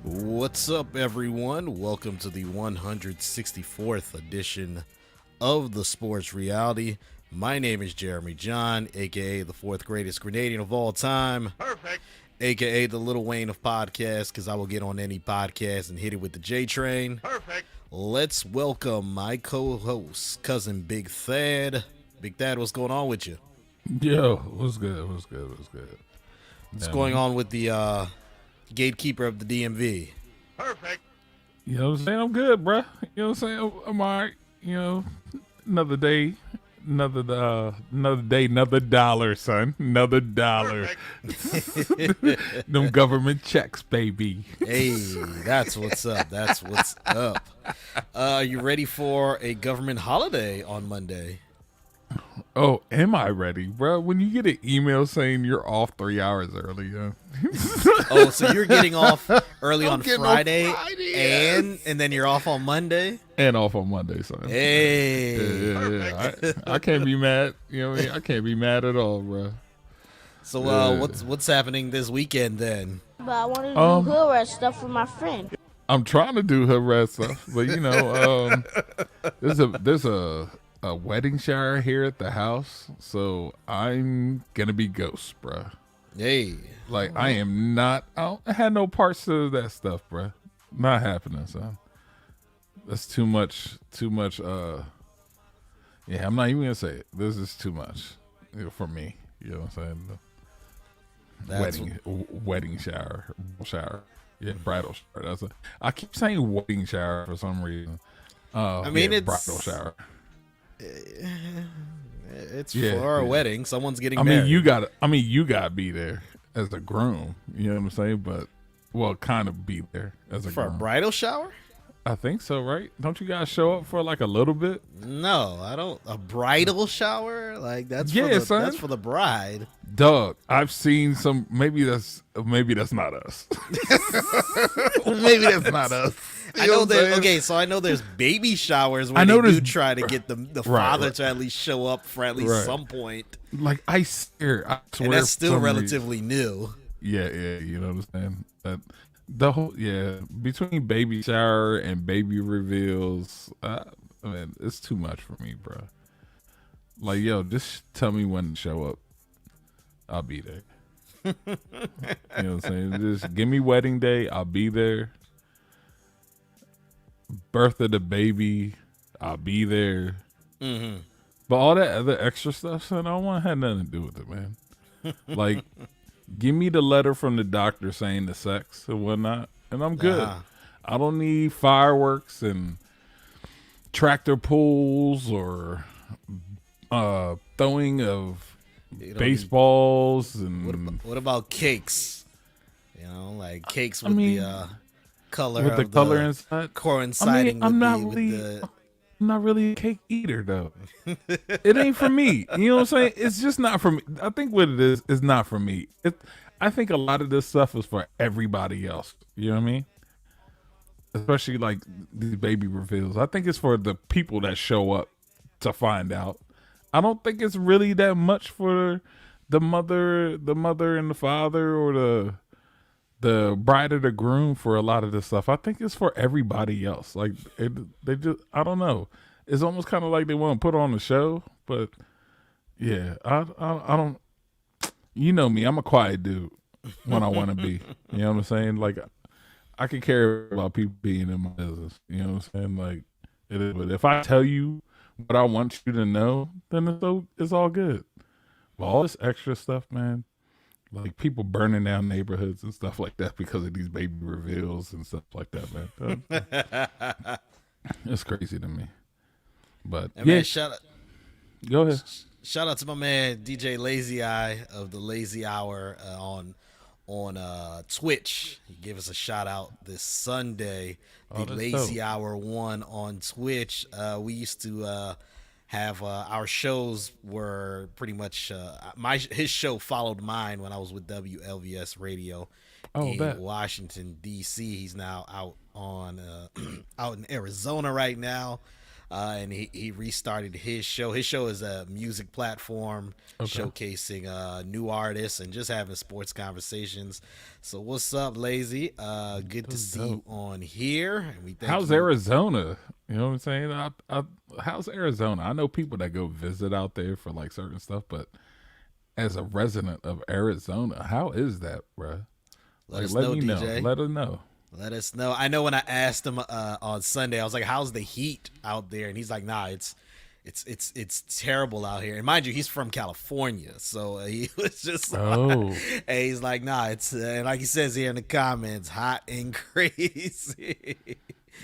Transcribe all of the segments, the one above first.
What's up, everyone? Welcome to the 164th edition of the Sports Reality. My name is Jeremy John, aka the fourth greatest Grenadian of all time. Perfect. AKA the Little Wayne of podcasts, because I will get on any podcast and hit it with the J Train. Perfect. Let's welcome my co-host, cousin Big Thad. Big Thad, what's going on with you? Yo, what's good? What's Going on with the gatekeeper of the DMV? Perfect. You know what I'm saying? I'm good, bruh. You know what I'm saying? I'm all right. You know, another day, another day, another dollar, son. Another dollar. Them government checks, baby. Hey, that's what's up. That's what's up. You ready for a government holiday on Monday? Oh, am I ready, bro? When you get an email saying you're off 3 hours early, Oh, so you're getting off early on getting Friday, off Friday, and then you're off on Monday? and off on Monday, son. Hey. Yeah. I can't be mad. You know what I mean? I can't be mad at all, bro. So what's happening this weekend then? But I wanted to do hood rat stuff with my friend. I'm trying to do her rest stuff, but you know, there's a wedding shower here at the house, so I'm gonna be ghost, bruh. Hey. Like I had no parts to that stuff, bruh. Not happening, son. That's too much. Yeah, I'm not even gonna say it. This is too much, for me. You know what I'm saying? Wedding shower. Yeah, bridal shower. I keep saying wedding shower for some reason. I mean, it's bridal shower. It's for a wedding. Someone's getting married. You gotta be there as the groom. You know what I'm saying? But kind of be there as a for groom. a bridal shower? I think so, right? Don't you guys show up for like a little bit? No, I don't. A bridal shower? Like that's son. That's for the bride. Doug, I've seen some. Maybe that's not us. Maybe that's not us. I know that. Okay, so I know there's baby showers where they do try to get the father to at least show up for at least some point. Like I swear, and that's still relatively new. Yeah, you know what I'm saying? That the whole between baby shower and baby reveals, I mean, it's too much for me, bro. Like, yo, just tell me when to show up. I'll be there. You know what I'm saying? Just give me wedding day. I'll be there. Birth of the baby, I'll be there. Mm-hmm. But all that other extra stuff, son, I don't want to have nothing to do with it, man. Like, give me the letter from the doctor saying the sex and whatnot, and I'm good. I don't need fireworks and tractor pulls or throwing of baseballs and what about cakes? You know, like cakes with the color with the color inside, coinciding I'm with not really a cake eater though. It ain't for me. You know what I'm saying? It's just not for me. I think what it is not for me. I think a lot of this stuff is for everybody else. You know what I mean? Especially like these baby reveals. I think it's for the people that show up to find out. I don't think it's really that much for the mother and the father, or the bride or the groom for a lot of this stuff. I think it's for everybody else. Like they just, I don't know. It's almost kind of like they want to put on a show, but yeah, I don't. You know me, I'm a quiet dude when I want to be. You know what I'm saying? Like I could care about people being in my business. You know what I'm saying? Like it is. But if I tell you what I want you to know, then it's all good. But all this extra stuff, man. Like people burning down neighborhoods and stuff like that because of these baby reveals and stuff like that, man. It's crazy to me. But man, go ahead. Shout out to my man DJ Lazy Eye of the Lazy Hour on Twitch. He gave us a shout out this Sunday. The Lazy dope. Hour 1 on Twitch. We used to have our shows were pretty much his show followed mine when I was with WLVS Radio in Washington D.C. He's now out on out in Arizona right now. and he restarted his show. His show is a music platform Okay. showcasing new artists and just having sports conversations. So what's up, Lazy? Good to That's see you dope. on here, and we thank How's you. Arizona? You know what I'm saying? How's Arizona? I know people that go visit out there for like certain stuff, but as a resident of Arizona, how is that, bruh? Let Like, us let know, me know. DJ. Let us know. Let us know. I know when I asked him on Sunday, I was like, "How's the heat out there?" And he's like, "Nah, it's terrible out here." And mind you, he's from California, so he was just like, Oh, and he's like, "Nah, it's and like he says here in the comments, hot and crazy."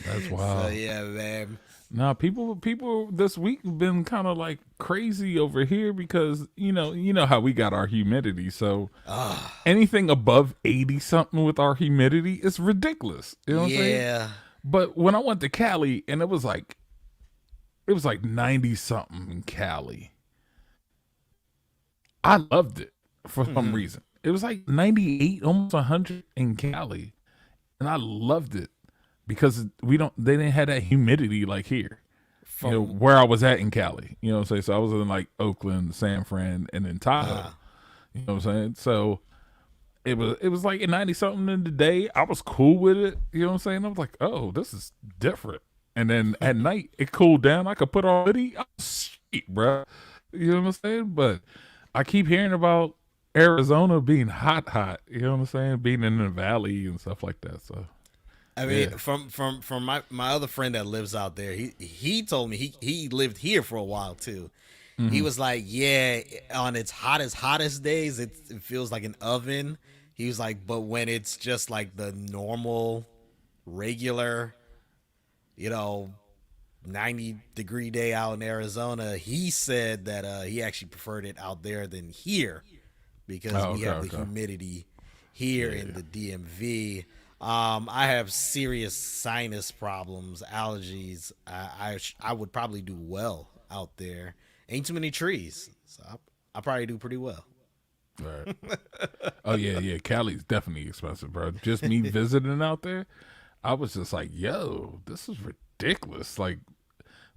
that's So wild. yeah, man. Now, people this week have been kind of like crazy over here because you know how we got our humidity. So anything above 80 something with our humidity is ridiculous. You know what I'm saying? Yeah. But when I went to Cali and it was like 90 something in Cali, I loved it for some Hmm. reason. It was like 98, almost 100 in Cali, and I loved it because they didn't have that humidity like here. From Where I was at in Cali. You know what I'm saying? So I was in like Oakland, San Fran, and then Tahoe. uh, You know what I'm saying? So it was like 90 something in the day. I was cool with it. You know what I'm saying? I was like, oh, this is different. And then at night it cooled down. I could put on a hoodie. I was sweet, bro. You know what I'm saying? But I keep hearing about Arizona being hot. You know what I'm saying? Being in the valley and stuff like that. So I mean, yeah. from my other friend that lives out there, he told me he lived here for a while too. He Hmm. was like, yeah, on its hottest days, it feels like an oven. He was like, but when it's just like the normal, regular, you know, 90-degree day out in Arizona, he said that he actually preferred it out there than here because Oh, we okay, have the okay. humidity here in Yeah. the DMV. I have serious sinus problems, allergies. I would probably do well out there. Ain't too many trees, so I probably do pretty well. Right. Oh yeah. Cali's definitely expensive, bro. Just me visiting out there, I was just like, yo, this is ridiculous. Like,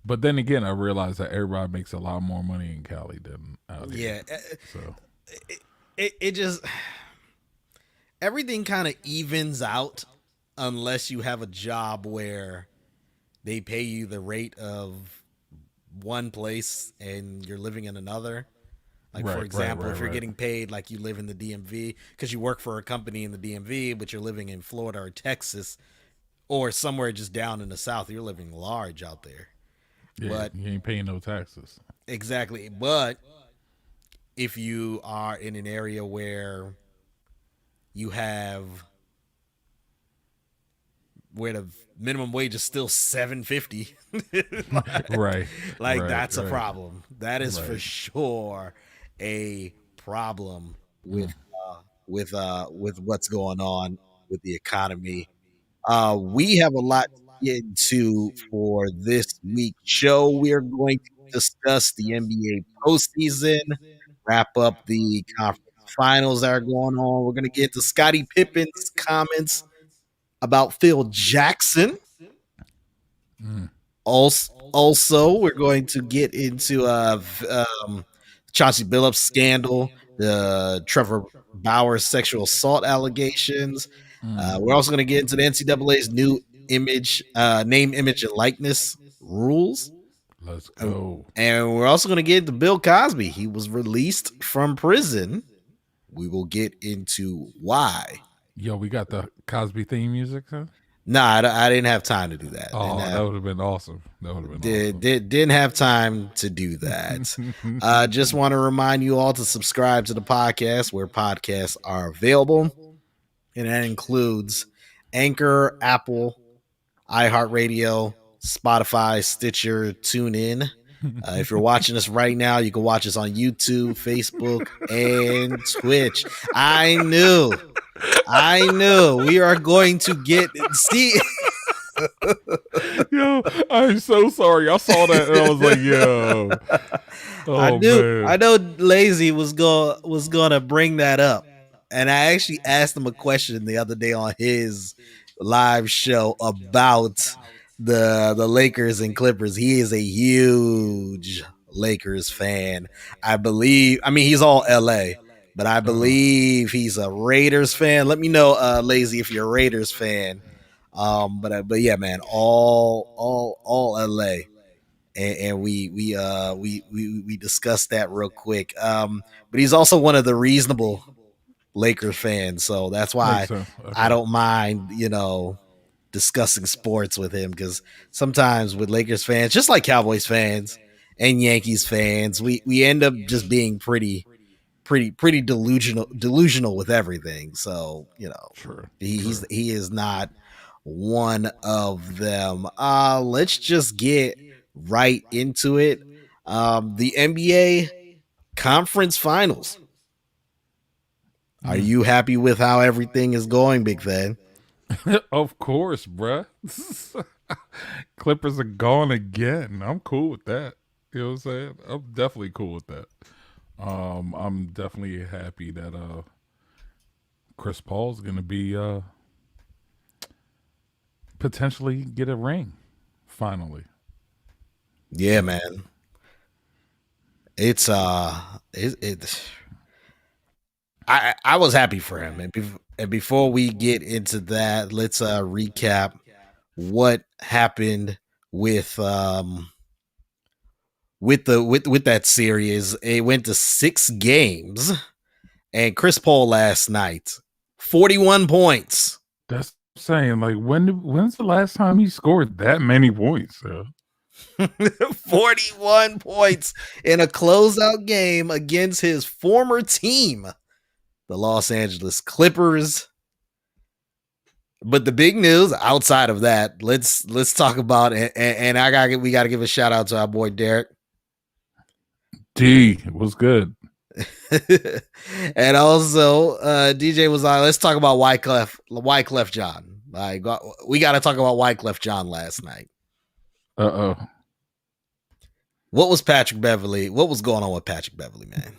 but then again, I realized that everybody makes a lot more money in Cali than out here. Yeah, So it just everything kind of evens out unless you have a job where they pay you the rate of one place and you're living in another. Like for right, right, example, right, if you're right. getting paid like you live in the DMV because you work for a company in the DMV, but you're living in Florida or Texas or somewhere just down in the South, you're living large out there. Yeah, But you ain't paying no taxes. exactly, but if you are in an area where you have where the minimum wage is still 750, Right, like right, that's a right, problem. That is for right. sure a problem Mm. with what's going on with the economy. We have a lot to get into for this week's show. We are going to discuss the NBA postseason, wrap up the conference finals that are going on. We're going to get into Scottie Pippen's comments about Phil Jackson. Mm. Also, we're going to get into Chauncey Billups scandal, the Trevor Bauer sexual assault allegations. We're Mm. also going to get into the NCAA's new name, image, and likeness rules. Let's And go. and we're also going to get into Bill Cosby. He was released from prison. We will get into why. Yo, we got the Cosby theme music, huh? Nah, I didn't have time to do that. Oh, that would have been awesome. That would have been awesome. Didn't have time to do that. Just want to remind you all to subscribe to the podcast where podcasts are available, and that includes Anchor, Apple, iHeartRadio, Spotify, Stitcher, TuneIn. If you're watching us right now, you can watch us on YouTube, Facebook, and Twitch. I knew we are going to get see. Yo, I'm so sorry. I saw that and I was like, yo. Oh I man. know Lazy was gonna bring that up. And I actually asked him a question the other day on his live show about the Lakers and Clippers. He is a huge Lakers fan. I mean, he's all LA, but I believe he's a Raiders fan. Let me know, Lazy, if you're a Raiders fan. But yeah, man, all LA. And we discussed that real quick. But he's also one of the reasonable Lakers fans, so that's why I don't mind, discussing sports with him, because sometimes with Lakers fans, just like Cowboys fans and Yankees fans, we end up just being pretty delusional with everything. So he is not one of them. Let's just get right into it. The NBA conference finals. Are you happy with how everything is going, Big Fan? Of course, bruh. Clippers are gone again. I'm cool with that. You know what I'm saying? I'm definitely cool with that. I'm definitely happy that Chris Paul's gonna be potentially get a ring finally. Yeah, man. It's I was happy for him, and before we get into that, let's recap what happened with that series. It went to 6 games, and Chris Paul last night, 41 points. That's saying, like, when's the last time he scored that many points? 41 points in a closeout game against his former team, the Los Angeles Clippers. But the big news outside of that, let's talk about it. And we got to give a shout out to our boy Derek. D was good. And also DJ was on. Let's talk about Wyclef John. Like, we got to talk about Wyclef John last night. What was Patrick Beverley? What was going on with Patrick Beverley, man?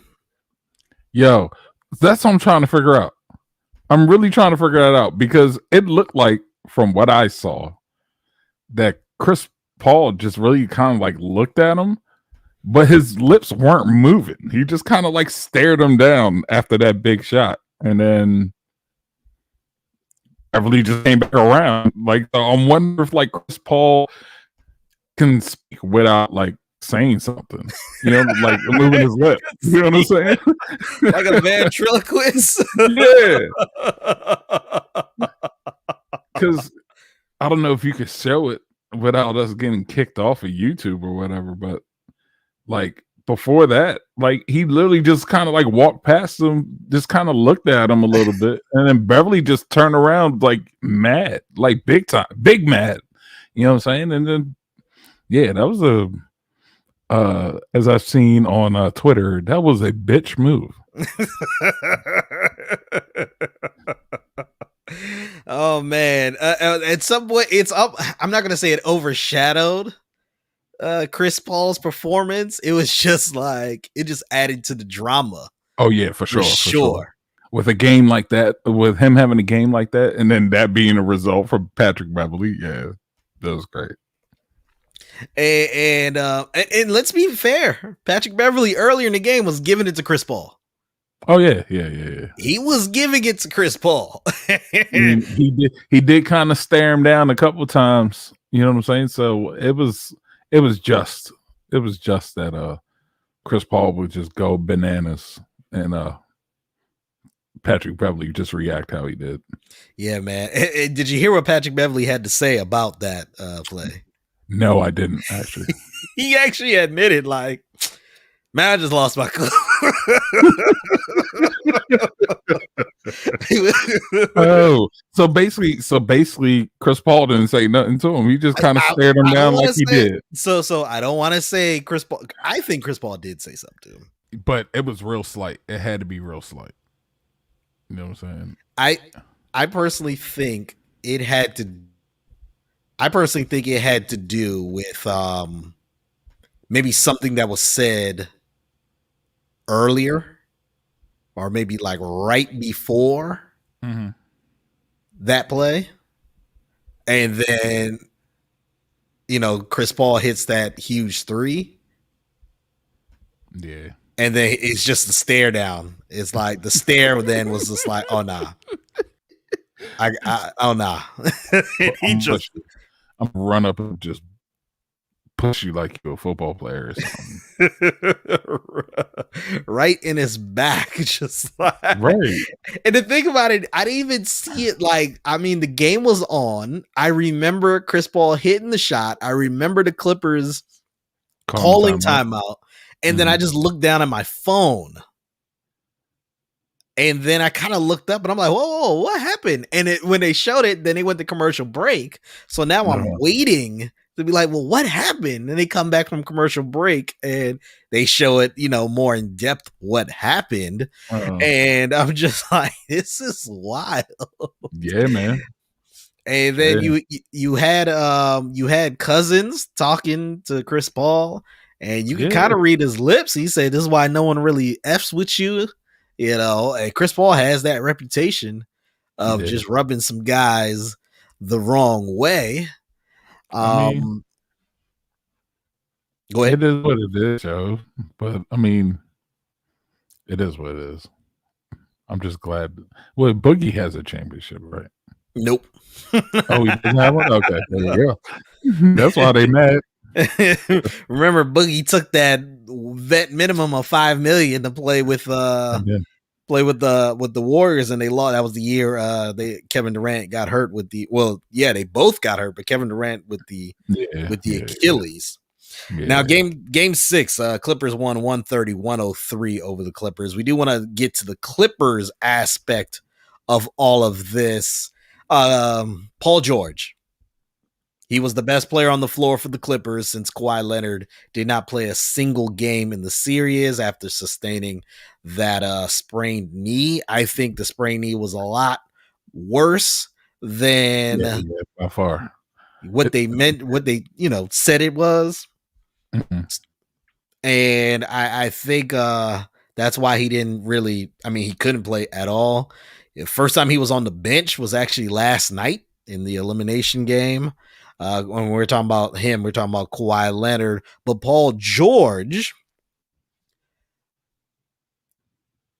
Yo, that's what I'm trying to figure out. I'm really trying to figure that out, because it looked like, from what I saw, that Chris Paul just really kind of like looked at him, but his lips weren't moving. He just kind of like stared him down after that big shot. And then Beverly just came back around. Like, I'm wondering if like Chris Paul can speak without like saying something, like moving his lips. You know what I'm saying? Like a ventriloquist. Yeah. Because I don't know if you could show it without us getting kicked off of YouTube or whatever, but like before that, like he literally just kind of like walked past him, just kind of looked at him a little bit, and then Beverly just turned around like mad, like big mad. You know what I'm saying? And then that was as I've seen on Twitter, that was a bitch move. Oh man! At some point, it's up. I'm not gonna say it overshadowed Chris Paul's performance. It was just like it just added to the drama. Oh yeah, for sure. With a game like that, with him having a game like that, and then that being a result for Patrick Beverley, that was great. And let's be fair, Patrick Beverley earlier in the game was giving it to Chris Paul. Oh yeah. He was giving it to Chris Paul. he did kind of stare him down a couple times. You know what I'm saying? So it was just that Chris Paul would just go bananas, and Patrick Beverley just react how he did. Yeah, man. Did you hear what Patrick Beverley had to say about that play? No, I didn't actually. He actually admitted, like, man, I just lost my cool. So basically, Chris Paul didn't say nothing to him. He just kind of stared him down like he did. So I don't want to say Chris Paul. I think Chris Paul did say something to him, but it was real slight. It had to be real slight. You know what I'm saying? I personally think it had to. I personally think it had to do with maybe something that was said earlier, or maybe like right before that play, and then Chris Paul hits that huge three. Yeah. And then it's just the stare down. It's like the stare then was just like, oh nah. Oh nah. He just I'm run up and just push you like you're a football player or something. Right in his back, just like right. And the thing about it, I didn't even see it. The game was on. I remember Chris Paul hitting the shot. I remember the Clippers calling timeout. And then I just looked down at my phone. And then I kind of looked up and I'm like, whoa, what happened? And when they showed it, then they went to commercial break. So now I'm waiting to be like, well, what happened? And they come back from commercial break and they show it, more in depth what happened. And I'm just like, this is wild. Yeah, man. And then you had Cousins talking to Chris Paul, and you can kind of read his lips. He said, "This is why no one really f's with you," And Chris Paul has that reputation of just rubbing some guys the wrong way. Go ahead. It is what it is, Joe. But it is what it is. I'm just glad. Well, Boogie has a championship, right? Nope. Oh, he doesn't have one? Okay. There you go. That's why they mad. Remember, Boogie took that vet minimum of $5 million to play with the Warriors, and they lost. That was the year Kevin Durant got hurt with they both got hurt, but Kevin Durant with the Achilles. Yeah. Now, game 6, Clippers won 130-103 over the Clippers. We do want to get to the Clippers aspect of all of this. Paul George. He was the best player on the floor for the Clippers since Kawhi Leonard did not play a single game in the series after sustaining that sprained knee. I think the sprained knee was a lot worse than by far what they said it was. Mm-hmm. And I think that's why he didn't really. He couldn't play at all. The first time he was on the bench was actually last night in the elimination game. When we're talking about him, we're talking about Kawhi Leonard. But Paul George,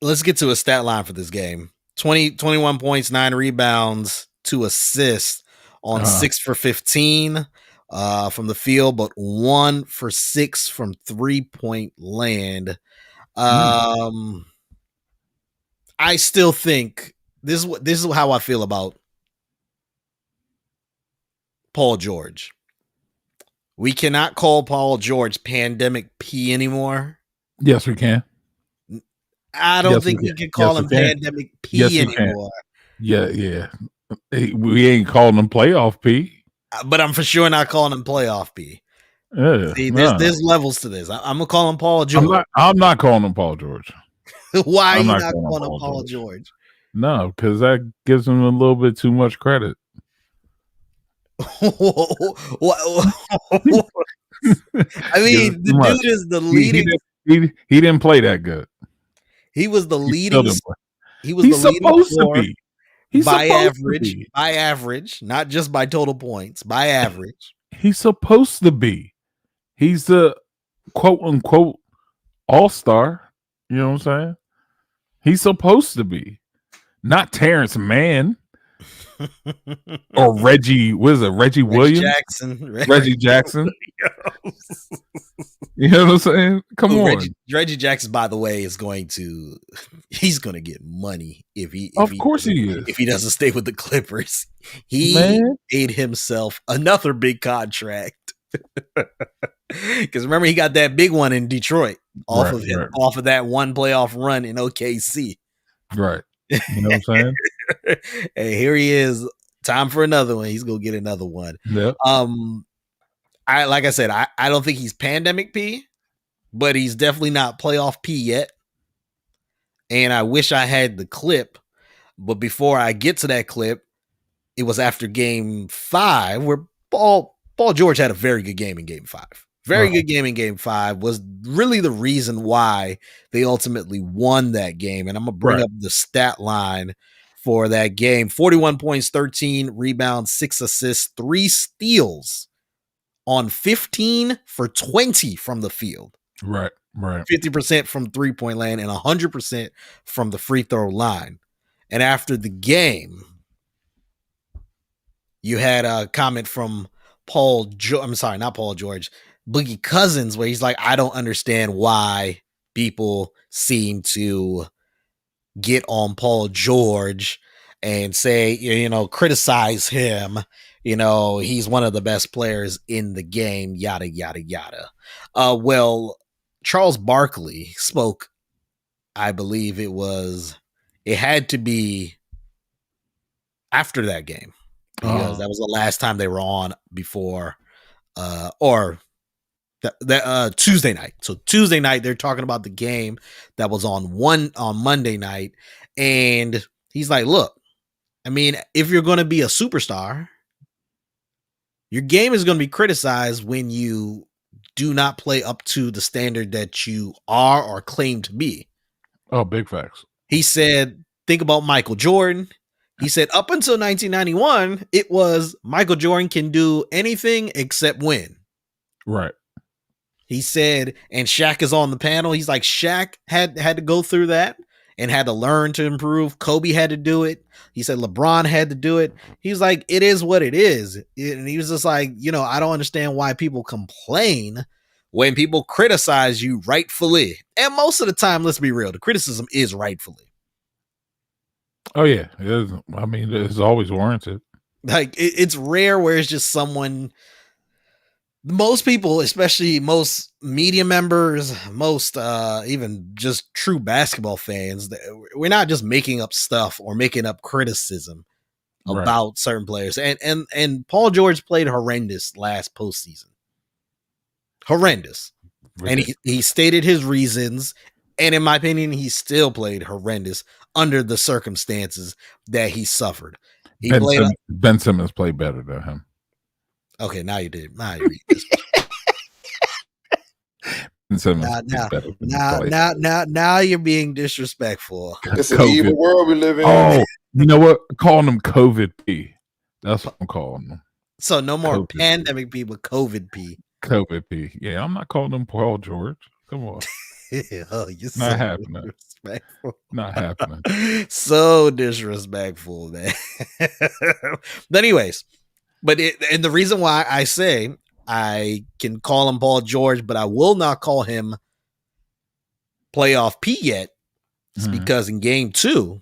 let's get to a stat line for this game. 21 points, 9 rebounds, 2 assists on 6 for 15 from the field, but 1 for 6 from 3-point land. I still think this is how I feel about Paul George. We cannot call Paul George Pandemic P anymore. Yes, we can. I don't think we can call him Pandemic P anymore. Yeah. We ain't calling him Playoff P. But I'm for sure not calling him Playoff P. See, there's levels to this. I'm gonna call him Paul George. I'm not calling him Paul George. Why are you not calling him Paul George? No, because that gives him a little bit too much credit. The dude is the leading. He didn't play that good. He was the leading. He's supposed to be. He's by average. By average, not just by total points. By average, he's supposed to be. He's the quote unquote all-star. You know what I'm saying? He's supposed to be. Not Terrence Mann. Or Reggie Williams? Reggie Jackson. You know what I'm saying? Come on. Reggie Jackson, by the way, he's going to get money if he doesn't stay with the Clippers. He made himself another big contract. Because remember, he got that big one in Detroit off of that one playoff run in OKC. Right. You know what I'm saying? And here he is. Time for another one. He's gonna get another one. Yep. Like I said, I don't think he's Pandemic P, but he's definitely not Playoff P yet. And I wish I had the clip, but before I get to that clip, it was after Game 5 where Paul George had a very good game in Game 5. Very good game in Game 5 was really the reason why they ultimately won that game. And I'm going to bring up the stat line for that game. 41 points, 13 rebounds, 6 assists, 3 steals on 15 for 20 from the field. Right. 50% from 3-point land and 100% from the free throw line. And after the game, you had a comment from not Paul George, Boogie Cousins, where he's like, I don't understand why people seem to get on Paul George and say, criticize him. He's one of the best players in the game, yada, yada, yada. Well, Charles Barkley spoke, I believe it had to be after that game, because that was the last time they were on before, Tuesday night. So Tuesday night, they're talking about the game that was on Monday night. And he's like, look, I mean, if you're going to be a superstar, your game is going to be criticized when you do not play up to the standard that you are or claim to be. Oh, big facts. He said, think about Michael Jordan. He said, up until 1991, it was Michael Jordan can do anything except win. Right. He said, and Shaq is on the panel. He's like, Shaq had to go through that and had to learn to improve. Kobe had to do it. He said LeBron had to do it. He was like, it is what it is. And he was just like, I don't understand why people complain when people criticize you rightfully. And most of the time, let's be real, the criticism is rightfully. Oh, yeah. I mean, it's always warranted. Like, it's rare where it's just someone... Most people, especially most media members, most even just true basketball fans, we're not just making up stuff or making up criticism about certain players. And Paul George played horrendous last postseason. Horrendous. And he stated his reasons. And in my opinion, he still played horrendous under the circumstances that he suffered. Ben Simmons played better than him. Okay, now you did. Now you read this. Now you're being disrespectful. It's an evil world we live in. Oh, you know what? Calling them COVID P. That's what I'm calling them. So no more COVID pandemic P, but COVID P. COVID P. Yeah, I'm not calling them Paul George. Come on. Oh, you're not happening. Not happening. So disrespectful, man. But anyways. And the reason why I say I can call him Paul George, but I will not call him playoff P yet, is because in game 2,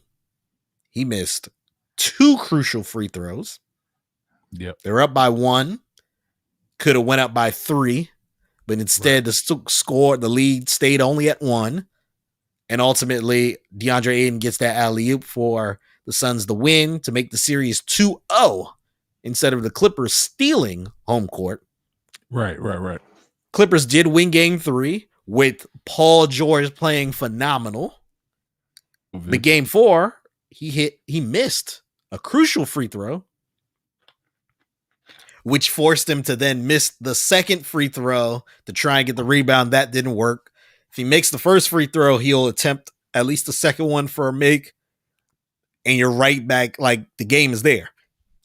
he missed 2 crucial free throws. Yep. They were up by 1, could have went up by 3, but instead the lead stayed only at 1. And ultimately, DeAndre Ayton gets that alley-oop for the Suns to win to make the series 2-0. Instead of the Clippers stealing home court. Right. Clippers did win game 3 with Paul George playing phenomenal. But game 4, he missed a crucial free throw, which forced him to then miss the second free throw to try and get the rebound. That didn't work. If he makes the first free throw, he'll attempt at least the second one for a make. And you're right back. Like, the game is there.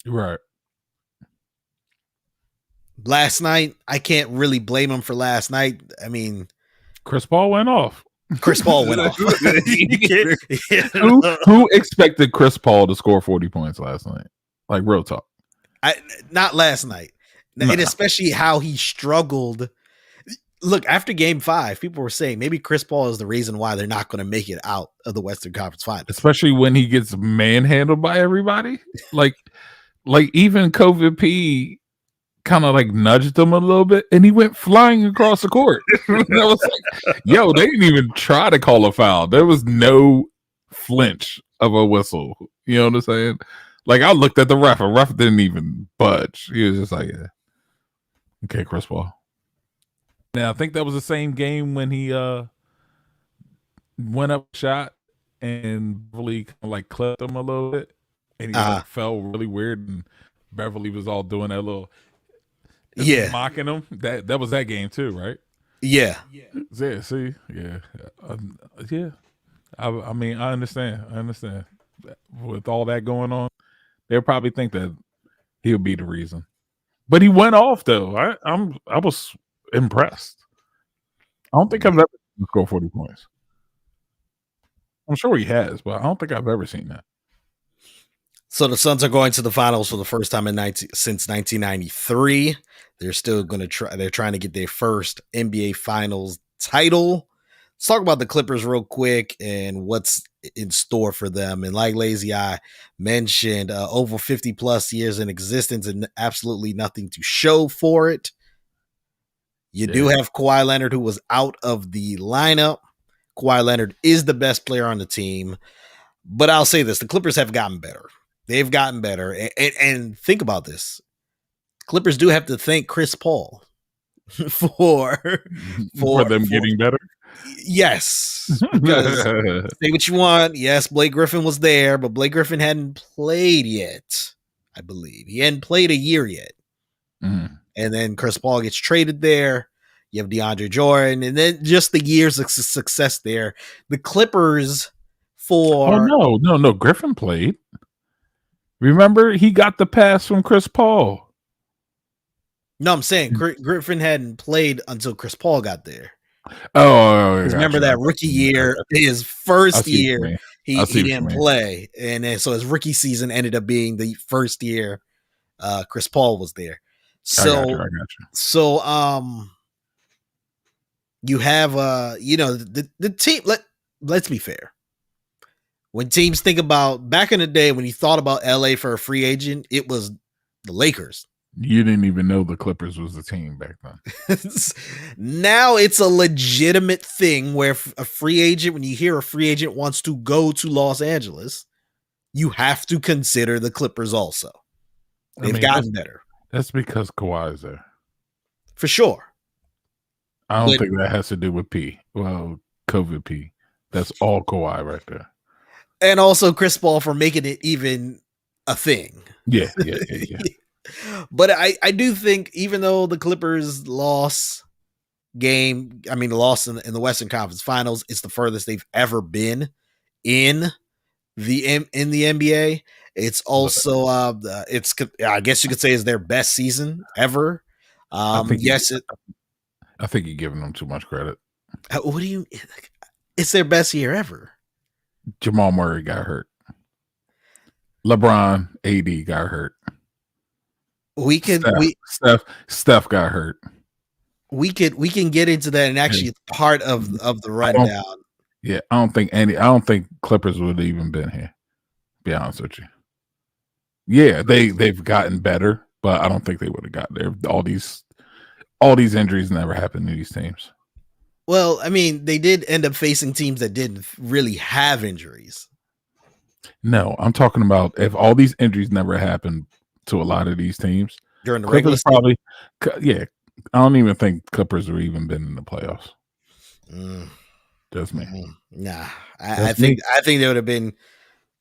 Right. Last night, I can't really blame him for last night. I mean, Chris Paul went off. Who expected Chris Paul to score 40 points last night? Like, real talk. Not last night. No. And especially how he struggled. Look, after game 5, people were saying maybe Chris Paul is the reason why they're not going to make it out of the Western Conference Finals. Especially when he gets manhandled by everybody. Like even COVID P kind of like nudged him a little bit and he went flying across the court. I was like, yo, they didn't even try to call a foul. There was no flinch of a whistle. You know what I'm saying? Like, I looked at the ref. A ref didn't even budge. He was just like, yeah. Okay, Chris Paul. Now, I think that was the same game when he went up shot and Beverly kind of like clipped him a little bit. And he like, fell really weird. And Beverly was all doing that little... mocking him. That was that game too, right? Yeah. See, yeah. I mean, I understand. With all that going on, they'll probably think that he'll be the reason. But he went off though. I was impressed. I don't think I've ever seen him score 40 points. I'm sure he has, but I don't think I've ever seen that. So the Suns are going to the finals for the first time since 1993. They're still going to try. They're trying to get their first NBA Finals title. Let's talk about the Clippers real quick and what's in store for them. And like Lazy Eye mentioned, over 50 plus years in existence and absolutely nothing to show for it. You do have Kawhi Leonard, who was out of the lineup. Kawhi Leonard is the best player on the team. But I'll say this, the Clippers have gotten better. They've gotten better. And think about this. Clippers do have to thank Chris Paul for them getting better. Yes. Because say what you want. Yes, Blake Griffin was there, but Blake Griffin hadn't played yet, I believe. He hadn't played a year yet. Mm-hmm. And then Chris Paul gets traded there. You have DeAndre Jordan. And then just the years of success there. The Clippers for... Oh, no. Griffin played. Remember, he got the pass from Chris Paul. No, I'm saying Griffin hadn't played until Chris Paul got there. Oh, remember that rookie year, his first year, he didn't play. And then so his rookie season ended up being the first year Chris Paul was there. So, I got you. So you have the team, let's be fair. When teams think about back in the day when you thought about LA for a free agent, it was the Lakers. You didn't even know the Clippers was the team back then. Now it's a legitimate thing where a free agent, when you hear a free agent wants to go to Los Angeles, you have to consider the Clippers also. They've gotten better. That's because Kawhi is there. For sure. I don't think that has to do with COVID P. That's all Kawhi right there. And also Chris Paul for making it even a thing. Yeah. But I do think even though the Clippers loss in the Western Conference Finals, it's the furthest they've ever been in the NBA. It's also I guess you could say is their best season ever. I think you're giving them too much credit. What do you? It's their best year ever. Jamal Murray got hurt. LeBron, AD got hurt. Steph got hurt. We can get into that, and actually it's part of the rundown. I don't think Clippers would have even been here. To be honest with you. Yeah, they've gotten better, but I don't think they would have got there. All these injuries never happened to these teams. Well, I mean, they did end up facing teams that didn't really have injuries. No, I'm talking about if all these injuries never happened to a lot of these teams during the regular season. I don't even think Clippers have even been in the playoffs. That's me. Nah, I think they would have been.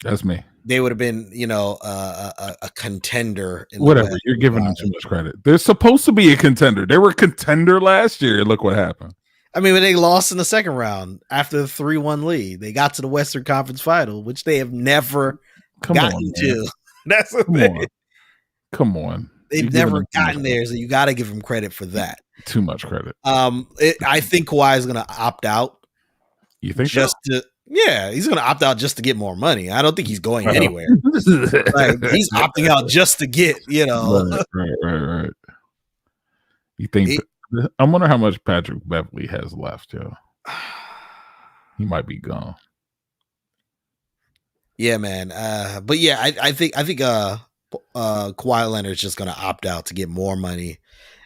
That's me. They would have been, a contender. Whatever. You're giving them too much credit. They're supposed to be a contender. They were a contender last year. Look what happened. I mean, when they lost in the second round after the 3-1 lead, they got to the Western Conference Final, which they have never gotten to. That's the thing. Come on. They've never gotten there, so you got to give them credit for that. Too much credit. I think Kawhi is going to opt out. You think Yeah, he's going to opt out just to get more money. I don't think he's going anywhere. He's opting out just to get, Right. You think? I wonder how much Patrick Beverley has left, yo. He might be gone. Yeah, man. But yeah, I think Kawhi Leonard's just going to opt out to get more money,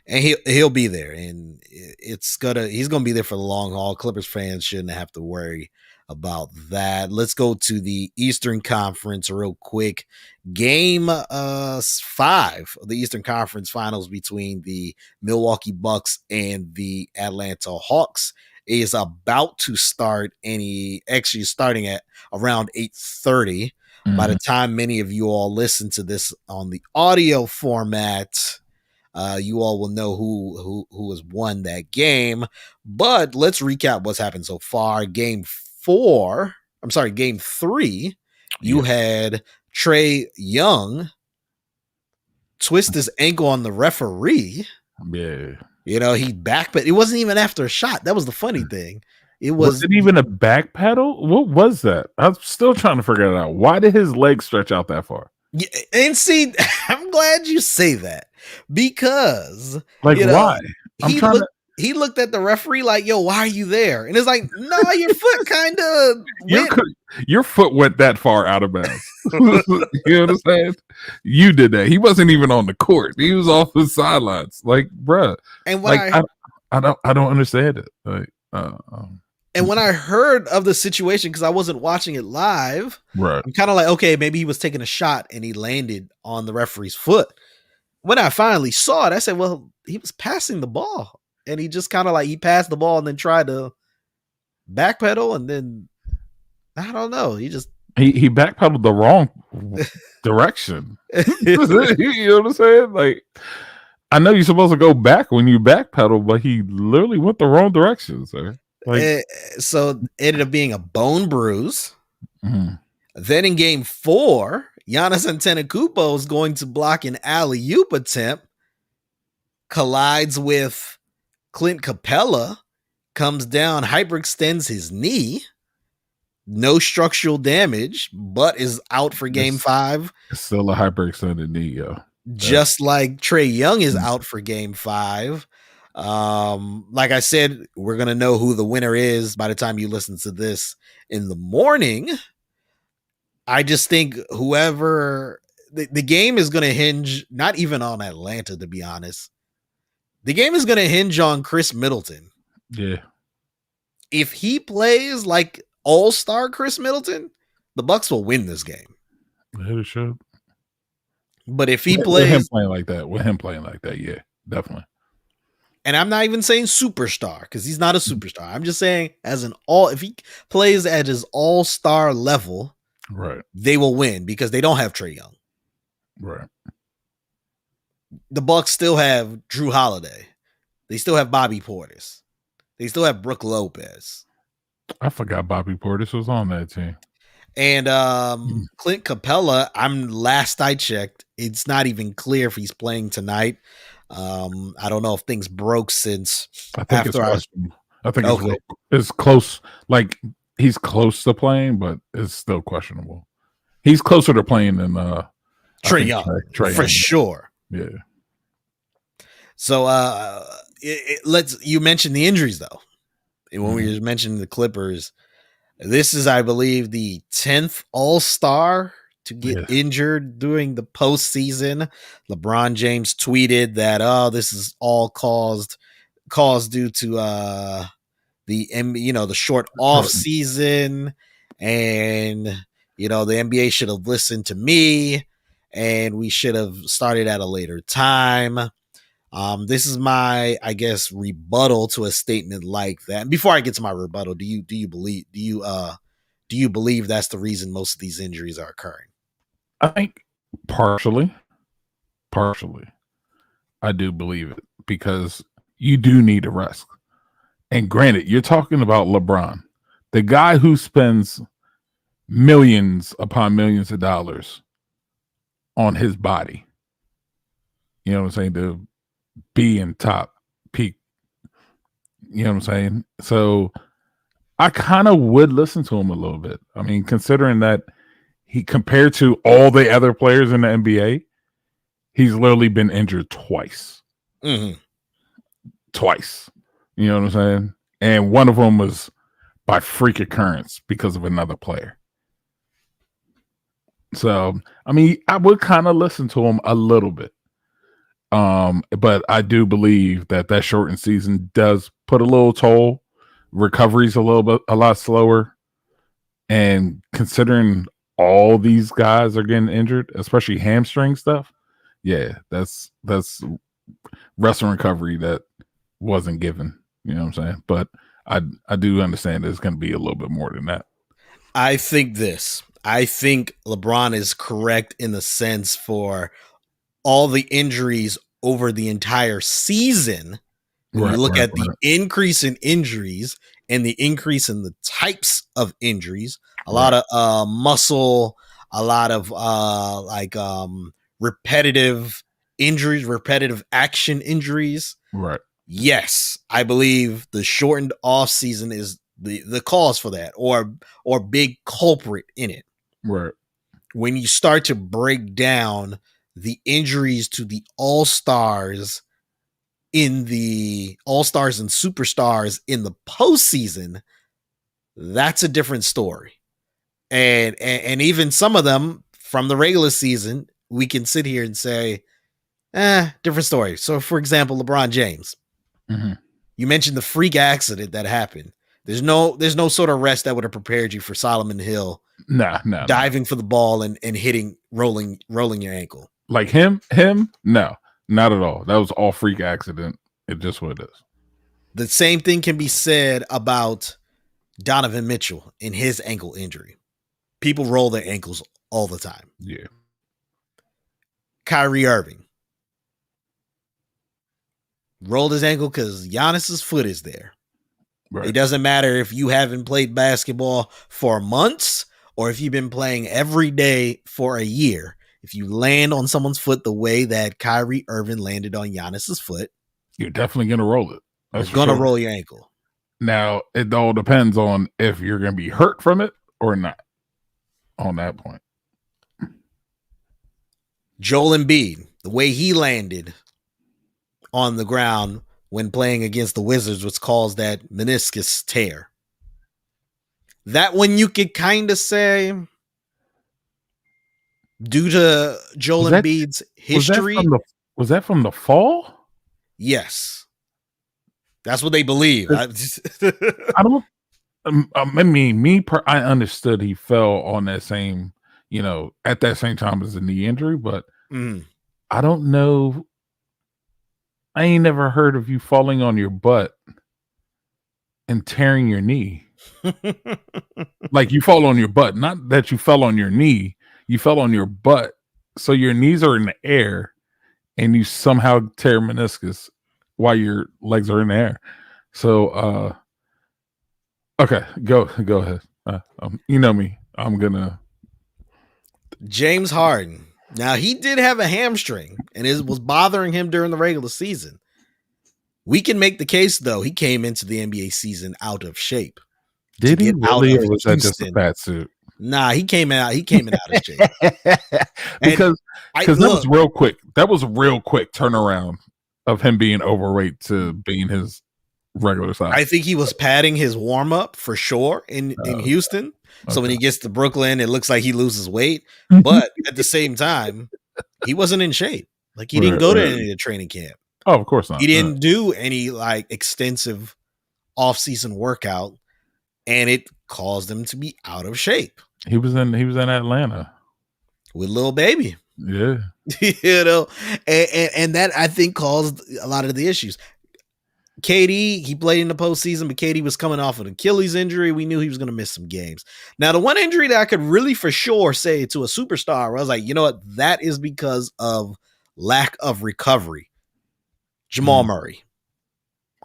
and he'll be there, and he's going to be there for the long haul. Clippers fans shouldn't have to worry about that. Let's go to the Eastern Conference real quick. Game 5 of the Eastern Conference Finals between the Milwaukee Bucks and the Atlanta Hawks is about to start. Starting at around 8:30. By the time many of you all listen to this on the audio format, you all will know who has won that game. But let's recap what's happened so far. Game 3, you had Trae Young twist his ankle on the referee. Yeah. He backpedaled. It wasn't even after a shot. That was the funny thing. Was it even a back pedal? What was that? I'm still trying to figure it out. Why did his legs stretch out that far? Yeah, and see, I'm glad you say that because why? He looked at the referee like, "Yo, why are you there?" And it's like, "No, your foot kind of your foot went that far out of bounds." You know what I'm saying? You did that. He wasn't even on the court. He was off the sidelines. Like, bruh. And I don't understand it. And when I heard of the situation, because I wasn't watching it live, right, I'm kind of like, okay, maybe he was taking a shot and he landed on the referee's foot. When I finally saw it, I said, well, he was passing the ball. And he just kind of he passed the ball and then tried to backpedal. And then, I don't know. He backpedaled the wrong direction. You know what I'm saying? I know you're supposed to go back when you backpedal, but he literally went the wrong direction, sir. So it ended up being a bone bruise. Mm-hmm. Then in game 4, Giannis Antetokounmpo is going to block an alley-oop attempt, collides with Clint Capella, comes down, hyperextends his knee, no structural damage, but is out for game 5. It's still a hyperextended knee, yo. Just like Trae Young is out for game 5. Like I said, we're going to know who the winner is by the time you listen to this in the morning. I just think whoever the game is going to hinge, not even on Atlanta, to be honest. The game is going to hinge on Chris Middleton. Yeah. If he plays like all-star Chris Middleton, the Bucks will win this game. It should. But if he plays with him playing like that, yeah, definitely. And I'm not even saying superstar because he's not a superstar. I'm just saying if he plays at his all-star level, right, they will win because they don't have Trae Young. Right. The Bucks still have Drew Holiday. They still have Bobby Portis. They still have Brook Lopez. I forgot Bobby Portis was on that team. And Clint Capella, last I checked, it's not even clear if he's playing tonight. I don't know if things broke since I think it's close. He's close to playing, but it's still questionable. He's closer to playing than Trae Young, for Young. Sure. Yeah. So you mentioned the injuries though. And when we mentioned the Clippers, this is, I believe, the 10th All-Star to get injured during the postseason. LeBron James tweeted that, this is all caused due to the short off season, and the NBA should have listened to me, and we should have started at a later time. This is my, I guess, rebuttal to a statement like that. And before I get to my rebuttal, do you believe that's the reason most of these injuries are occurring? I think partially, I do believe it because you do need a rest. And granted, you're talking about LeBron, the guy who spends millions upon millions of dollars on his body. You know what I'm saying? To be in top peak. You know what I'm saying? So I kind of would listen to him a little bit. I mean, considering that he, compared to all the other players in the NBA, he's literally been injured twice. Mm-hmm. Twice. You know what I'm saying? And one of them was by freak occurrence because of another player. So, I mean, I would kind of listen to him a little bit. But I do believe that shortened season does put a little toll. Recovery's a lot slower. And considering all these guys are getting injured, especially hamstring stuff, yeah, that's wrestling recovery that wasn't given. You know what I'm saying? But I do understand there's going to be a little bit more than that. I think LeBron is correct in the sense for all the injuries over the entire season. When you look at the increase in injuries and the increase in the types of injuries, a lot of muscle, a lot of repetitive injuries, repetitive action injuries, Right. yes, I believe the shortened off season is the cause for that, or big culprit in it. Right. When you start to break down the injuries to the all-stars and superstars in the postseason, that's a different story. And even some of them from the regular season, we can sit here and say, different story. So, for example, LeBron James. Mm-hmm. You mentioned the freak accident that happened. There's no sort of rest that would have prepared you for Solomon Hill diving for the ball and rolling your ankle. Like him, no, not at all. That was all freak accident. It's just what it is. The same thing can be said about Donovan Mitchell and his ankle injury. People roll their ankles all the time. Yeah. Kyrie Irving rolled his ankle because Giannis's foot is there. Right. It doesn't matter if you haven't played basketball for months or if you've been playing every day for a year. If you land on someone's foot the way that Kyrie Irving landed on Giannis's foot, you're definitely going to roll it. You're going to roll your ankle. Now, it all depends on if you're going to be hurt from it or not on that point. Joel Embiid, the way he landed on the ground when playing against the Wizards, which caused that meniscus tear. That one you could kind of say, due to Joel Embiid's history. Was that from the fall? Yes. That's what they believe. I don't. I understood he fell on that same, at that same time as the knee injury, but I don't know. I ain't never heard of you falling on your butt and tearing your knee. Like you fall on your butt, not that you fell on your knee. You fell on your butt, so your knees are in the air, and you somehow tear meniscus while your legs are in the air. So, okay, go ahead. You know me. I'm gonna. James Harden. Now he did have a hamstring, and it was bothering him during the regular season. We can make the case though he came into the NBA season out of shape. Did he really, or was that just a fat suit? Nah, he came in out of shape. because that was real quick. That was a real quick turnaround of him being overweight to being his regular size. I think he was padding his warm up for sure in Houston. Okay. So when he gets to Brooklyn, it looks like he loses weight. But at the same time, he wasn't in shape. Like he didn't go to any of the training camp. Oh, of course not. He didn't do any like extensive off-season workout, and it caused him to be out of shape. He was in Atlanta with Lil Baby. Yeah. And that I think caused a lot of the issues. KD, he played in the postseason, but KD was coming off an Achilles injury. We knew he was going to miss some games. Now, the one injury that I could really for sure say to a superstar, where I was like, you know what? That is because of lack of recovery. Jamal Murray.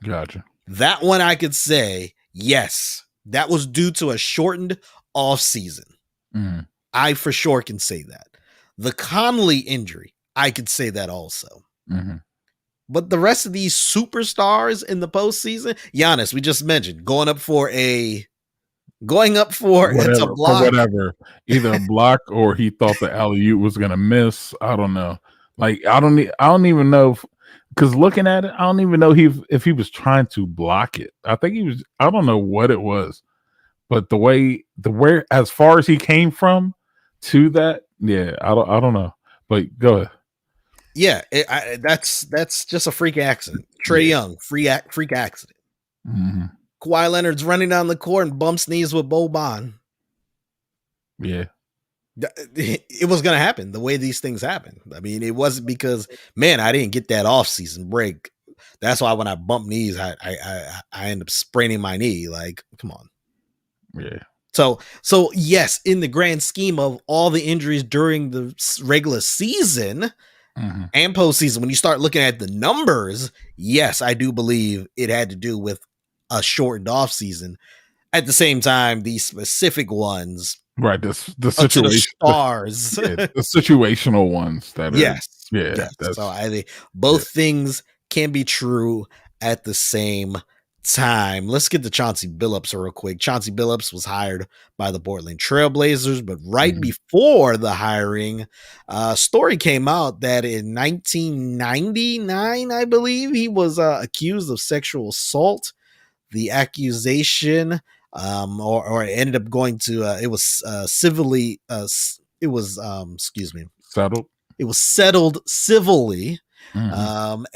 Gotcha. That one I could say, yes, that was due to a shortened off season. I for sure can say that. The Conley injury, I could say that also. But the rest of these superstars in the postseason, Giannis, we just mentioned, going up for it's a block. Whatever. Either a block or he thought the alley-oop was going to miss. I don't know. Like, I don't even know because looking at it, I don't even know if he was trying to block it. I think he was, I don't know what it was. But where as far as he came from to that, yeah, I don't know. But go ahead. Yeah, that's just a freak accident. Trae Young, freak accident. Kawhi Leonard's running down the court and bumps knees with Boban. Yeah. It was going to happen the way these things happen. I mean, it wasn't because, man, I didn't get that off-season break. That's why when I bump knees, I end up spraining my knee. Like, come on. Yeah. So yes, in the grand scheme of all the injuries during the regular season and postseason, when you start looking at the numbers, yes, I do believe it had to do with a shortened off season. At the same time, these specific ones, Right. The to the situation, stars. the situational ones that are, Yes. That's, So I think both things can be true at the same time. Let's get to Chauncey Billups real quick. Chauncey Billups was hired by the Portland Trailblazers, but right before the hiring, story came out that in 1999, I believe, he was accused of sexual assault. The accusation, or it ended up going to, it was civilly, it was, excuse me, settled. It was settled civilly, but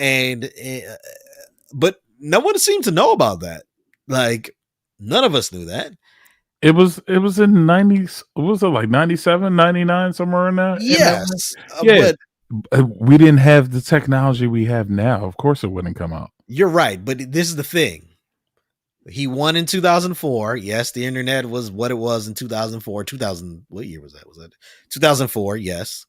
no one seemed to know about that. Like, none of us knew that. It was in 90s. Was it like 97, 99, somewhere in there? Yes. But we didn't have the technology we have now. Of course it wouldn't come out. You're right. But this is the thing. He won in 2004. Yes, the internet was what it was in 2004. What year was that? Was that 2004? Yes.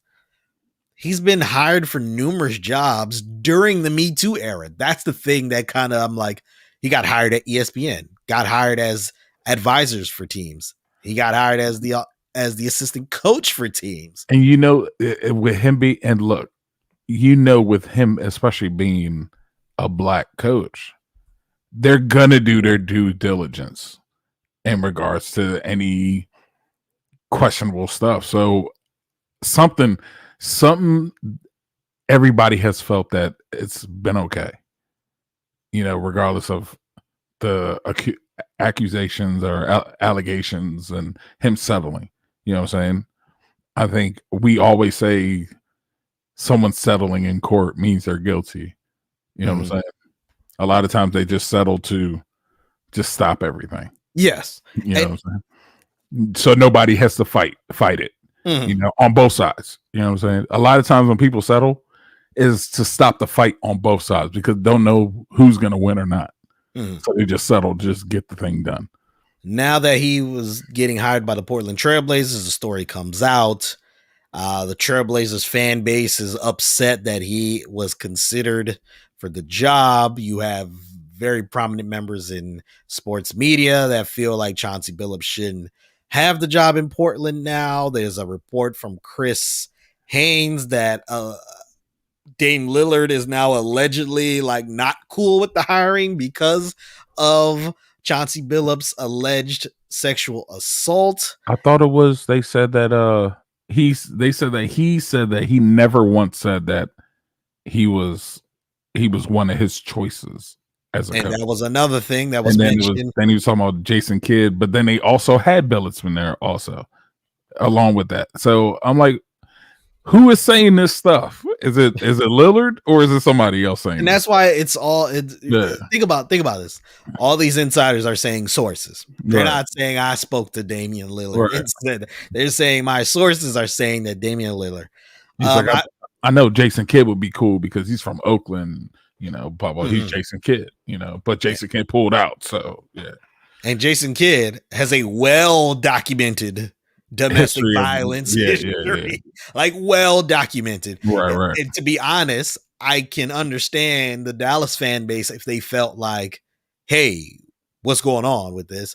He's been hired for numerous jobs during the Me Too era. That's the thing that kind of, I'm like, he got hired at ESPN, got hired as advisors for teams. He got hired as the assistant coach for teams. And with him with him, especially being a black coach, they're gonna do their due diligence in regards to any questionable stuff. So something everybody has felt that it's been okay, regardless of the accusations or allegations and him settling. You know what I'm saying? I think we always say someone settling in court means they're guilty. You know what I'm saying? A lot of times they just settle to just stop everything. Yes. You know what I'm saying? So nobody has to fight it. On both sides. You know what I'm saying? A lot of times when people settle is to stop the fight on both sides because they don't know who's going to win or not. So they just settle, just get the thing done. Now that he was getting hired by the Portland Trailblazers, the story comes out. The Trailblazers fan base is upset that he was considered for the job. You have very prominent members in sports media that feel like Chauncey Billups shouldn't have the job in Portland now. There's a report from Chris Haynes that Dame Lillard is now allegedly like not cool with the hiring because of Chauncey Billups' alleged sexual assault. I thought it was, they said that he said that he never once said that he was one of his choices as a coach. That was another thing that was mentioned. Then he was talking about Jason Kidd, but then they also had Billups in there also, along with that. So I'm like, who is saying this stuff? Is it Lillard or is it somebody else saying? And that's why it's all. Think about this. All these insiders are saying sources. They're not saying I spoke to Damian Lillard. Right. Instead, they're saying my sources are saying that Damian Lillard. I know Jason Kidd would be cool because he's from Oakland. Blah blah. He's Jason Kidd. But Jason Kidd pulled out. So yeah. And Jason Kidd has a well documented domestic violence history. Like well documented. Right. And to be honest, I can understand the Dallas fan base if they felt like, hey, what's going on with this?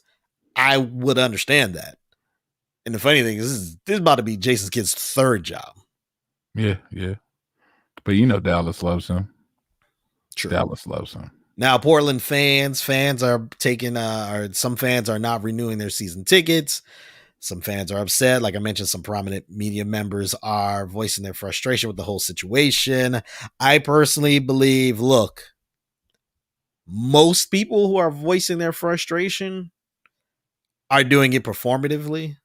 I would understand that. And the funny thing is, this is about to be Jason Kidd's third job. Yeah. But Dallas loves him. True. Dallas loves him. Now, Portland fans are taking, or some fans are not renewing their season tickets. Some fans are upset. Like I mentioned, some prominent media members are voicing their frustration with the whole situation. I personally believe, look, most people who are voicing their frustration are doing it performatively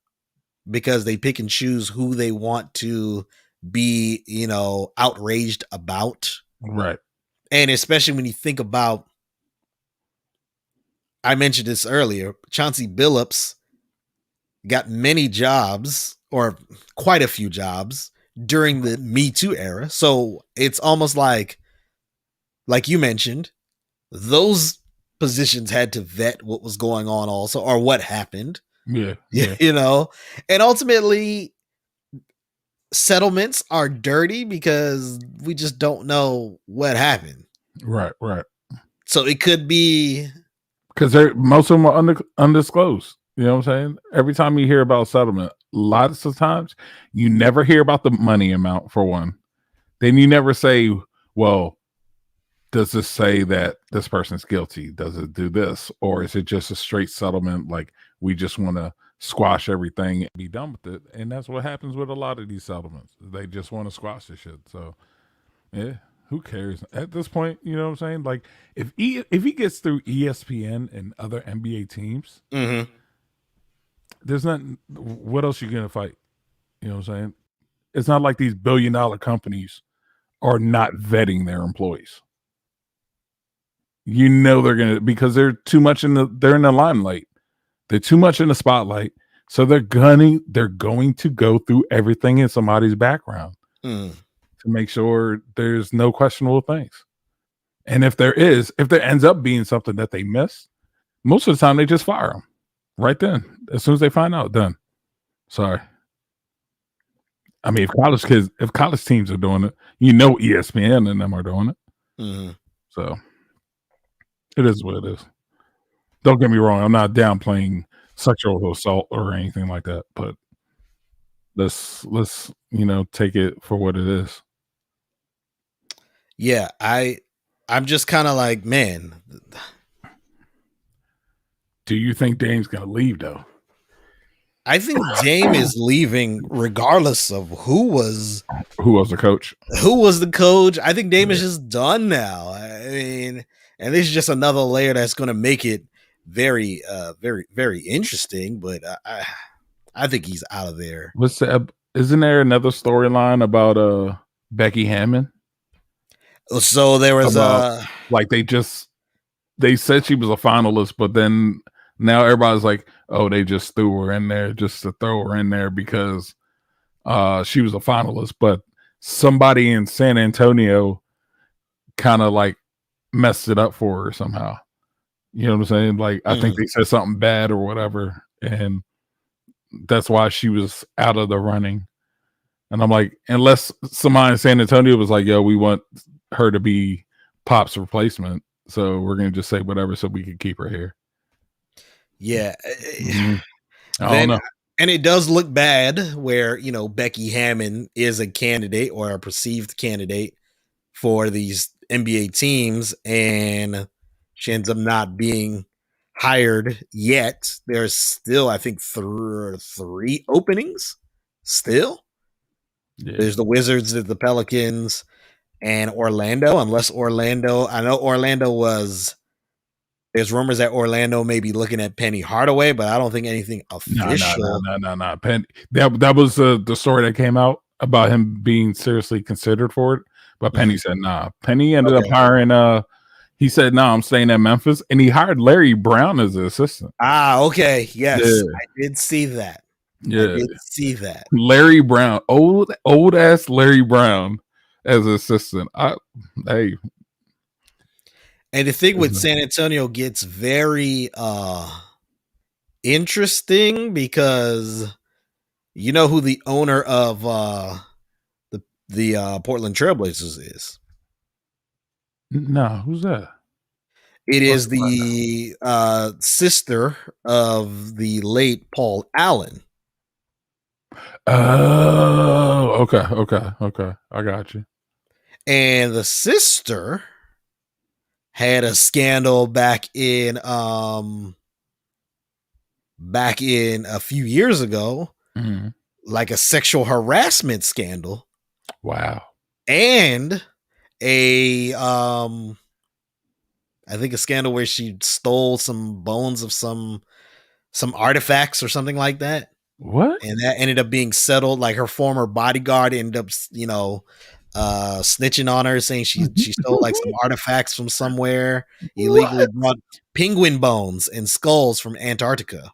because they pick and choose who they want to be, outraged about. Right. And especially when you think about, I mentioned this earlier, Chauncey Billups got many jobs or quite a few jobs during the Me Too era. So it's almost like you mentioned, those positions had to vet what was going on also, or what happened. Yeah. And ultimately settlements are dirty because we just don't know what happened. Right. So it could be because most of them are undisclosed. You know what I'm saying? Every time you hear about settlement, lots of times you never hear about the money amount for one. Then you never say, well, does this say that this person's guilty? Does it do this? Or is it just a straight settlement? Like, we just want to squash everything and be done with it. And that's what happens with a lot of these settlements. They just want to squash this shit. So, yeah, who cares at this point? You know what I'm saying? Like, if he gets through ESPN and other NBA teams, there's nothing. What else you gonna fight? You know what I'm saying? It's not like these billion-dollar companies are not vetting their employees. You know they're gonna, because they're too much in the limelight. They're too much in the spotlight. So they're going to go through everything in somebody's background to make sure there's no questionable things. And if there ends up being something that they miss, most of the time they just fire them right then. As soon as they find out, done. Sorry. I mean, if college teams are doing it, ESPN and them are doing it. So it is what it is. Don't get me wrong. I'm not downplaying sexual assault or anything like that, but let's take it for what it is. Yeah, I'm just kind of like, man. Do you think Dame's gonna leave though? I think Dame is leaving regardless of who was the coach. Who was the coach? I think Dame is just done now. I mean, and this is just another layer that's going to make it very, very, very interesting. But I think he's out of there. Isn't there another storyline about Becky Hammond? So there was like they said she was a finalist, but then now everybody's like, oh, they just threw her in there just to throw her in there because she was a finalist. But somebody in San Antonio kind of like messed it up for her somehow. You know what I'm saying? Like, I think they said something bad or whatever, and that's why she was out of the running. And I'm like, unless somebody in San Antonio was like, yo, we want her to be Pop's replacement, so we're going to just say whatever so we can keep her here. Yeah. I don't know. And it does look bad where, Becky Hammond is a candidate or a perceived candidate for these NBA teams, and she ends up not being hired yet. There's still, I think, three openings still. Yeah. There's the Wizards, the Pelicans, and Orlando. I know Orlando was... There's rumors that Orlando may be looking at Penny Hardaway, but I don't think anything official. No. Penny. That was the story that came out about him being seriously considered for it. But Penny said nah. Penny ended up hiring. He said no, I'm staying at Memphis, and he hired Larry Brown as an assistant. Okay, yes, yeah. I did see that. Yeah, I did see that. Larry Brown, old ass Larry Brown as an assistant. Hey. And the thing with San Antonio gets very interesting because you know who the owner of the Portland Trailblazers is? No, who's that? It is the sister of the late Paul Allen. Oh, okay. I got you. And the sister had a scandal back in a few years ago, like a sexual harassment scandal. Wow. And I think a scandal where she stole some bones of some artifacts or something like that. What? And that ended up being settled. Like her former bodyguard ended up, snitching on her, saying she stole like some artifacts from somewhere, illegally brought penguin bones and skulls from Antarctica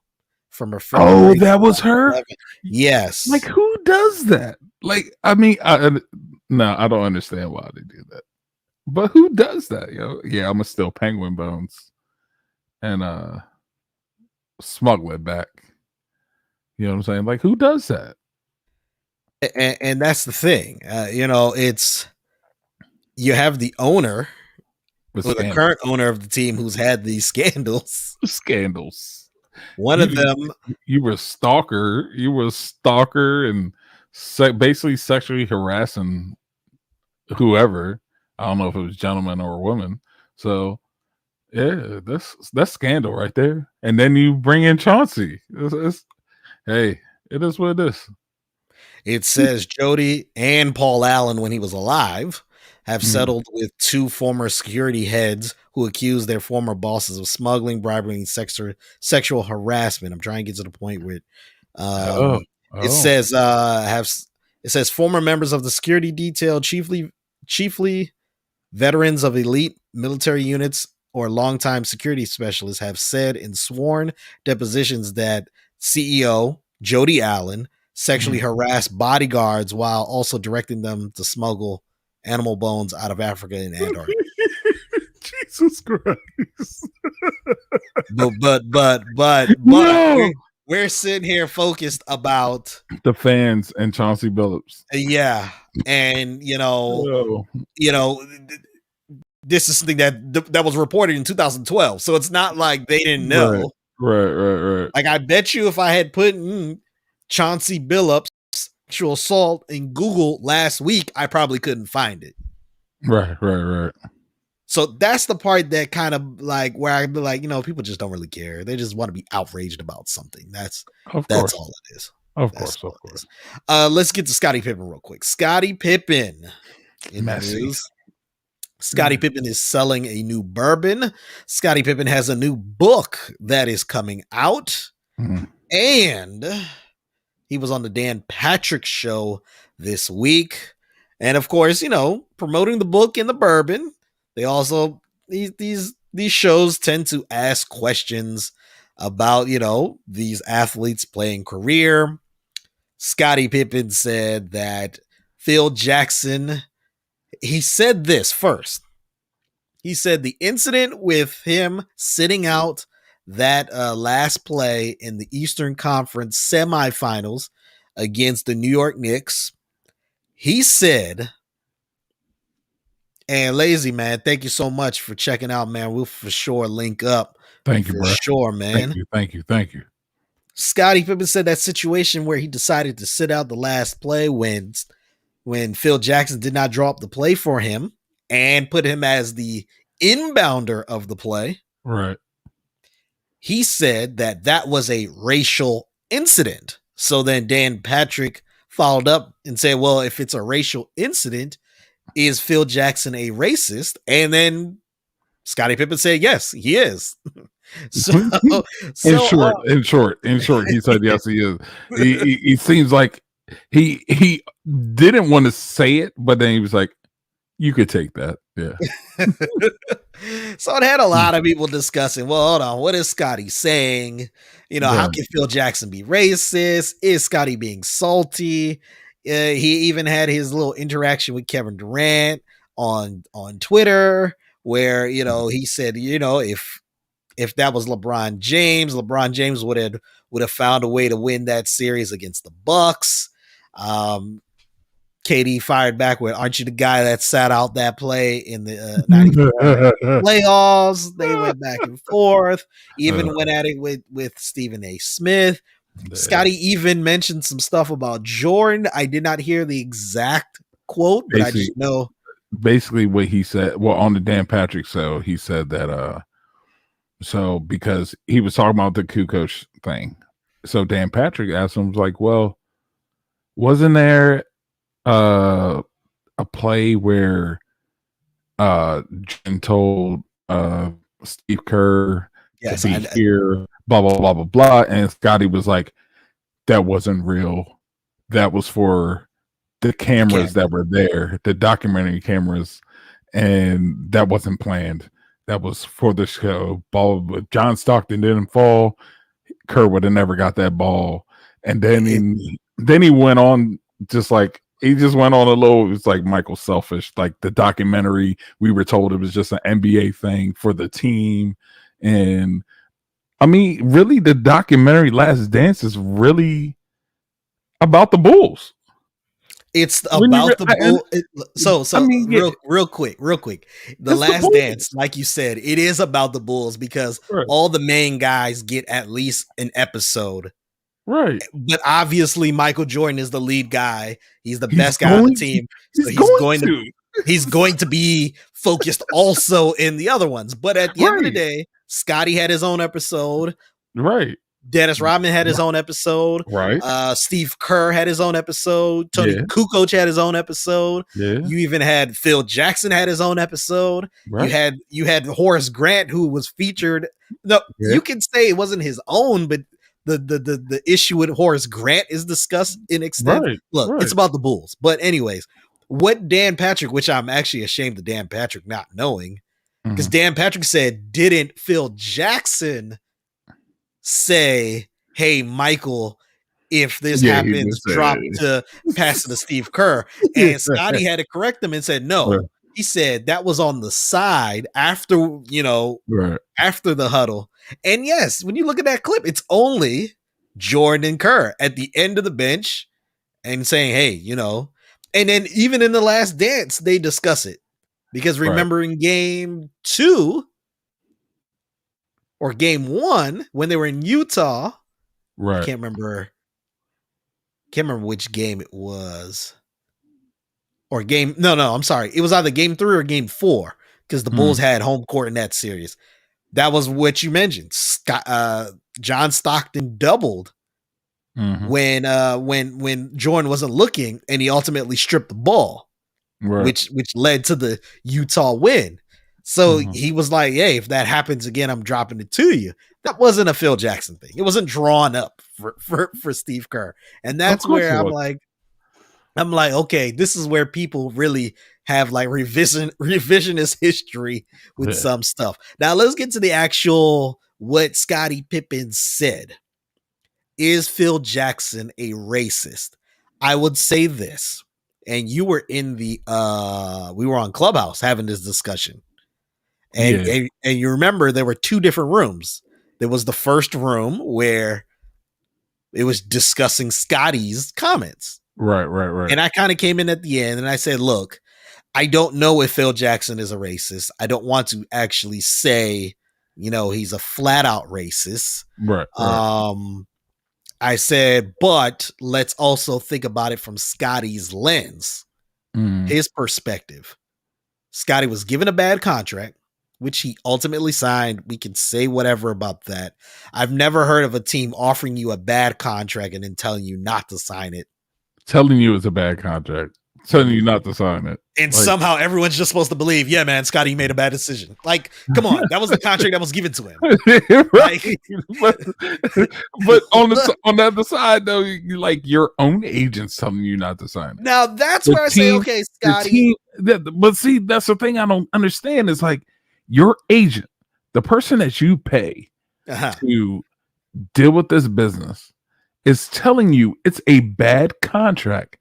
from her friend. Oh, that was her? 11. Yes. Like, who does that? Like, I mean, I don't understand why they do that. But who does that, yo? Yeah, I'm gonna steal penguin bones and smuggle it back. You know what I'm saying? Like, who does that? And that's the thing. It's you have the owner, the current owner of the team who's had these scandals. Scandals. One of them, you were a stalker. You were a stalker and basically sexually harassing whoever. I don't know if it was gentleman or a woman. So yeah, that's scandal right there. And then you bring in Chauncey. Hey, it is what it is. it says Jody and Paul Allen, when he was alive, have settled with two former security heads who accused their former bosses of smuggling, bribery, and sexual harassment. I'm trying to get to the point where it says former members of the security detail, chiefly veterans of elite military units or longtime security specialists, have said in sworn depositions that CEO Jody Allen sexually harassed bodyguards while also directing them to smuggle animal bones out of Africa and Antarctica. Jesus Christ. but No. we're sitting here focused about the fans and Chauncey Billups. Yeah. And this is something that was reported in 2012. So it's not like they didn't know. Right. Like, I bet you if I had put in Chauncey Billups sexual assault in Google last week, I probably couldn't find it. Right. So that's the part that kind of like where I'd be like, people just don't really care. They just want to be outraged about something. That's all it is. Of course. Let's get to Scottie Pippen real quick. Scottie Pippen in the news. Scottie Pippen is selling a new bourbon. Scottie Pippen has a new book that is coming out. And he was on the Dan Patrick Show this week. And of course, promoting the book and the bourbon. They also, these shows tend to ask questions about, these athletes playing career. Scottie Pippen said that Phil Jackson, he said this first. He said the incident with him sitting out that last play in the Eastern Conference semifinals against the New York Knicks, he said, and Lazy Man, thank you so much for checking out, man. We'll for sure link up. Thank you, bro. Sure, man. Thank you. Scottie Pippen said that situation where he decided to sit out the last play when Phil Jackson did not draw up the play for him and put him as the inbounder of the play. Right. He said that was a racial incident. So then Dan Patrick followed up and said, well, if it's a racial incident, is Phil Jackson a racist? And then Scottie Pippen said, yes, he is. In short, he said, yes, he is. He seems like he didn't want to say it, but then he was like, you could take that. Yeah. So it had a lot of people discussing, well, hold on, what is Scottie saying? How can Phil Jackson be racist? Is Scottie being salty? He even had his little interaction with Kevin Durant on Twitter where, he said, if that was LeBron James would have found a way to win that series against the Bucks. KD fired back with, aren't you the guy that sat out that play in the 94 playoffs? They went back and forth, even went at it with Stephen A. Smith. Scottie even mentioned some stuff about Jordan. I did not hear the exact quote, but I just know. Basically what he said, well, on the Dan Patrick show, he said that, so because he was talking about the Kukoc thing. So Dan Patrick asked him, like, well, wasn't there a play where Jordan told Steve Kerr to be here, blah blah blah blah blah, and Scottie was like, that wasn't real. That was for the cameras that were there, the documentary cameras, and that wasn't planned. That was for the show. Ball, John Stockton didn't fall. Kerr would have never got that ball. And then he went on he just went on a little, it's like Michael Selfish, like the documentary, we were told it was just an NBA thing for the team. And I mean, really the documentary Last Dance is really about the Bulls. It's about the bull. So real quick. The Last Dance, like you said, it is about the Bulls because all the main guys get at least an episode. Right. But obviously Michael Jordan is the lead guy. He's the best guy on the team. So he's going to be focused also in the other ones. But at the end of the day, Scotty had his own episode. Right. Dennis Rodman had his own episode. Right. Steve Kerr had his own episode. Tony Kukoc had his own episode. Yeah. You even had Phil Jackson had his own episode. Right. You had Horace Grant, who was featured. No, you can say it wasn't his own, but the issue with Horace Grant is discussed in extent. Right. Look, it's about the Bulls. But anyways, what Dan Patrick, which I'm actually ashamed of Dan Patrick not knowing, because Dan Patrick said, didn't Phil Jackson say, hey, Michael, if this happens, drop to pass it to Steve Kerr. And Scotty had to correct him and said, no. Right. He said that was on the side after, after the huddle. And yes, when you look at that clip, it's only Jordan and Kerr at the end of the bench and saying, hey, and then even in the Last Dance, they discuss it. Because remember in game 2 or game 1, when they were in Utah, I can't remember which game it was. Or I'm sorry. It was either game 3 or game 4 because the Bulls had home court in that series. That was what you mentioned. John Stockton doubled when Jordan wasn't looking, and he ultimately stripped the ball, which led to the Utah win. So he was like, hey, if that happens again, I'm dropping it to you. That wasn't a Phil Jackson thing. It wasn't drawn up for Steve Kerr. And that's where I'm like, okay, this is where people really have like revisionist history with some stuff. Now let's get to the actual what Scottie Pippen said. Is Phil Jackson a racist? I would say this, and you were in we were on Clubhouse having this discussion. And you remember there were 2 different rooms. There was the first room where it was discussing Scotty's comments. Right. And I kind of came in at the end and I said, look, I don't know if Phil Jackson is a racist. I don't want to actually say, he's a flat out racist. Right. I said, but let's also think about it from Scotty's lens, his perspective. Scotty was given a bad contract, which he ultimately signed. We can say whatever about that. I've never heard of a team offering you a bad contract and then telling you not to sign it. Telling you it's a bad contract. Telling you not to sign it. And somehow everyone's just supposed to believe, yeah, man, Scotty made a bad decision. Like, come on, that was the contract that was given to him. but on the other side, though, your own agent's telling you not to sign it. Now that's where I say, okay, Scotty. But see, that's the thing I don't understand is your agent, the person that you pay to deal with this business, is telling you it's a bad contract.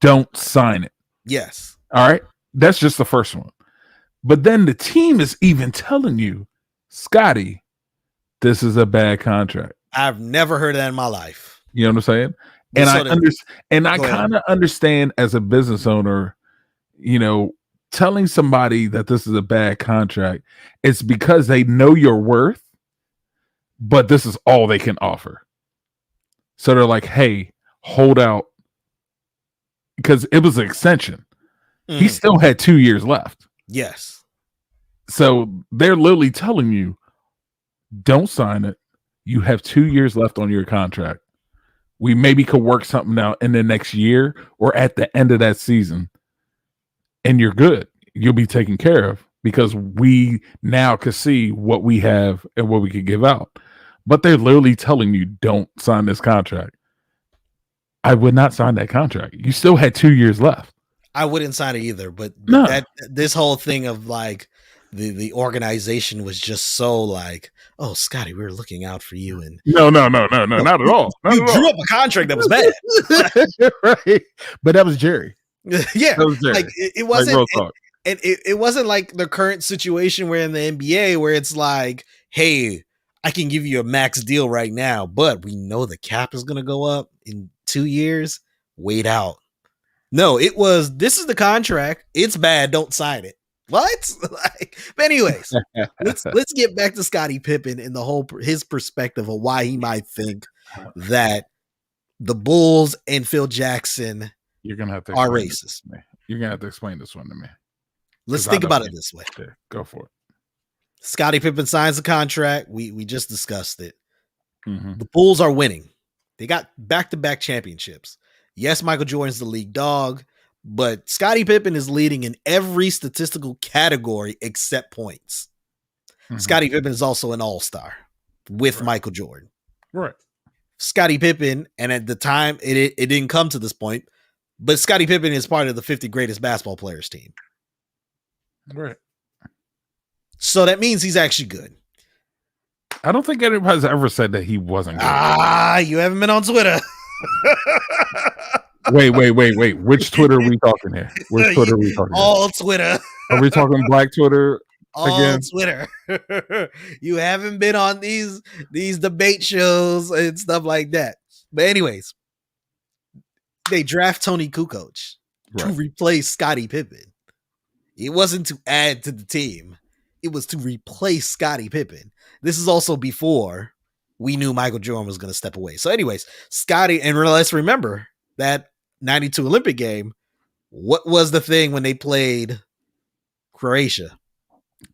Don't sign it. Yes. All right. That's just the first one. But then the team is even telling you, Scotty, this is a bad contract. I've never heard that in my life. You know what I'm saying? And I kind of understand as a business owner, telling somebody that this is a bad contract, it's because they know your worth, but this is all they can offer. So they're like, hey, hold out. Because it was an extension. He still had 2 years left. Yes. So they're literally telling you, don't sign it. You have 2 years left on your contract. We maybe could work something out in the next year or at the end of that season. And you're good. You'll be taken care of because we now can see what we have and what we can give out. But they're literally telling you, don't sign this contract. I would not sign that contract. You still had 2 years left. I wouldn't sign it either. But this whole thing of the organization was just so oh, Scotty, we were looking out for you. And no, not at all. You drew up a contract that was bad. Right. But that was Jerry. Yeah. That was Jerry. It wasn't. It wasn't like the current situation where in the NBA where it's hey, I can give you a max deal right now, but we know the cap is going to go up in 2 years. Wait out. No, it was, this is the contract. It's bad. Don't sign it. What? But anyways, let's get back to Scottie Pippen and his perspective of why he might think that the Bulls and Phil Jackson You're gonna have to are racist. You're gonna have to explain this one to me. Let's think about it this way. Yeah, go for it. Scottie Pippen signs the contract. We just discussed it. Mm-hmm. The Bulls are winning. They got back-to-back championships. Yes, Michael Jordan's the league dog, but Scottie Pippen is leading in every statistical category except points. Mm-hmm. Scottie Pippen is also an all-star with Michael Jordan. Right. Scottie Pippen, and at the time, it didn't come to this point, but Scottie Pippen is part of the 50 greatest basketball players team. Right. So that means he's actually good. I don't think anybody's ever said that he wasn't good. You haven't been on Twitter. Wait. Which Twitter are we talking here? Which Twitter are we talking All Twitter. Are we talking Black Twitter? All Twitter. You haven't been on these debate shows and stuff like that. But anyways, they draft Tony Kukoc to replace Scottie Pippen. It wasn't to add to the team. It was to replace Scottie Pippen. This is also before we knew Michael Jordan was going to step away. So anyways, Scottie, and let's remember that 92 Olympic game. What was the thing when they played Croatia?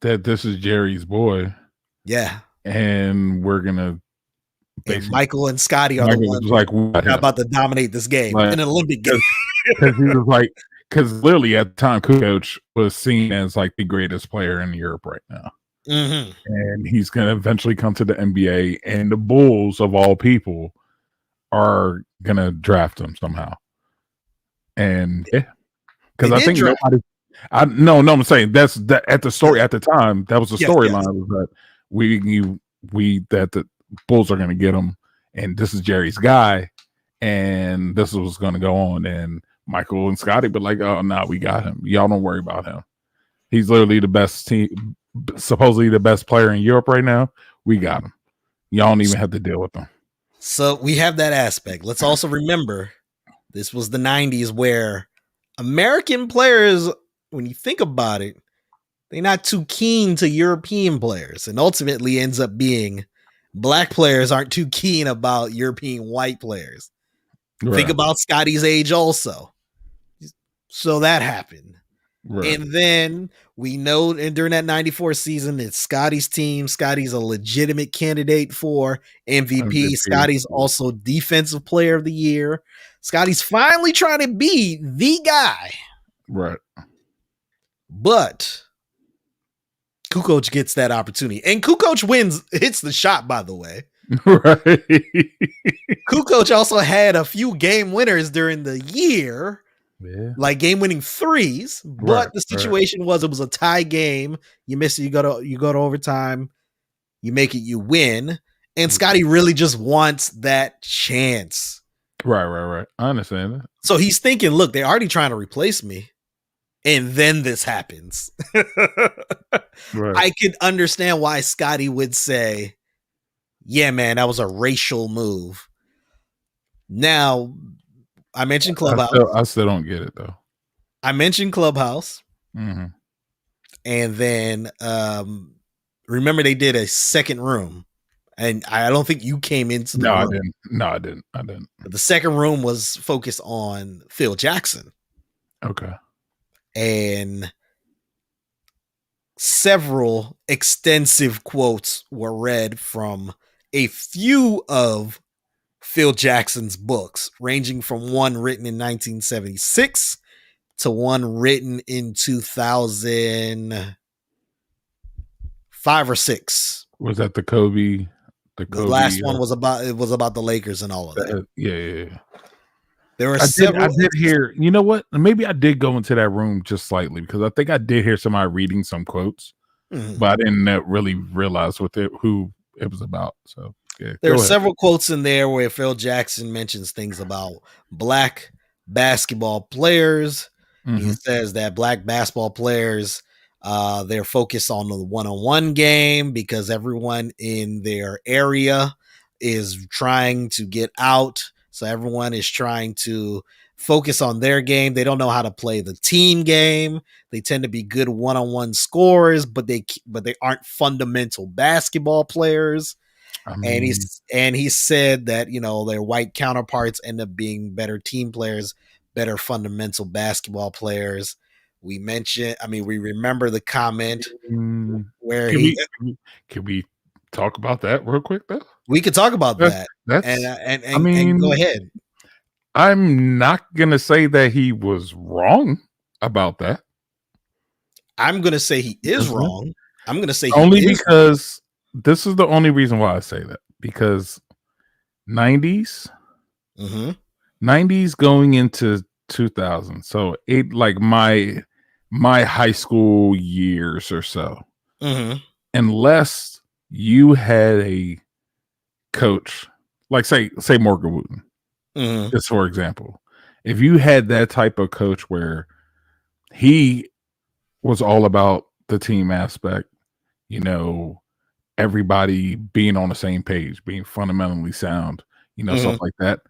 That this is Jerry's boy. Yeah. And we're going to. And Michael and Scottie are the ones about to dominate this game, in an Olympic game. Because he was like, because literally at the time, Kukoc was seen as like the greatest player in Europe right now. Mm-hmm. And he's going to eventually come to the NBA, and the Bulls, of all people, are going to draft him somehow. And yeah, because I think nobody. I'm saying that's that at the story at the time. That was the storyline was that that the Bulls are going to get him, and this is Jerry's guy, and this is what's going to go on. And Michael and Scottie, but like, oh no, we got him. Y'all don't worry about him. He's literally the best team, supposedly the best player in Europe right now. We got him. Y'all don't even have to deal with them. So we have that aspect. Let's also remember this was the 90s where American players, when you think about it, they're not too keen to European players, and ultimately ends up being black players aren't too keen about European white players. Right. Think about Scottie's age also. So that happened. Right. And then we know, and during that 94 season, it's Scottie's team. Scottie's a legitimate candidate for MVP. Scottie's also defensive player of the year. Scottie's finally trying to be the guy. Right. But Kukoc gets that opportunity. And Kukoc hits the shot, by the way. Right. Kukoc also had a few game winners during the year. Yeah. Like game-winning threes, but the situation was it was a tie game. You miss it, you go to overtime. You make it, you win. And Scottie really just wants that chance. Right. I understand that. So he's thinking, look, they're already trying to replace me, and then this happens. Right. I could understand why Scottie would say, "Yeah, man, that was a racial move." Now, I mentioned Clubhouse. I still don't get it though. I mentioned Clubhouse. Mm-hmm. And then remember they did a second room. And I don't think you came into the room. I didn't. But the second room was focused on Phil Jackson. Okay. And several extensive quotes were read from a few of Phil Jackson's books, ranging from one written in 1976 to one written in 2005 or 6. Was that the Kobe? The last one was about the Lakers and all of that. Yeah. There were I did hear. You know what? Maybe I did go into that room just slightly because I think I did hear somebody reading some quotes, but I didn't really realize who it was about. So. Yeah, there are several quotes in there where Phil Jackson mentions things about black basketball players. Mm-hmm. He says that black basketball players, they're focused on the one-on-one game because everyone in their area is trying to get out. So everyone is trying to focus on their game. They don't know how to play the team game. They tend to be good one-on-one scorers, but they aren't fundamental basketball players. And he said that, you know, their white counterparts end up being better team players, better fundamental basketball players. We remember the comment where can we talk about that real quick though? We could talk about that. And go ahead. I'm not gonna say that he was wrong about that. I'm gonna say he is wrong. I'm gonna say because this is the only reason why I say that, because 90s, 90s going into 2000, so it like my high school years or so, unless you had a coach like say Morgan Wooten, just for example, if you had that type of coach where he was all about the team aspect, you know, everybody being on the same page, being fundamentally sound, you know, stuff like that,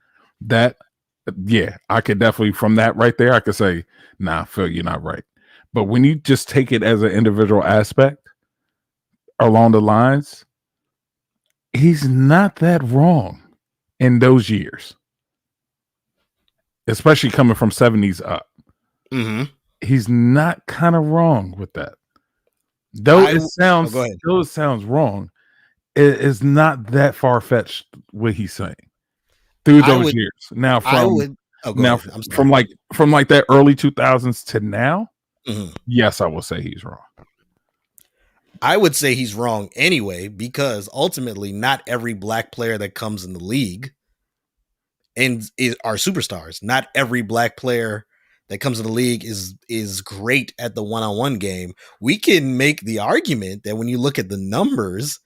yeah, I could definitely, from that right there, I could say, nah, Phil, you're not right. But when you just take it as an individual aspect along the lines, he's not that wrong in those years, especially coming from 70s up. He's not kind of wrong with that. Though it sounds wrong, it is not that far-fetched what he's saying through those years. Now from that early 2000s to now, yes, I will say he's wrong. I would say he's wrong anyway, because ultimately not every black player that comes in the league are superstars. Not every black player that comes in the league is great at the one-on-one game. We can make the argument that when you look at the numbers,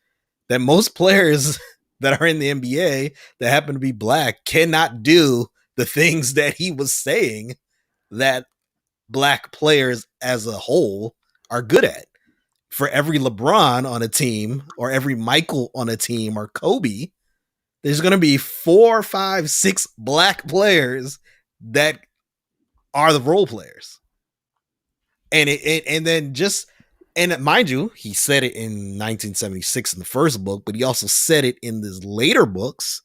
that most players that are in the NBA that happen to be black cannot do the things that he was saying that black players as a whole are good at. For every LeBron on a team, or every Michael on a team, or Kobe, there's going to be 4, 5, 6 black players that are the role players. And mind you, he said it in 1976 in the first book, but he also said it in his later books.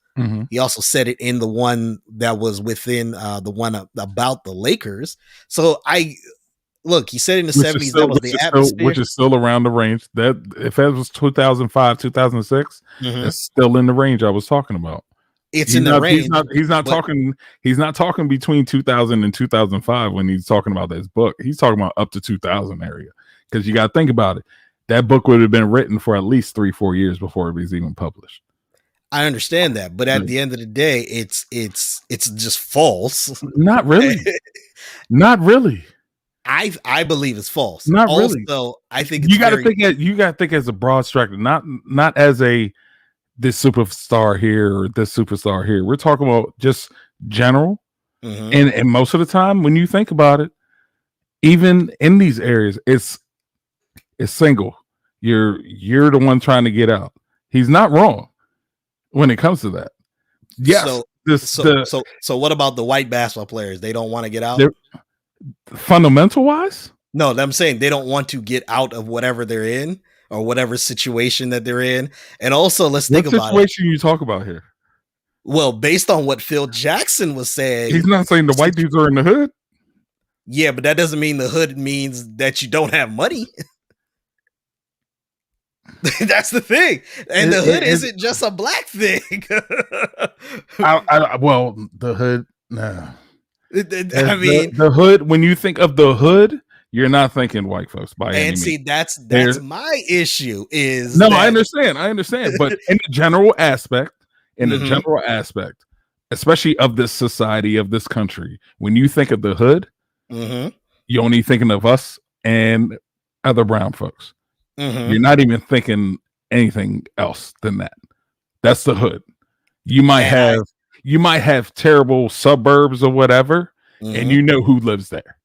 He also said it in the one that was within the one about the Lakers. So he said in the 70s that was the atmosphere, which is still around the range. That if that was 2005, 2006, that's still in the range I was talking about. It's in the range. He's not talking between 2000 and 2005 when he's talking about this book. He's talking about up to 2000 area, because you got to think about it. That book would have been written for at least 3-4 years before it was even published. I understand that, but at the end of the day, it's just false. Not really. Not really. I believe it's false. Not really. So I think you got to think as a broad spectrum, not as this superstar here or this superstar here. We're talking about just general. And most of the time, when you think about it, even in these areas, it's single. You're the one trying to get out. He's not wrong when it comes to that. Yes. So what about the white basketball players? They don't want to get out. Fundamental wise? No, I'm saying they don't want to get out of whatever they're in, or whatever situation that they're in. And also, let's think about it. What situation you talk about here? Well, based on what Phil Jackson was saying, he's not saying the white dudes are in the hood. Yeah, but that doesn't mean the hood means that you don't have money. That's the thing. And the hood isn't just a black thing. Well, the hood, nah. The hood, when you think of the hood, you're not thinking white folks by any means. See, that's my issue is I understand. But in the general aspect, especially of this society, of this country, when you think of the hood, you're only thinking of us and other brown folks. You're not even thinking anything else than that. That's the hood. You might have terrible suburbs or whatever, and you know who lives there.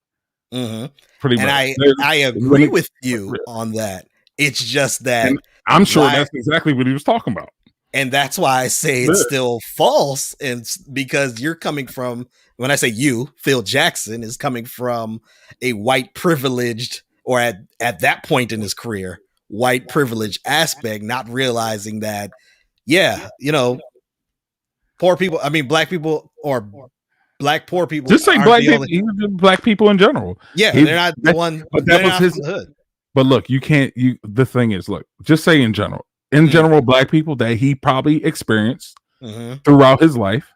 Pretty much. And I agree with you on that. It's just that, and I'm sure that's exactly what he was talking about. And that's why I say it's still false. And because you're coming from, when I say you, Phil Jackson is coming from a white privileged, or at that point in his career, white privilege aspect, not realizing that, poor people, I mean, black people or black poor people. Just say black people, black people in general. Yeah, they're not the one. But that was his hood. But look, you can't. The thing is, look, just say in general. In general, black people that he probably experienced throughout his life,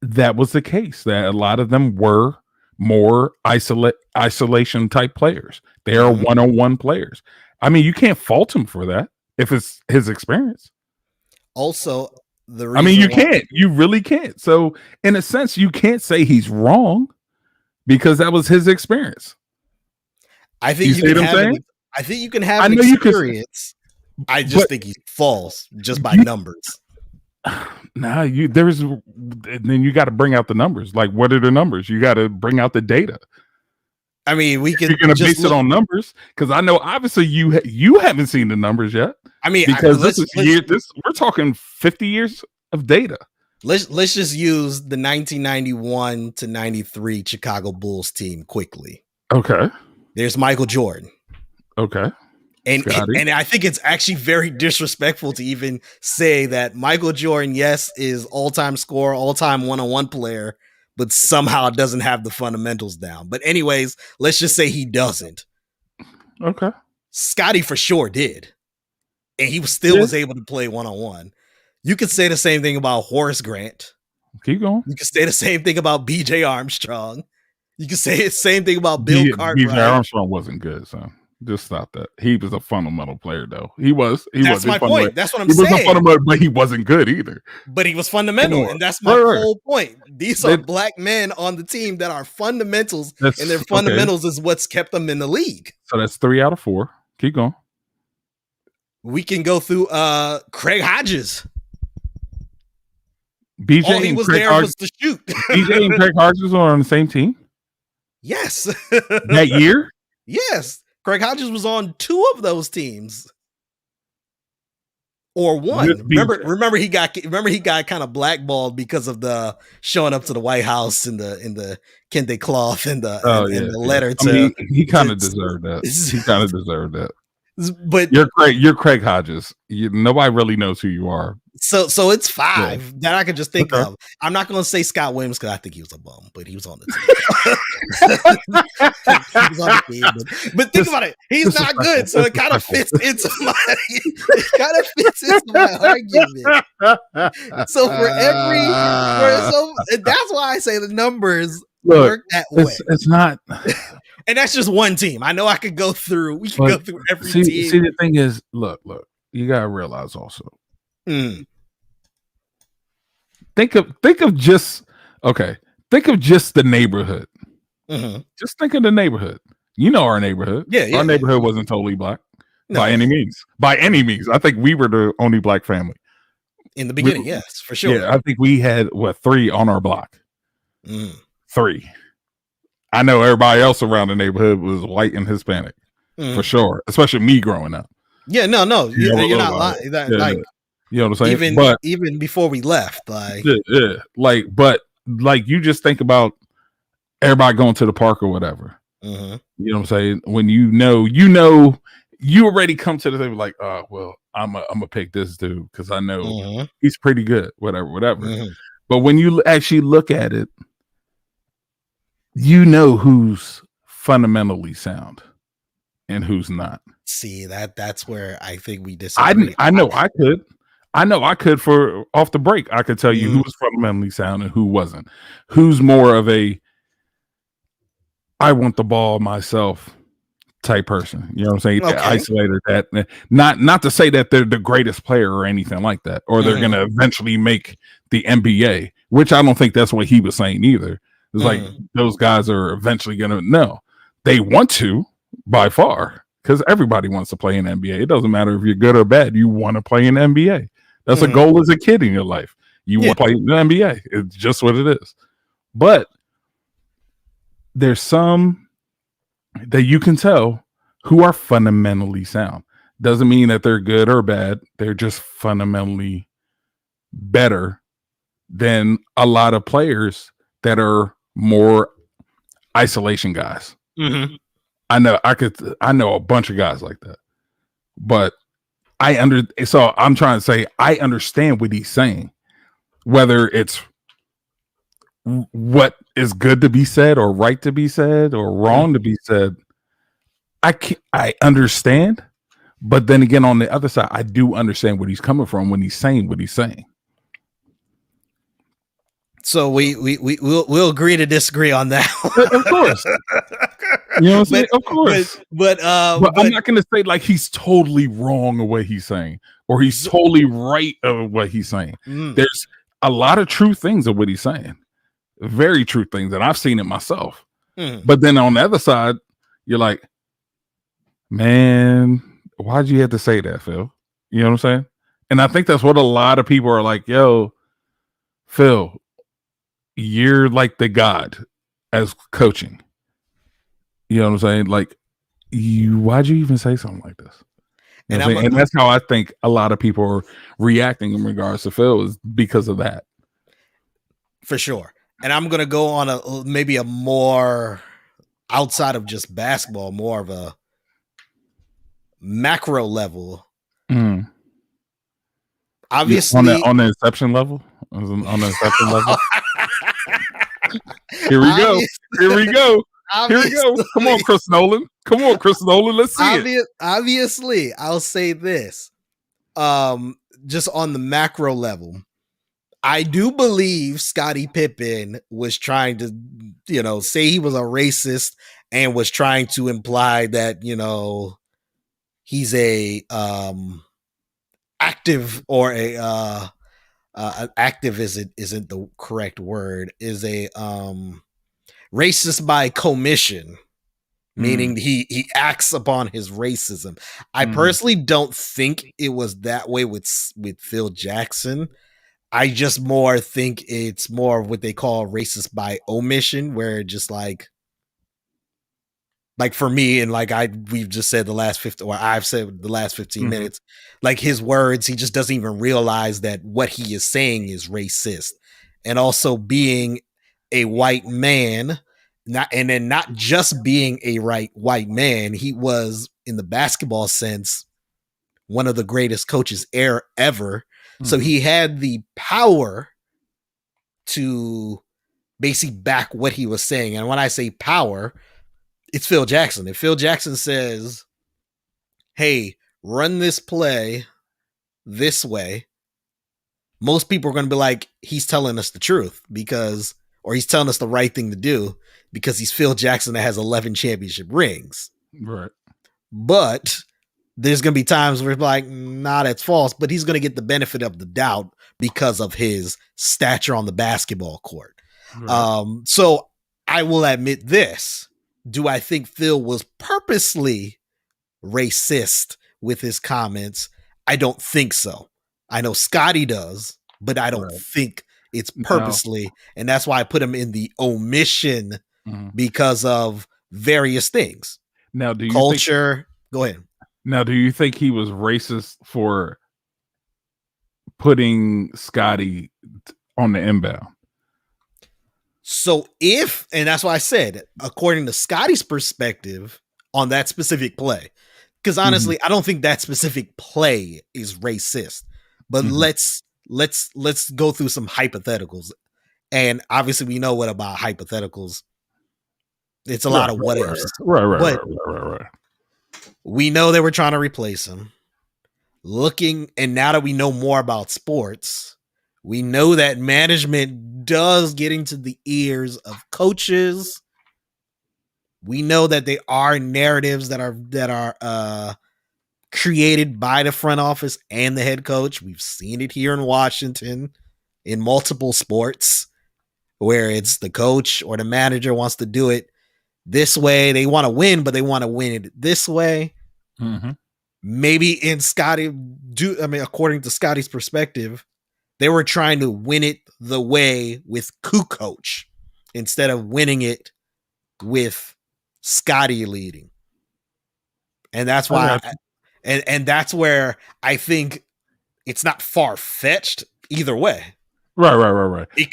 that was the case. That a lot of them were more isolation type players. They are one-on-one players. I mean, you can't fault him for that if it's his experience. Also, you can't. You really can't. So, in a sense, you can't say he's wrong because that was his experience. I think you can have an experience. I just think he's false just by numbers. Then you got to bring out the numbers. Like, what are the numbers? You got to bring out the data. I mean, you're going to base it on numbers because I know obviously you haven't seen the numbers yet. I mean, because we're talking 50 years of data. Let's just use the 1991 to 93 Chicago Bulls team quickly. Okay. There's Michael Jordan. Okay. And I think it's actually very disrespectful to even say that Michael Jordan, yes, is all-time scorer, all-time one-on-one player, but somehow doesn't have the fundamentals down. But anyways, let's just say he doesn't. Okay. Scotty for sure did. And he still was able to play one-on-one. You could say the same thing about Horace Grant. Keep going. You could say the same thing about B.J. Armstrong. You could say the same thing about Bill Cartwright. B.J. Armstrong wasn't good, so just stop that. He was a fundamental player, though. That's my point. That's what I'm saying. He was a fundamental, but he wasn't good either. But he was fundamental, and that's my whole point. These are black men on the team that are fundamentals, and their fundamentals is what's kept them in the league. So that's 3 out of 4. Keep going. We can go through Craig Hodges. BJ All he was there was to shoot. BJ and Craig Hodges were on the same team? Yes. That year? Yes. Craig Hodges was on 2 of those teams. Or 1. Remember he got kind of blackballed because of the showing up to the White House in the kente cloth and the letter to. I mean, he kind of deserved that. He kind of deserved that. But you're Craig Hodges. Nobody really knows who you are. So it's 5 that I could just think of. I'm not going to say Scott Williams because I think he was a bum, but he was on the team. But think about it. He's not good, so it kind of fits into my argument. So that's why I say the numbers work that way. It's not. And that's just one team. I know I could go through. We can go through every team. See, the thing is, look. You gotta realize also. Think of just the neighborhood. Just think of the neighborhood. You know our neighborhood. Yeah. Our neighborhood wasn't totally black by any means. By any means, I think we were the only black family in the beginning. Yes, for sure. Yeah, I think we had 3 on our block. 3. I know everybody else around the neighborhood was white and Hispanic for sure, especially me growing up. Yeah, no, you're not lying. Like, you know what I'm saying? Even before we left, like, but you just think about everybody going to the park or whatever. You know what I'm saying? When you already come to the thing like, oh well, I'm gonna pick this dude because I know he's pretty good, whatever. But when you actually look at it, you know who's fundamentally sound and who's not. See, that's where I think we disagree. I know I could for off the break. I could tell you who was fundamentally sound and who wasn't. Who's more of a I want the ball myself type person. You know what I'm saying? Okay. Isolated that. Not to say that they're the greatest player or anything like that, or they're gonna eventually make the NBA, which I don't think that's what he was saying either. It's like those guys are eventually going to know. They want to by far because everybody wants to play in NBA. It doesn't matter if you're good or bad. You want to play in NBA. That's a goal as a kid in your life. You want to play in the NBA. It's just what it is. But there's some that you can tell who are fundamentally sound. Doesn't mean that they're good or bad. They're just fundamentally better than a lot of players that are more isolation guys. Mm-hmm. I know a bunch of guys like that, but so I'm trying to say, I understand what he's saying, whether it's what is good to be said or right to be said or wrong to be said. I understand, but then again, on the other side, I do understand what he's coming from when he's saying what he's saying. So we'll agree to disagree on that. Of course. You know what I'm saying? Of course. But I'm not going to say like he's totally wrong of what he's saying or he's totally right of what he's saying. There's a lot of true things of what he's saying. Very true things, and I've seen it myself. But then on the other side, you're like, man, why'd you have to say that, Phil? You know what I'm saying? And I think that's what a lot of people are like, yo, Phil, you're like the god as coaching. You know what I'm saying? Like, why'd you even say something like this? You know and that's how I think a lot of people are reacting in regards to Phil, is because of that. For sure. And I'm going to go on maybe a more outside of just basketball, more of a macro level. Obviously, on the inception level, on the inception level. Here we go. Here we go. Come on, Chris Nolan. Let's see it. Obviously, I'll say this. Just on the macro level, I do believe Scottie Pippen was trying to, say he was a racist and was trying to imply that, he's a active or active isn't the correct word, is a racist by commission, meaning he acts upon his racism. I personally don't think it was that way with Phil Jackson. I just more think it's more of what they call racist by omission, where just like for me, and we've just said the last 15, or I've said the last 15 minutes, like his words, he just doesn't even realize that what he is saying is racist. And also being a white man, not just being a white man, he was, in the basketball sense, one of the greatest coaches ever. So he had the power to basically back what he was saying. And when I say power, it's Phil Jackson. If Phil Jackson says, hey, run this play this way, most people are going to be like, he's telling us the truth or he's telling us the right thing to do because he's Phil Jackson that has 11 championship rings. Right. But there's going to be times where it's like, nah, that's false, but he's going to get the benefit of the doubt because of his stature on the basketball court. Right. So I will admit this. Do I think Phil was purposely racist with his comments? I don't think so. I know Scotty does, but I don't think it's purposely. And that's why I put him in the omission because of various things. Now, do you culture? Go ahead. Now, do you think he was racist for putting Scotty on the inbound? So and that's why I said, according to Scotty's perspective on that specific play, because honestly, I don't think that specific play is racist, but let's go through some hypotheticals. And obviously we know what about hypotheticals. It's a lot of what ifs. Right. We know they were trying to replace him. And now that we know more about sports, we know that management does get into the ears of coaches. We know that there are narratives that are created by the front office and the head coach. We've seen it here in Washington in multiple sports where it's the coach or the manager wants to do it this way. They want to win, but they want to win it this way. Maybe according to Scotty's perspective, they were trying to win it the way with Kukoc instead of winning it with Scotty leading. And that's why And that's where I think it's not far-fetched either way. Right. It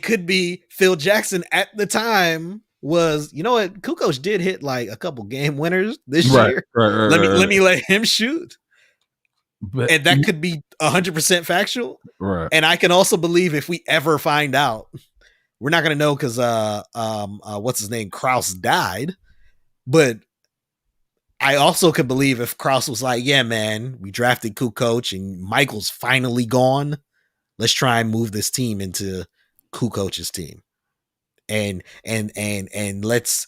could be Phil Jackson at the time was, you know what, Kukoc did hit like a couple game winners this year. Let me let him shoot. But, and that could be 100% factual. Right. And I can also believe if we ever find out, we're not going to know because what's his name? Krause died. But I also could believe if Krause was like, yeah, man, we drafted Kukoc and Michael's finally gone. Let's try and move this team into Kukoc's team. And let's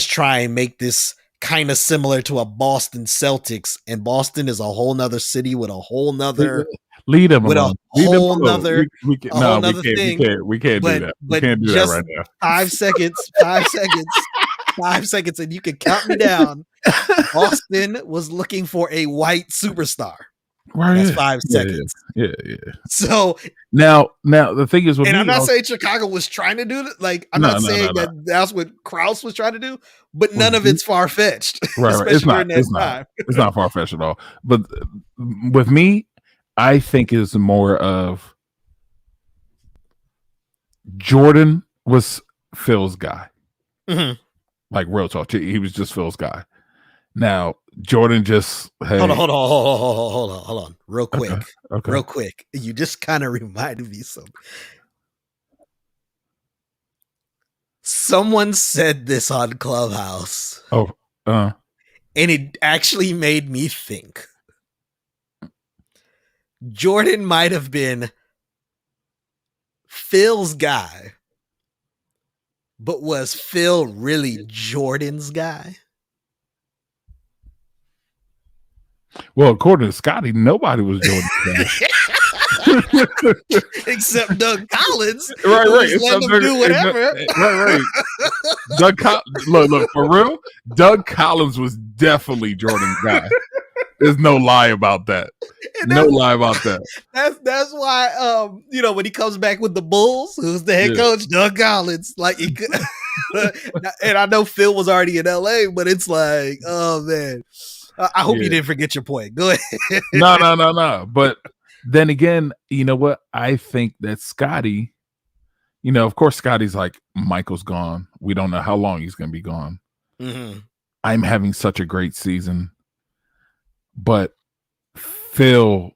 try and make this kind of similar to a Boston Celtics, and Boston is a whole nother city with a whole nother lead them with a whole nother thing. We can't do that. We can't do that right now. 5 seconds, 5 seconds, and you can count me down. Boston was looking for a white superstar. Right. That's 5 seconds. Yeah. So now the thing is, and I'm not saying Chicago was trying to do that. Like I'm not saying that's what Krause was trying to do, but none of it's far fetched. Right. It's not far fetched at all. But with me, I think it's more of Jordan was Phil's guy. Mm-hmm. Like real talk, he was just Phil's guy. Now Jordan just hold on, real quick, okay. Real quick. You just kind of reminded me something. Someone said this on Clubhouse. And it actually made me think. Jordan might have been Phil's guy, but was Phil really Jordan's guy? Well, according to Scotty, nobody was Jordan's guy. Except Doug Collins. Right. Let him do whatever. Right. Look, for real, Doug Collins was definitely Jordan's guy. There's no lie about that. No lie about that. That's why when he comes back with the Bulls, who's the head coach, Doug Collins, like he could, and I know Phil was already in LA, but it's like, oh man. I hope you didn't forget your point. Go ahead. No. But then again, you know what? I think that Scotty, of course, Scotty's like, Michael's gone. We don't know how long he's going to be gone. Mm-hmm. I'm having such a great season. But Phil,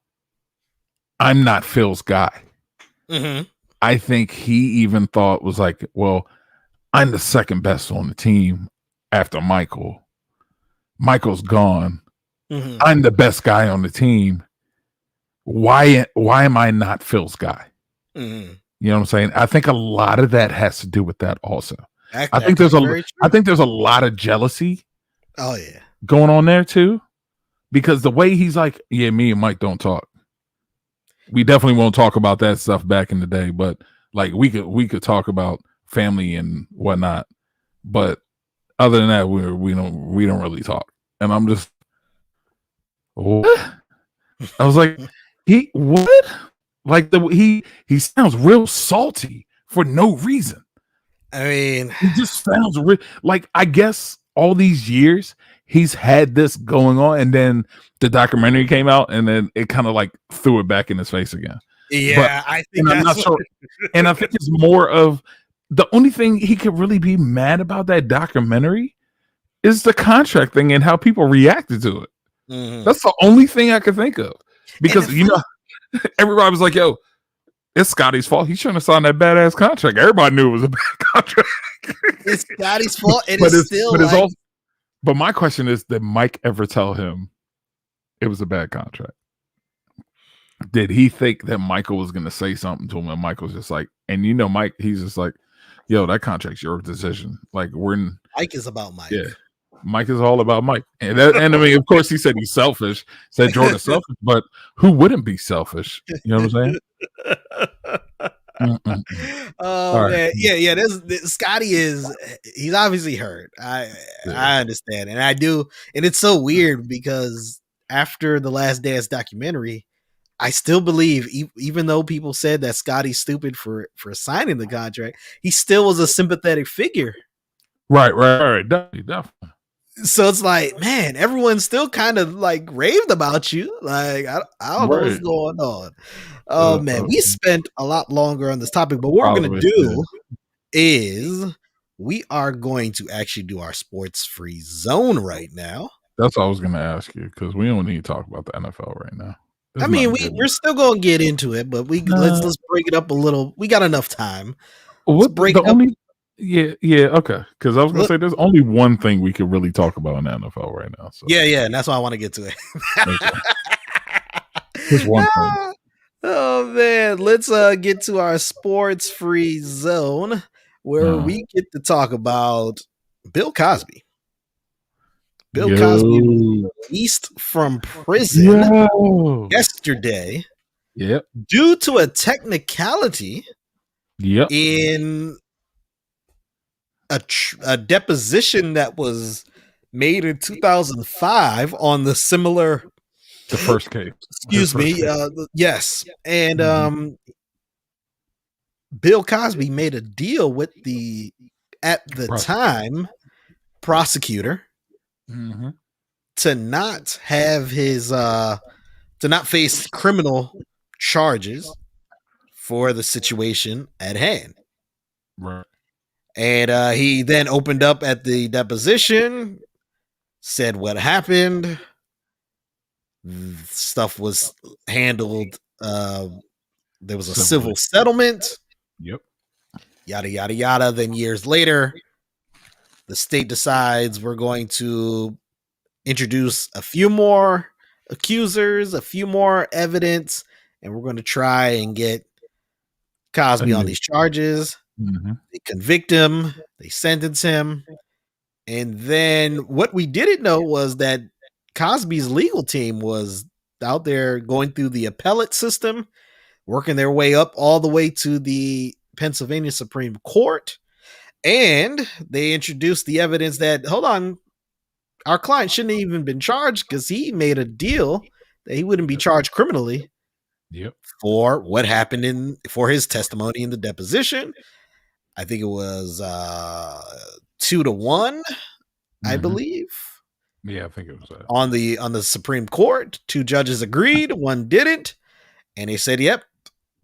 I'm not Phil's guy. Mm-hmm. I think he even thought was like, well, I'm the second best on the team after Michael. Michael's gone. Mm-hmm. I'm the best guy on the team. Why am I not Phil's guy? Mm-hmm. You know what I'm saying? I think a lot of that has to do with that also. I think there's a lot of jealousy. Oh yeah, going on there too, because the way he's like, yeah, me and Mike don't talk. We definitely won't talk about that stuff back in the day, but like we could talk about family and whatnot, but other than that, we don't really talk. And I'm just, what? I was like, what? Like he sounds real salty for no reason. I mean, he just sounds like, I guess all these years he's had this going on, and then the documentary came out, and then it kind of like threw it back in his face again. Yeah, I think I'm not sure. And I think it's more of the only thing he could really be mad about that documentary is the contract thing and how people reacted to it. Mm-hmm. That's the only thing I could think of, because everybody was like, yo, it's Scotty's fault. He shouldn't have signed that badass contract. Everybody knew it was a bad contract. It's Scotty's fault. But my question is, did Mike ever tell him it was a bad contract? Did he think that Michael was going to say something to him, and Michael's just like, and Mike, he's just like, yo, that contract's your decision. Like, Mike is about Mike. Yeah. Mike is all about Mike. And I mean, of course, he said he's selfish, said Jordan's selfish, but who wouldn't be selfish? You know what I'm saying? Oh, man. Yeah. Scotty he's obviously hurt. I understand. And I do. And it's so weird because after the Last Dance documentary, I still believe, even though people said that Scotty's stupid for signing the contract, he still was a sympathetic figure. Right. Definitely. So it's like, man, everyone's still kind of like raved about you. Like, I don't know what's going on. Oh man, we spent a lot longer on this topic, but what we're gonna do is we are going to actually do our sports free zone right now. That's what I was gonna ask you, because we don't need to talk about the NFL right now. I mean, we're still gonna get into it, but let's break it up a little. We got enough time. Let's break it up. Yeah, okay. Because I was gonna say there's only one thing we could really talk about in the NFL right now. So. Yeah, and that's why I want to get to it. Just one thing. Oh man, let's get to our sports free zone where we get to talk about Bill Cosby. Bill Cosby was released from prison yesterday. Yep. Due to a technicality. Yep. In a deposition that was made in 2005 on the first case. Excuse me. Yes. And Bill Cosby made a deal with the time prosecutor to not have his to not face criminal charges for the situation at hand. Right. And he then opened up at the deposition, said what happened. Stuff was handled. There was a civil settlement. Yep. Yada, yada, yada. Then years later, the state decides we're going to introduce a few more accusers, a few more evidence, and we're going to try and get Cosby on these charges. They convict him, they sentence him, and then what we didn't know was that Cosby's legal team was out there going through the appellate system, working their way up all the way to the Pennsylvania Supreme Court, and they introduced the evidence that, hold on, our client shouldn't have even been charged because he made a deal that he wouldn't be charged criminally for what happened for his testimony in the deposition. I think it was 2-1, I believe. Yeah, I think it was that. On the Supreme Court. 2 judges agreed, 1 didn't, and they said, "Yep,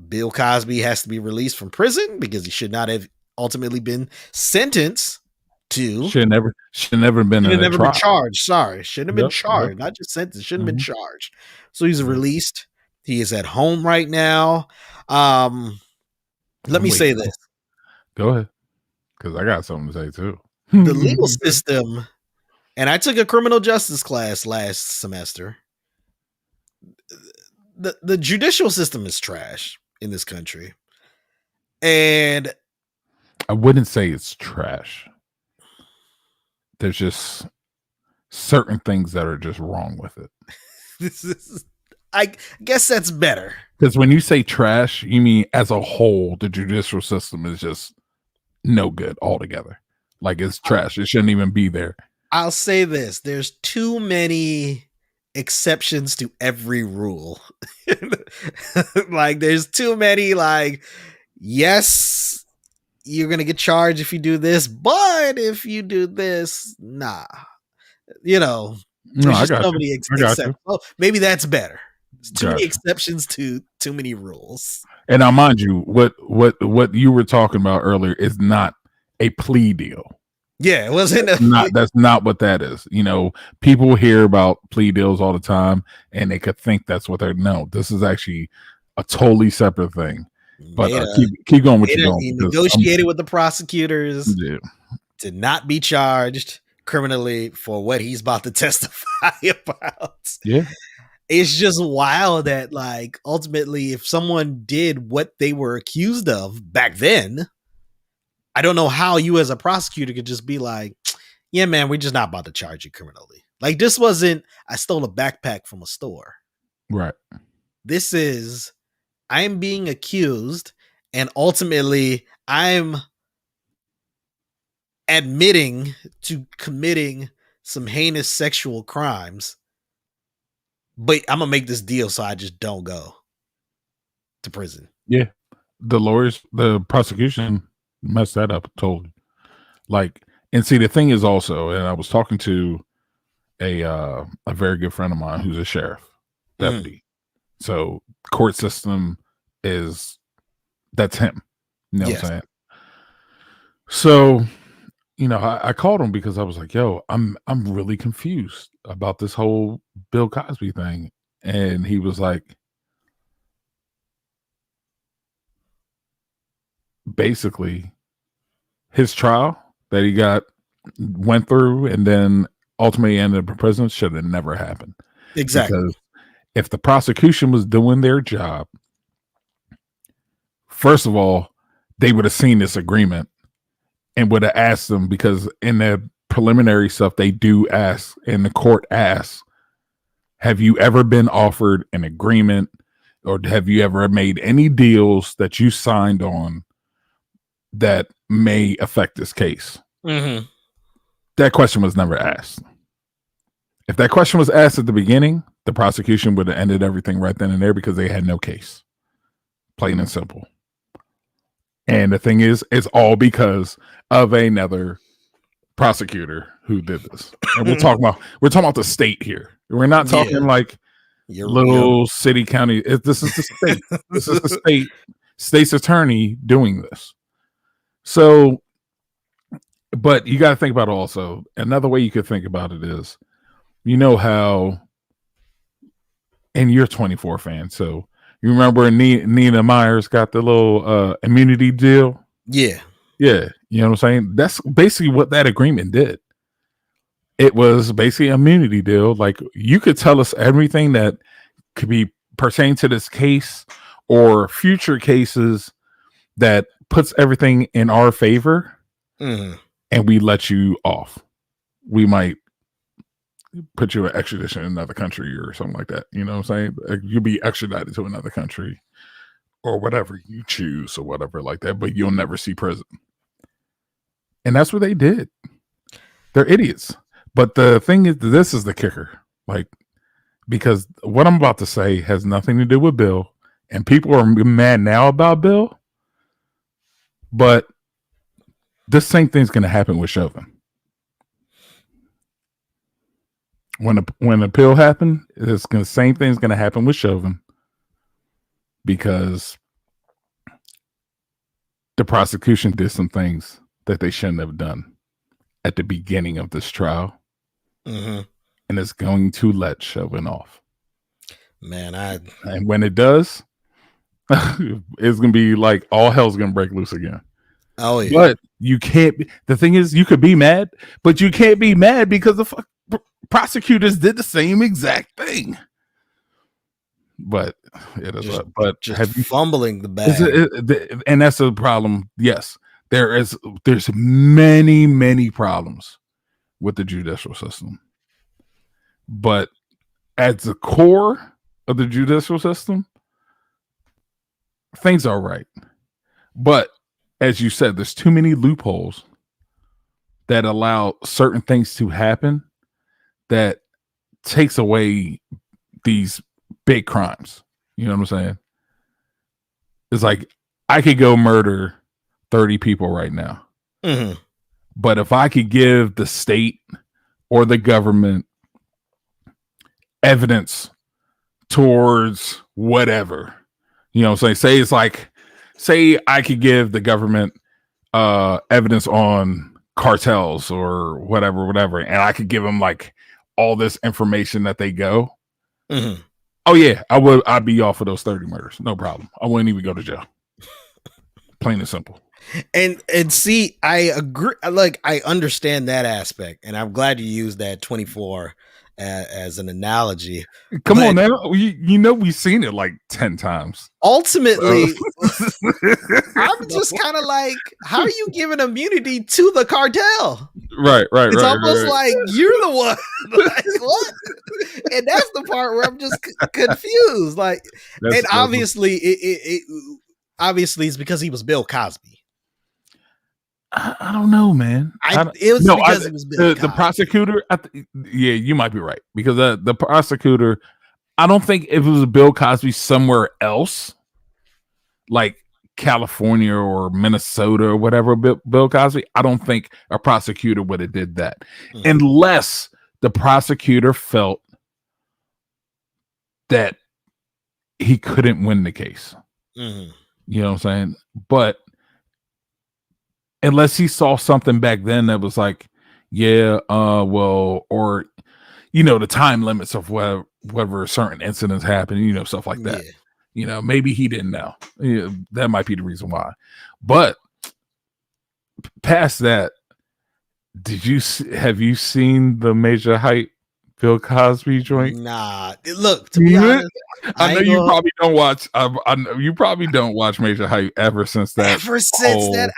Bill Cosby has to be released from prison because he should not have ultimately been sentenced to." Should never been charged. Sorry, shouldn't have been charged. Not just sentenced. Shouldn't have been charged. So he's released. He is at home right now. Let me say this. Go ahead, because I got something to say too. The legal system, and I took a criminal justice class last semester. The judicial system is trash in this country. And I wouldn't say it's trash. There's just certain things that are just wrong with it. I guess that's better. Because when you say trash, you mean as a whole, the judicial system is just no good altogether. Like it's trash. It shouldn't even be there. I'll say this. There's too many exceptions to every rule. Like there's too many, like, yes, you're going to get charged if you do this, but if you do this, nah. You know, I got so many exceptions. Oh, maybe that's better. There's too many exceptions to too many rules. And now, mind you, what you were talking about earlier is not a plea deal. Yeah, it wasn't. That's not what that is. You know, people hear about plea deals all the time, and they could think that's what they're. No, this is actually a totally separate thing. But keep going with your going. He negotiated with the prosecutors to not be charged criminally for what he's about to testify about. Yeah. It's just wild that, like, ultimately, if someone did what they were accused of back then, I don't know how you as a prosecutor could just be like, yeah, man, we're just not about to charge you criminally. Like, this wasn't, I stole a backpack from a store. Right. This is, I am being accused, and ultimately, I'm admitting to committing some heinous sexual crimes. But I'm going to make this deal so I just don't go to prison. Yeah. The prosecution messed that up totally. Like, And see, the thing is also, and I was talking to a very good friend of mine who's a sheriff deputy. So court system that's him. You know what I'm saying? So, I called him because I was like, yo, I'm really confused about this whole Bill Cosby thing. And he was like, basically, his trial that he went through and then ultimately ended up in prison should have never happened. Exactly. Because if the prosecution was doing their job, first of all, they would have seen this agreement and would have asked them, because in the preliminary stuff, they do ask, and the court asks, have you ever been offered an agreement, or have you ever made any deals that you signed on that may affect this case? That question was never asked. If that question was asked at the beginning, the prosecution would have ended everything right then and there, because they had no case. Plain and simple. And the thing is, it's all because of another prosecutor who did this. And we're talking about the state here. We're not talking like little city, county. This is the state. This is the state's attorney doing this. So, but you got to think about it also. Another way you could think about it is, how, and you're a 24 fan, so you remember Nina Myers got the little immunity deal? Yeah. You know what I'm saying? That's basically what that agreement did. It was basically an immunity deal. Like, you could tell us everything that could be pertaining to this case or future cases that puts everything in our favor, and we let you off. We might put you in extradition in another country or something like that. You know what I'm saying? You'll be extradited to another country or whatever you choose or whatever like that, but you'll never see prison. And that's what they did. They're idiots. But the thing is, this is the kicker. Like, because what I'm about to say has nothing to do with Bill, and people are mad now about Bill, but the same thing's going to happen with Chauvin. When the appeal happened, the same thing's going to happen with Chauvin, because the prosecution did some things that they shouldn't have done at the beginning of this trial, and it's going to let Chauvin off. Man, and when it does, it's going to be like all hell's going to break loose again. Oh yeah. But you can't. The thing is, you could be mad, but you can't be mad because the prosecutors did the same exact thing. But it is, but just fumbling the bag, and that's a problem. Yes, there's many problems with the judicial system, but at the core of the judicial system, things are right. But as you said, there's too many loopholes that allow certain things to happen that takes away these big crimes. You know what I'm saying? It's like, I could go murder 30 people right now. But if I could give the state or the government evidence towards whatever, you know what I'm saying? Say I could give the government evidence on cartels or whatever, and I could give them like all this information that they go, oh yeah, I'd be off for those 30 murders, no problem. I wouldn't even go to jail. Plain and simple. And see, I agree. Like, I understand that aspect, and I'm glad you used that 24 as an analogy. Come on now, we've seen it like 10 times. Ultimately, I'm just kind of like, how are you giving immunity to the cartel? Right. It's almost like you're the one. Like, what? And that's the part where I'm just confused. Like, and obviously, it obviously it's because he was Bill Cosby. I don't know, man. It was because it was Bill Cosby. The prosecutor. Yeah, you might be right, because the prosecutor. I don't think if it was Bill Cosby somewhere else, like California or Minnesota or whatever, Bill Cosby, I don't think a prosecutor would have did that unless the prosecutor felt that he couldn't win the case. You know what I'm saying? But unless he saw something back then that was like, yeah, well, or the time limits of whether certain incidents happen, stuff like that. Maybe he didn't know. That might be the reason why. But past that, have you seen the Major Hype Bill Cosby joint? Nah. Look, to be honest, I know you probably don't watch. I know you probably don't watch Major Hype ever since that.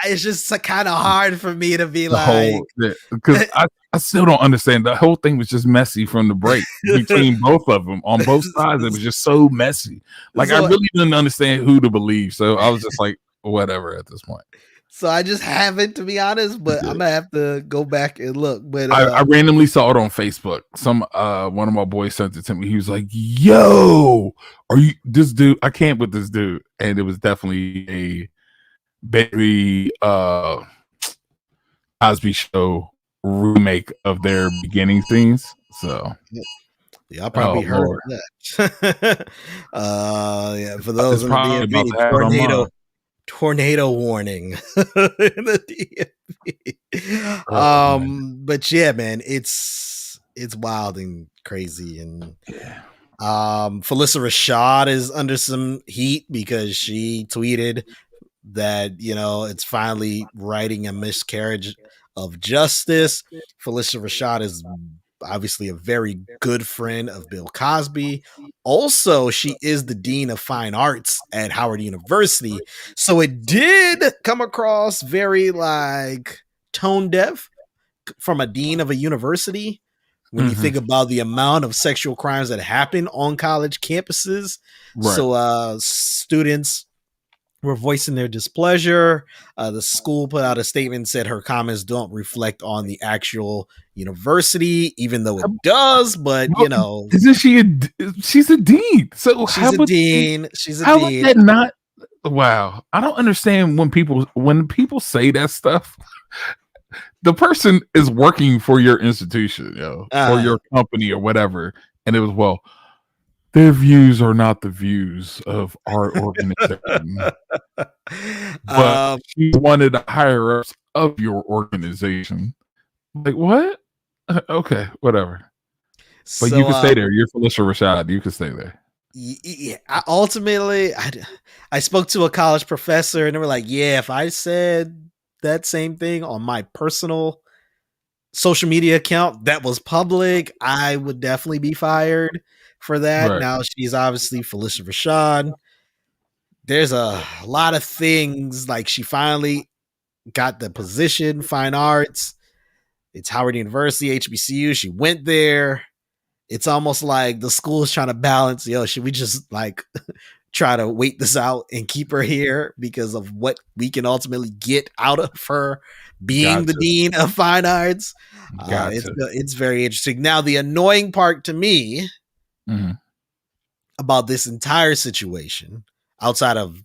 It's just kind of hard for me to be like, because I still don't understand. The whole thing was just messy from the break between both of them on both sides. It was just so messy. Like, I really didn't understand who to believe. So I was just like, whatever at this point. So I just haven't, to be honest, but I'm gonna have to go back and look. But I randomly saw it on Facebook. One of my boys sent it to me. He was like, "Yo, are you this dude? I can't with this dude." And it was definitely a very Cosby Show remake of their beginning scenes. So yeah, I probably heard of that. Yeah, for those in the DMV, tornado warning in the DMV. But yeah, man, it's wild and crazy. And Phylicia Rashad is under some heat because she tweeted that it's finally righting a miscarriage of justice. Phylicia Rashad is obviously a very good friend of Bill Cosby. Also, she is the dean of fine arts at Howard University. So it did come across very like tone deaf from a dean of a university when you think about the amount of sexual crimes that happen on college campuses. Right. So students were voicing their displeasure. The school put out a statement and said her comments don't reflect on the actual university, even though it does. But isn't she's a dean? So she's a dean. She's a dean. That not? Wow, I don't understand when people say that stuff. The person is working for your institution, or your company or whatever, and it was their views are not the views of our organization. But she wanted the higher ups of your organization. Like, what? Okay, whatever. But you can stay there. You're Phylicia Rashad. You can stay there. Yeah, ultimately, I spoke to a college professor and they were like, yeah, if I said that same thing on my personal social media account that was public, I would definitely be fired for that. Right. Now she's obviously Phylicia Rashad. There's a lot of things, like she finally got the position, fine arts. It's Howard University, HBCU. She went there. It's almost like the school is trying to balance, should we just like try to wait this out and keep her here because of what we can ultimately get out of her being the dean of fine arts? It's very interesting. Now, the annoying part to me about this entire situation, outside of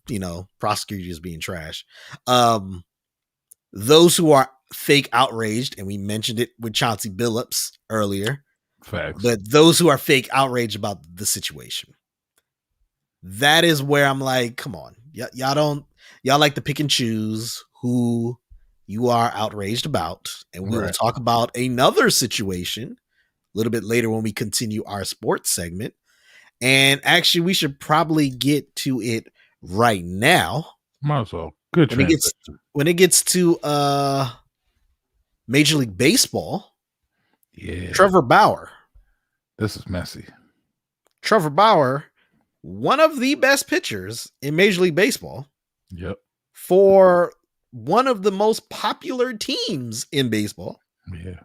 prosecutors being trash, those who are fake outraged, and we mentioned it with Chauncey Billups earlier. Facts. But those who are fake outraged about the situation, that is where I'm like, come on, y'all like to pick and choose who you are outraged about, and we will talk about another situation a little bit later when we continue our sports segment. And actually, we should probably get to it right now. Might as well. Good. When it gets to Major League Baseball. Yeah. Trevor Bauer. This is messy. Trevor Bauer, one of the best pitchers in Major League Baseball. Yep. For one of the most popular teams in baseball. Yeah.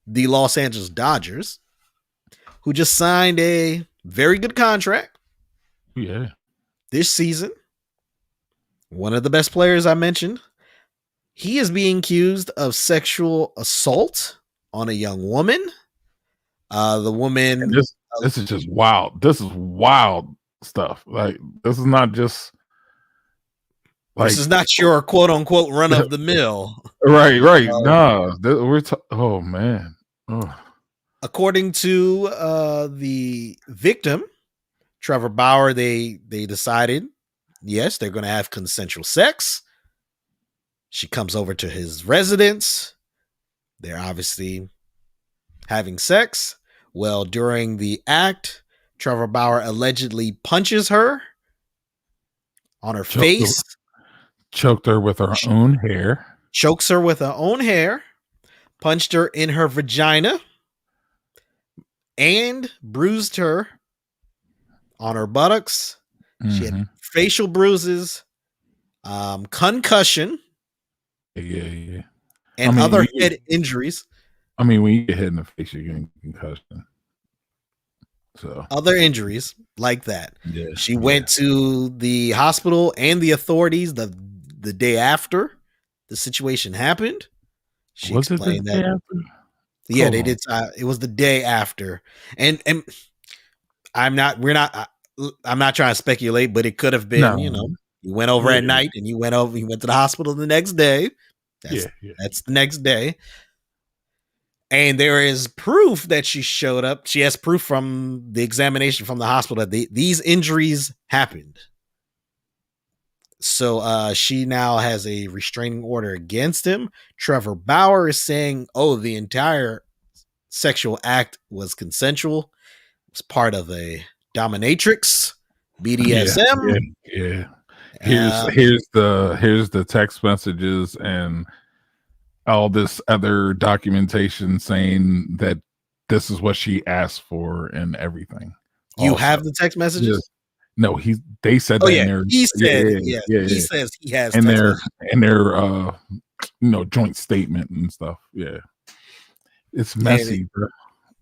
The Los Angeles Dodgers, who just signed a very good contract. Yeah. This season. One of the best players I mentioned. He is being accused of sexual assault on a young woman. The woman. This is just wild. This is wild stuff. Like, this is not just Like, this is not your quote unquote run of the mill. Right. No, oh man. Oh. According to the victim, Trevor Bauer, they decided, yes, they're going to have consensual sex. She comes over to his residence. They're obviously having sex. Well, during the act, Trevor Bauer allegedly punches her on her face. Choked her with her own hair. Chokes her with her own hair. Punched her in her vagina. And bruised her on her buttocks. She had facial bruises, concussion, yeah, and other head injuries. I mean, when you get hit in the face, you're getting concussion. So other injuries like that. Yeah, she went to the hospital and the authorities the day after the situation happened. She explained that. Yeah, they did. It was the day after, and I'm not trying to speculate, but it could have been, you went over at night and you went to the hospital the next day. That's the next day. And there is proof that she showed up. She has proof from the examination from the hospital that these injuries happened. So she now has a restraining order against him. Trevor Bauer is saying, the entire sexual act was consensual. It was part of a dominatrix, BDSM. Yeah. Here's the text messages and all this other documentation saying that this is what she asked for and everything. You have the text messages? No, they said that in their, he said he says he has in their joint statement and stuff. Yeah. It's messy, bro.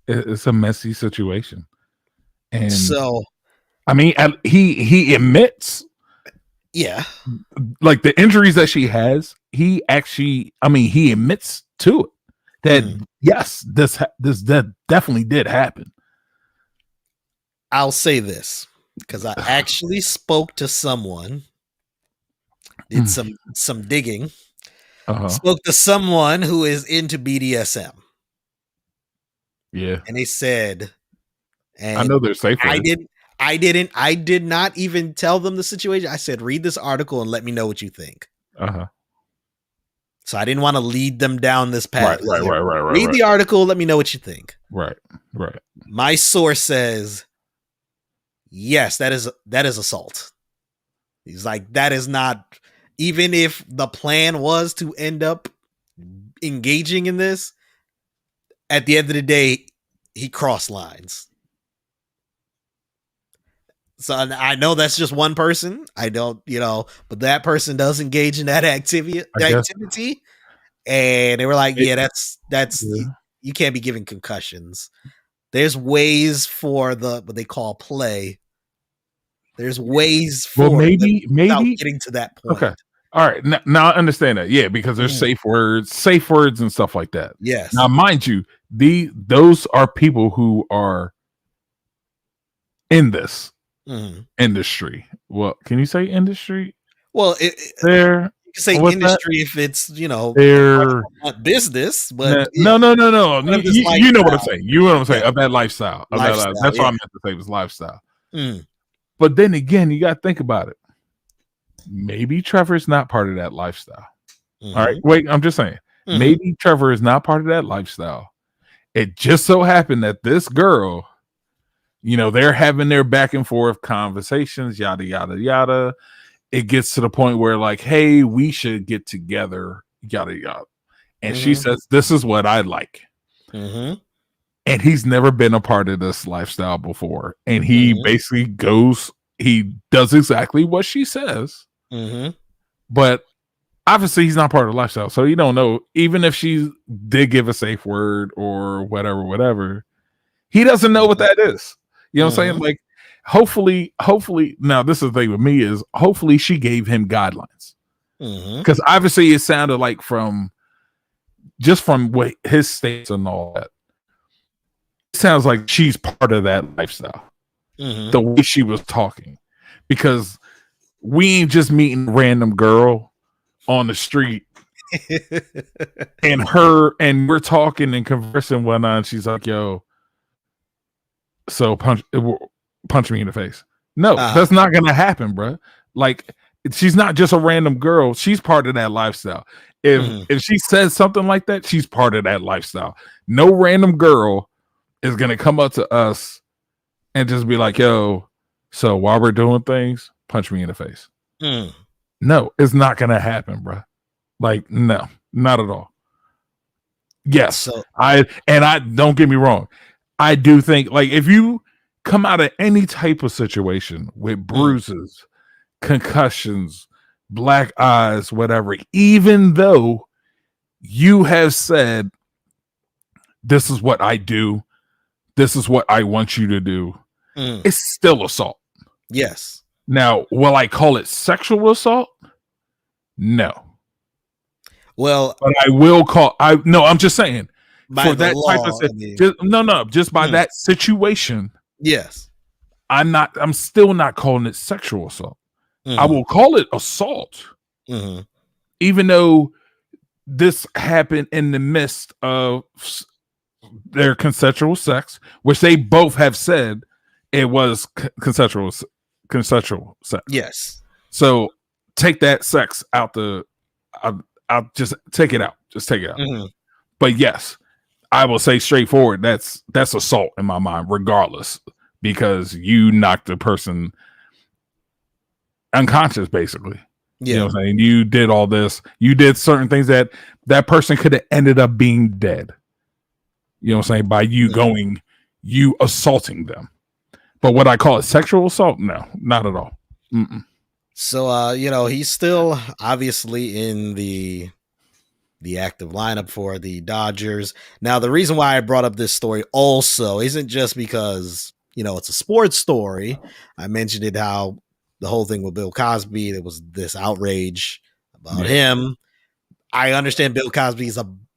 It's a messy situation. And so I mean, he admits, like the injuries that she has, he admits to it that yes, this that definitely did happen. I'll say this because I actually spoke to someone, did some digging, spoke to someone who is into BDSM. Yeah, and they said, and I know they're safe. I did not even tell them the situation. I said, read this article and let me know what you think. So I didn't want to lead them down this path. Right. Read the article. Let me know what you think. Right. My source says, yes, that is assault. He's like, that is not, even if the plan was to end up engaging in this, at the end of the day, he crossed lines. So I know that's just one person. I don't, but that person does engage in that activity. And they were like, you can't be giving concussions. There's ways for what they call play. There's ways for maybe getting to that point. Okay. All right. Now I understand that. Yeah, because there's safe words and stuff like that. Yes. Now, mind you, those are people who are in this industry. Well, can you say industry? Well, you can say industry if it's their business, but no. You know what I'm saying. You know what I'm saying of that lifestyle. That's what I meant to say was lifestyle. But then again, you got to think about it. Maybe Trevor's not part of that lifestyle. All right, wait. I'm just saying. Maybe Trevor is not part of that lifestyle. It just so happened that this girl, they're having their back and forth conversations, yada, yada, yada. It gets to the point where like, hey, we should get together, yada, yada. And she says, this is what I like. And he's never been a part of this lifestyle before. And he basically he does exactly what she says. But obviously he's not part of the lifestyle. So you don't know, even if she did give a safe word or whatever, he doesn't know what that is. You know what I'm saying? Like, hopefully, now this is the thing with me is hopefully she gave him guidelines. Because obviously it sounded like from what his states and all that, it sounds like she's part of that lifestyle. The way she was talking. Because we ain't just meeting a random girl on the street and we're talking and conversing and whatnot. And she's like, yo, so punch me in the face. No, that's not going to happen, bro. Like, she's not just a random girl. She's part of that lifestyle. If she says something like that, she's part of that lifestyle. No random girl is going to come up to us and just be like, yo, so while we're doing things, punch me in the face. No, it's not going to happen, bro. Like, no, not at all. Yes. So, I don't get me wrong. I do think, like, if you come out of any type of situation with bruises, concussions, black eyes, whatever, even though you have said, this is what I do, this is what I want you to do, it's still assault. Yes. Now, will I call it sexual assault? No. Well, but I will call. I'm just saying for that law, type of just by that situation. Yes. I'm still not calling it sexual assault. I will call it assault, even though this happened in the midst of their consensual sex, which they both have said it was consensual sex. Yes. So take that sex out I'll just take it out. Just take it out. But yes, I will say straightforward, that's assault in my mind, regardless, because you knocked the person unconscious, basically. Yeah. You know what I'm saying? You did all this. You did certain things that person could have ended up being dead. You know what I'm saying? By you assaulting them. But what I call it sexual assault? No, not at all. So, he's still obviously in the active lineup for the Dodgers. Now, the reason why I brought up this story also isn't just because, it's a sports story. I mentioned it, how the whole thing with Bill Cosby, there was this outrage about him. I understand Bill Cosby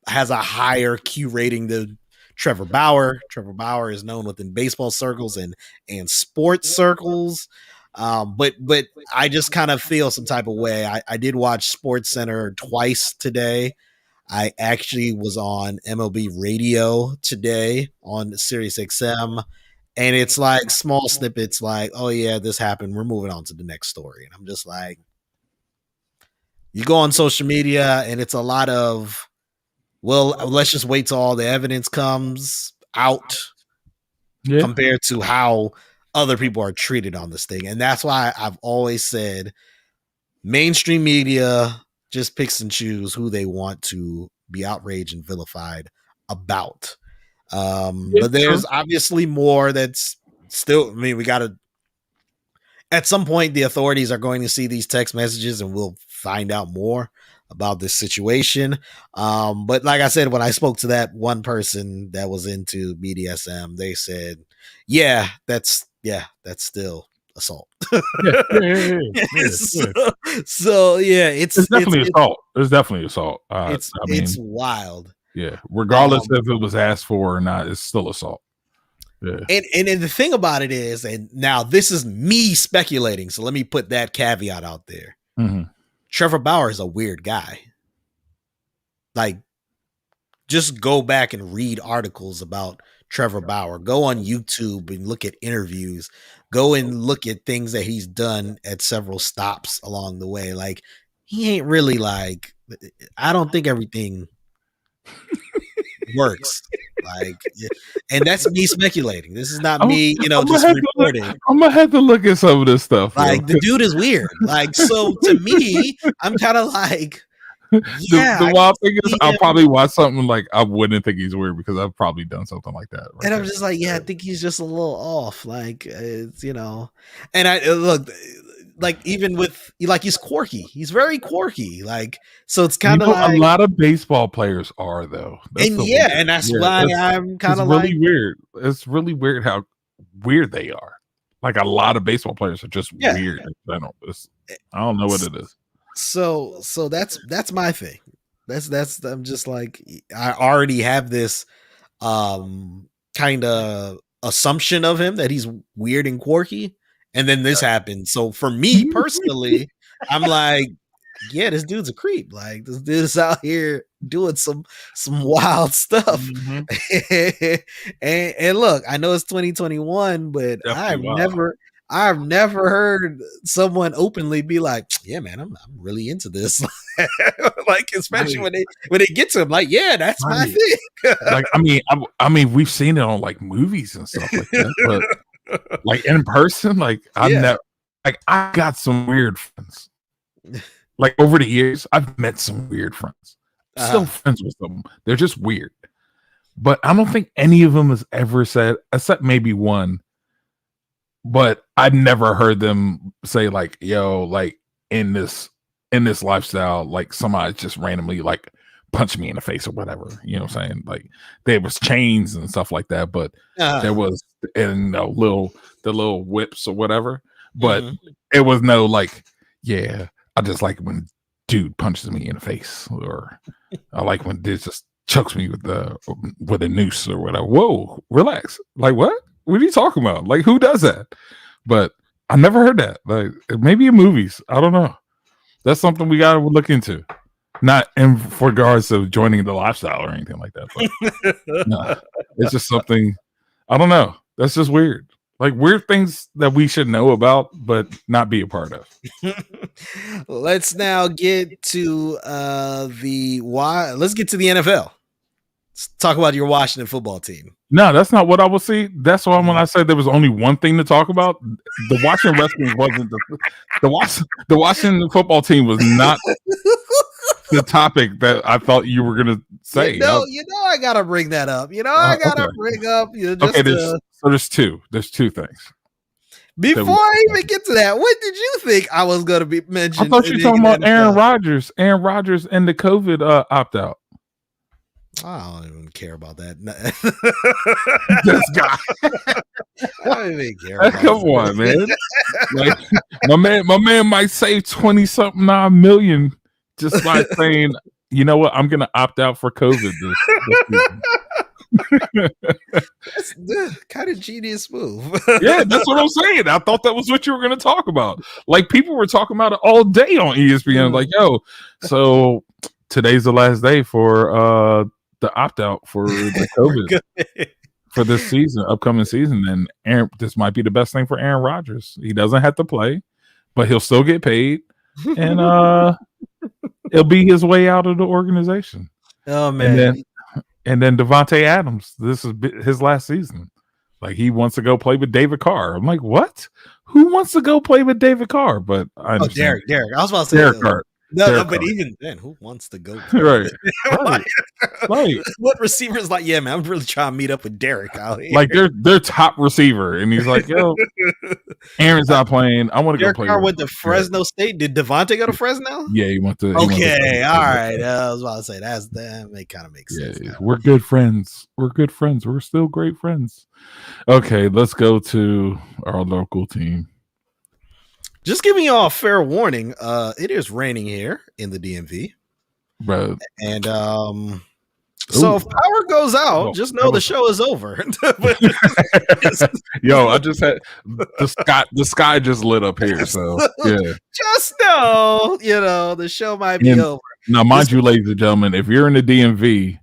has a higher Q rating than Trevor Bauer. Trevor Bauer is known within baseball circles and sports circles. But I just kind of feel some type of way. I did watch Sports Center twice today. I actually was on MLB radio today on Sirius XM, and it's like small snippets like, oh yeah, this happened, we're moving on to the next story. And I'm just like, you go on social media and it's a lot of, well, let's just wait till all the evidence comes out compared to how other people are treated on this thing. And that's why I've always said mainstream media just picks and choose who they want to be outraged and vilified about. But there's obviously more that's still, we got to, at some point, the authorities are going to see these text messages and we'll find out more about this situation. But like I said, when I spoke to that one person that was into BDSM, they said, that's still assault. So it's definitely assault. It's definitely assault. It's wild. Yeah, regardless if it was asked for or not, it's still assault. Yeah. And the thing about it is, and now this is me speculating, so let me put that caveat out there. Trevor Bauer is a weird guy. Like, just go back and read articles about Trevor Bauer. Go on YouTube and look at interviews. Go and look at things that he's done at several stops along the way. Like, he ain't really like, I don't think everything works. Like, and that's me speculating. This is not me, just reporting. I'm gonna have to look at some of this stuff. Like, the dude is weird. Like, so to me, I'm kind of like, the wild thing is, I'll probably watch something like I wouldn't think he's weird because I've probably done something like that. And I'm just like, I think he's just a little off. Like, it's, and I look, like, even with, like, he's quirky. He's very quirky. Like, so it's kind of like a lot of baseball players are, though. And that's why I'm kind of really weird. It's really weird how weird they are. Like, a lot of baseball players are just weird in general. I don't know what it is. So that's my thing. That's I'm just like, I already have this kind of assumption of him that he's weird and quirky, And then this happened. So for me personally, I'm like, yeah, this dude's a creep. Like this dude's out here doing some wild stuff. Mm-hmm. and look, I know it's 2021, but I've never heard someone openly be like, yeah, man, I'm really into this. Like, especially when they get to him, like, yeah, that's my thing. Like, I mean, we've seen it on like movies and stuff like that, but like in person, like I got some weird friends. Like over the years, I've met some weird friends. Still friends with them. They're just weird. But I don't think any of them has ever said, except maybe one, but I've never heard them say like, yo, like in this lifestyle, like somebody just randomly like punched me in the face or whatever. You know what I'm saying? Like there was chains and stuff like that, but there was and the little whips or whatever. But it was no like, yeah, I just like when dude punches me in the face, or I like when dude just chokes me with a noose or whatever. Whoa, relax. Like what? What are you talking about? Like who does that? But I never heard that. Like maybe in movies. I don't know. That's something we gotta look into. Not in regards to joining the lifestyle or anything like that. But no, it's just something. I don't know. That's just weird. Like weird things that we should know about, but not be a part of. Let's now get to let's get to the NFL. Let's talk about your Washington football team. No, that's not what I will see. That's why when I said there was only one thing to talk about, the Washington Redskins wasn't the Washington football team was not the topic that I thought you were gonna say. I gotta bring that up. I gotta bring up. There's two things. Before I even get to that, what did you think I was gonna be mentioned? I thought you were talking about Aaron Rodgers and the COVID opt out. I don't even care about that. This guy. I don't even care about Come on, man. Like, my man might save 20-something million just by saying, you know what, I'm gonna opt out for COVID this season. That's kind of genius move. Yeah, that's what I'm saying. I thought that was what you were going to talk about. Like people were talking about it all day on ESPN. Like, yo, so today's the last day for the opt out for the COVID for this season, upcoming season, and this might be the best thing for Aaron Rodgers. He doesn't have to play, but he'll still get paid, and it'll be his way out of the organization. Oh man. And then Devontae Adams, this is his last season. Like he wants to go play with David Carr. I'm like, what? Who wants to go play with David Carr? But I understand. Derek. I was about to say Derek Carr. No, but even then, who wants to go? Right. What receiver is like? Yeah, man, I'm really trying to meet up with Derek out here. Like their top receiver, and he's like, yo, Aaron's not playing. I want to go play. Carr went to Fresno State. Did Devontae go to Fresno? Yeah, he went to. Okay, all right. I was about to say that kind of makes sense. Yeah, we're good friends. We're still great friends. Okay, let's go to our local team. Just giving y'all a fair warning. It is raining here in the DMV, bro. And so if power goes out, just know the show is over. Yo, I just had the sky just lit up here. So yeah, just know, the show might be over. Now, mind you, ladies and gentlemen, if you're in the DMV,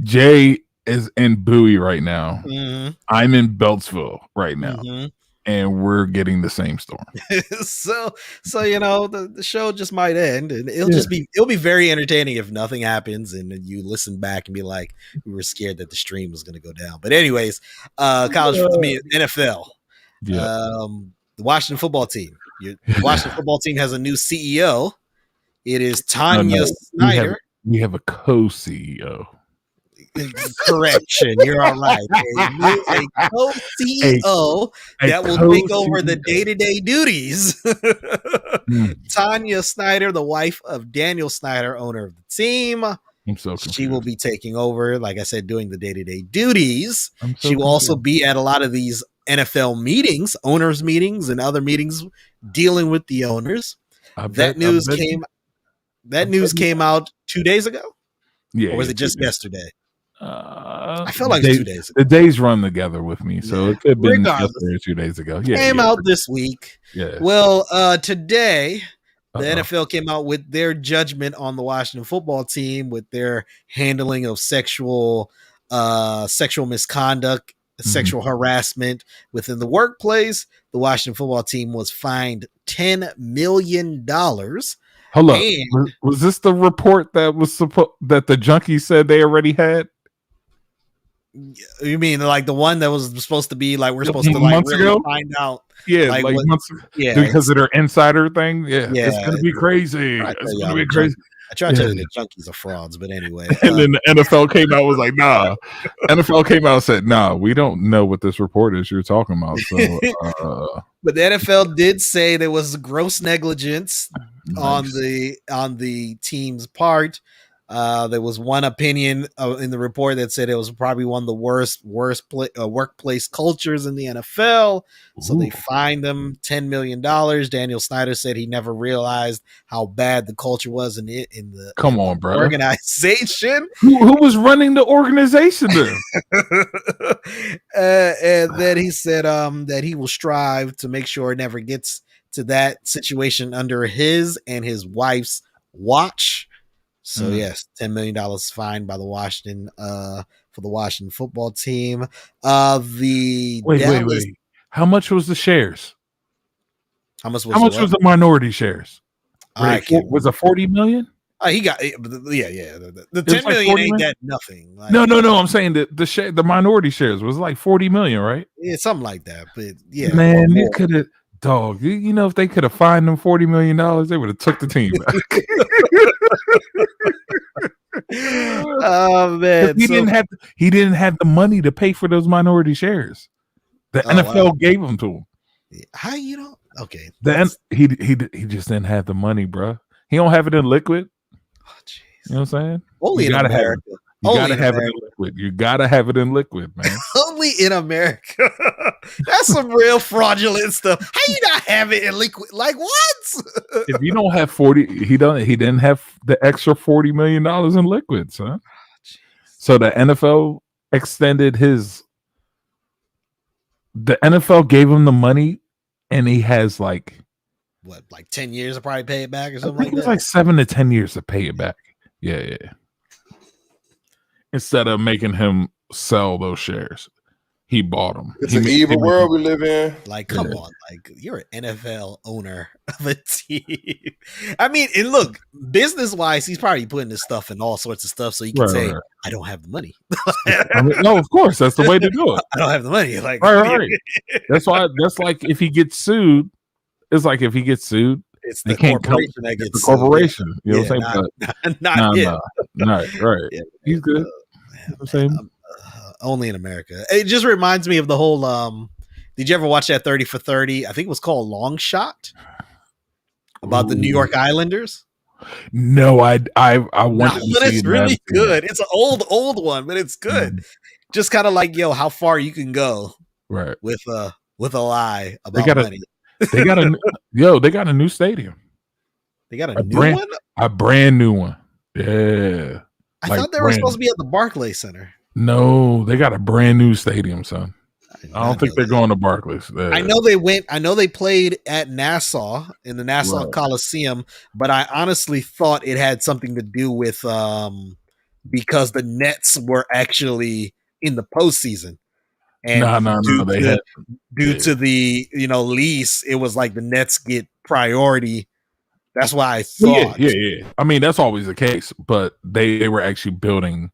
Jay is in Bowie right now. Mm-hmm. I'm in Beltsville right now. Mm-hmm. And we're getting the same storm. so the show just might end, and it'll be very entertaining if nothing happens and you listen back and be like, we were scared that the stream was going to go down. But anyways, college for me, NFL, the Washington football team. The Washington football team has a new CEO. It is Tanya Snyder. We have a co-CEO. Correction, you're all right. A co-CEO that will take over the day-to-day duties. Tanya Snyder, the wife of Daniel Snyder, owner of the team. She will be taking over, like I said, doing the day-to-day duties. She will also be at a lot of these NFL meetings, owners meetings, and other meetings dealing with the owners. That news came out 2 days ago. Yeah, or was it just yesterday? I feel like it's 2 days ago. The days run together with me, so it could have been yesterday or 2 days ago. Yeah, came out this week. Yeah. Well, today the NFL came out with their judgment on the Washington football team with their handling of sexual misconduct, sexual harassment within the workplace. The Washington football team was fined $10 million. Hold up. Was this the report that was that the junkies said they already had? You mean like the one that was supposed to be like we're supposed to like really find out? Yeah, like months ago. Yeah, because of their insider thing. Yeah, it's gonna be crazy. It's gonna be crazy. I try to tell you the junkies are frauds, but anyway. And then the NFL came out and was like, nah. NFL came out and said, nah, we don't know what this report is you're talking about. So, but the NFL did say there was gross negligence on the team's part. There was one opinion in the report that said it was probably one of the worst workplace cultures in the NFL. So they fined them $10 million. Daniel Snyder said he never realized how bad the culture was in the organization. Who was running the organization then? And then he said that he will strive to make sure it never gets to that situation under his and his wife's watch. So yes, $10 million fined by the Washington for the Washington football team. Wait. How much was the shares? How much was the minority shares? Was it 40 million? He got the 10 million ain't that nothing. Like, no. I'm saying that the minority shares was like 40 million, right? Yeah, something like that. But yeah, man, you could have. Dog, you know, if they could have fined them $40 million, they would have took the team back. Oh man, he didn't have the money to pay for those minority shares. The NFL gave them to him. How you don't? Okay, he just didn't have the money, bro. He don't have it in liquid. Oh, jeez. You know what I'm saying? Only in America. You gotta have it in liquid. You gotta have it in liquid, man. Only in America. That's some real fraudulent stuff. How you not have it in liquid? Like what? If you don't have 40, he didn't have the extra $40 million in liquid, son. Oh, so the NFL extended the NFL gave him the money, and he has like 10 years to probably pay it back or something like that. It's like 7 to 10 years to pay it back. Yeah. Instead of making him sell those shares, he bought them. It's an evil world we live in. Like, come on, like you're an NFL owner of a team. I mean, and look, business wise, he's probably putting this stuff in all sorts of stuff, so he can say, "I don't have the money." No, of course, that's the way to do it. I don't have the money. Like, right. That's why. That's like if he gets sued. It's like if he gets sued. It's the corporation that gets the corporation. You know what I'm saying? Not him. Right. Yeah, he's good. Only in America. It just reminds me of the whole. Did you ever watch that 30 for 30? I think it was called Long Shot about the New York Islanders. No, I want to see but it's really good. It's an old one, but it's good. Just kind of like how far you can go, right? With a lie about money. They got a new stadium. They got a new one? A brand new one. Yeah. I thought they were supposed to be at the Barclays Center. No, they got a brand new stadium, son. I don't think they're going to Barclays. I know they went. I know they played at Nassau in the Nassau Coliseum, but I honestly thought it had something to do with because the Nets were actually in the postseason. And due to the lease, it was like the Nets get priority. That's why I thought. Yeah. I mean, that's always the case, but they were actually building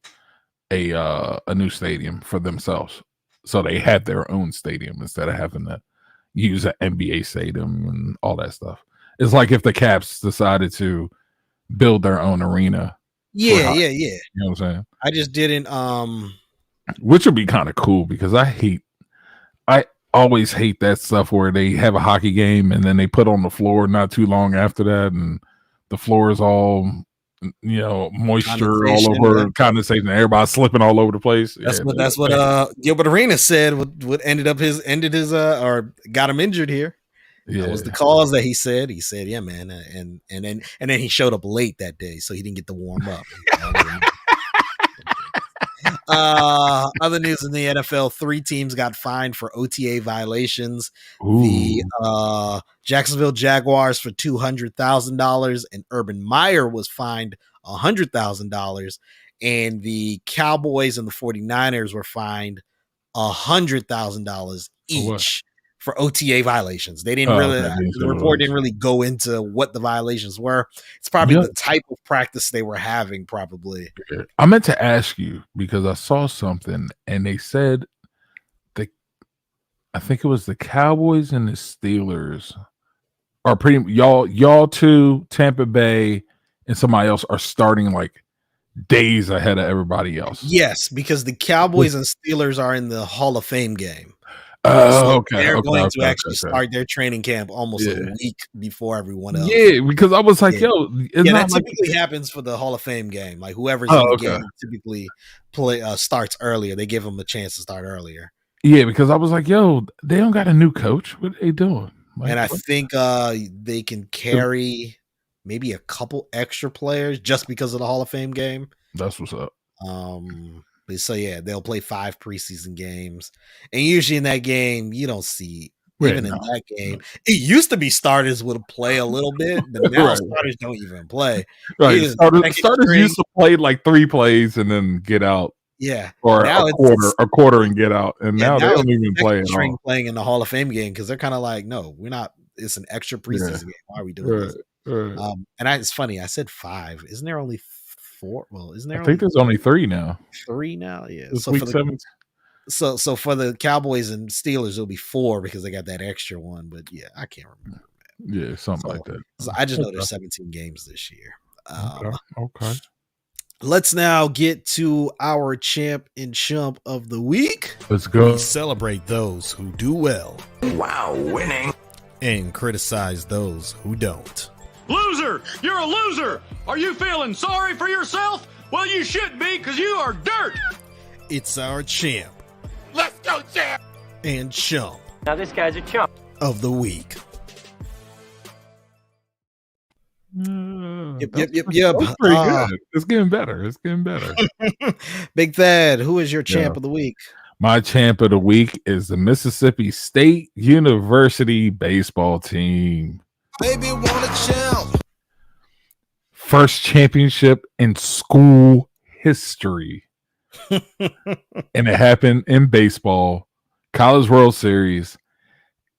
a new stadium for themselves, so they had their own stadium instead of having to use an NBA stadium and all that stuff. It's like if the Caps decided to build their own arena. Yeah. You know what I'm saying? I just didn't. Which would be kind of cool because I always hate that stuff where they have a hockey game and then they put on the floor not too long after that, and the floor is all moisture all over, condensation, everybody's slipping all over the place. That's what Gilbert Arenas said what ended his or got him injured here. Yeah. That was the cause that he said, yeah, man, and then he showed up late that day, so he didn't get to warm up. Other news in the NFL, 3 teams got fined for OTA violations. Ooh. The Jacksonville Jaguars for $200,000, and Urban Meyer was fined $100,000, and the Cowboys and the 49ers were fined $100,000 each for OTA violations. They didn't the report didn't really go into what the violations were. It's probably the type of practice they were having, probably. I meant to ask you because I saw something and they said I think it was the Cowboys and the Steelers are pretty y'all two, Tampa Bay and somebody else are starting like days ahead of everybody else. Yes, because the Cowboys and Steelers are in the Hall of Fame game. They're going to actually start their training camp almost a week before everyone else. Yeah, because I was like, yo, that typically happens for the Hall of Fame game. Like whoever's in the game typically starts earlier. They give them a chance to start earlier. Yeah, because I was like, yo, they don't got a new coach. What are they doing? Like, and I think they can carry maybe a couple extra players just because of the Hall of Fame game. That's what's up. So yeah, they'll play 5 preseason games, and usually in that game, you don't see in that game. It used to be starters would play a little bit, but now starters don't even play. Right, starters used to play like 3 plays and then get out. Yeah, or a quarter and get out, and now they don't even play at all. Playing in the Hall of Fame game because they're kind of like, no, we're not. It's an extra preseason game. Why are we doing this? And it's funny. I said 5. Isn't there only 4? Well, isn't there? I think there's only 3 now. 3 now, yeah. So week 7. So for the Cowboys and Steelers, it'll be 4 because they got that extra one. But yeah, I can't remember. Yeah, something like that. So I just know there's 17 games this year. Okay. Let's now get to our champ and chump of the week. Let's go. We celebrate those who do well. Wow, winning. And criticize those who don't. Loser! You're a loser! Are you feeling sorry for yourself? Well, you should be, because you are dirt! It's our champ. Let's go, champ! And chump. Now this guy's a chump. Of the week. Yep. That's pretty good. It's getting better. Big Thad, who is your champ of the week? My champ of the week is the Mississippi State University baseball team. Baby, want a champ. First championship in school history. And it happened in baseball, College World Series.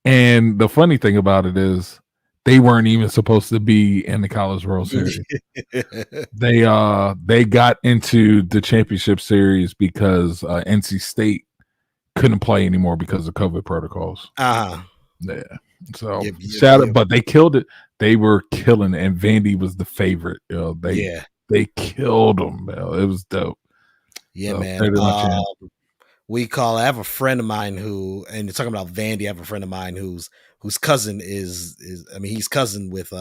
And the funny thing about it is they weren't even supposed to be in the College World Series. They got into the championship series because NC State couldn't play anymore because of COVID protocols. Yeah. So but they killed it. They were killing it, and Vandy was the favorite. They killed them. It was dope. Yeah, so, man. I have a friend of mine who, and you're talking about Vandy. I have a friend of mine whose cousin he's cousin with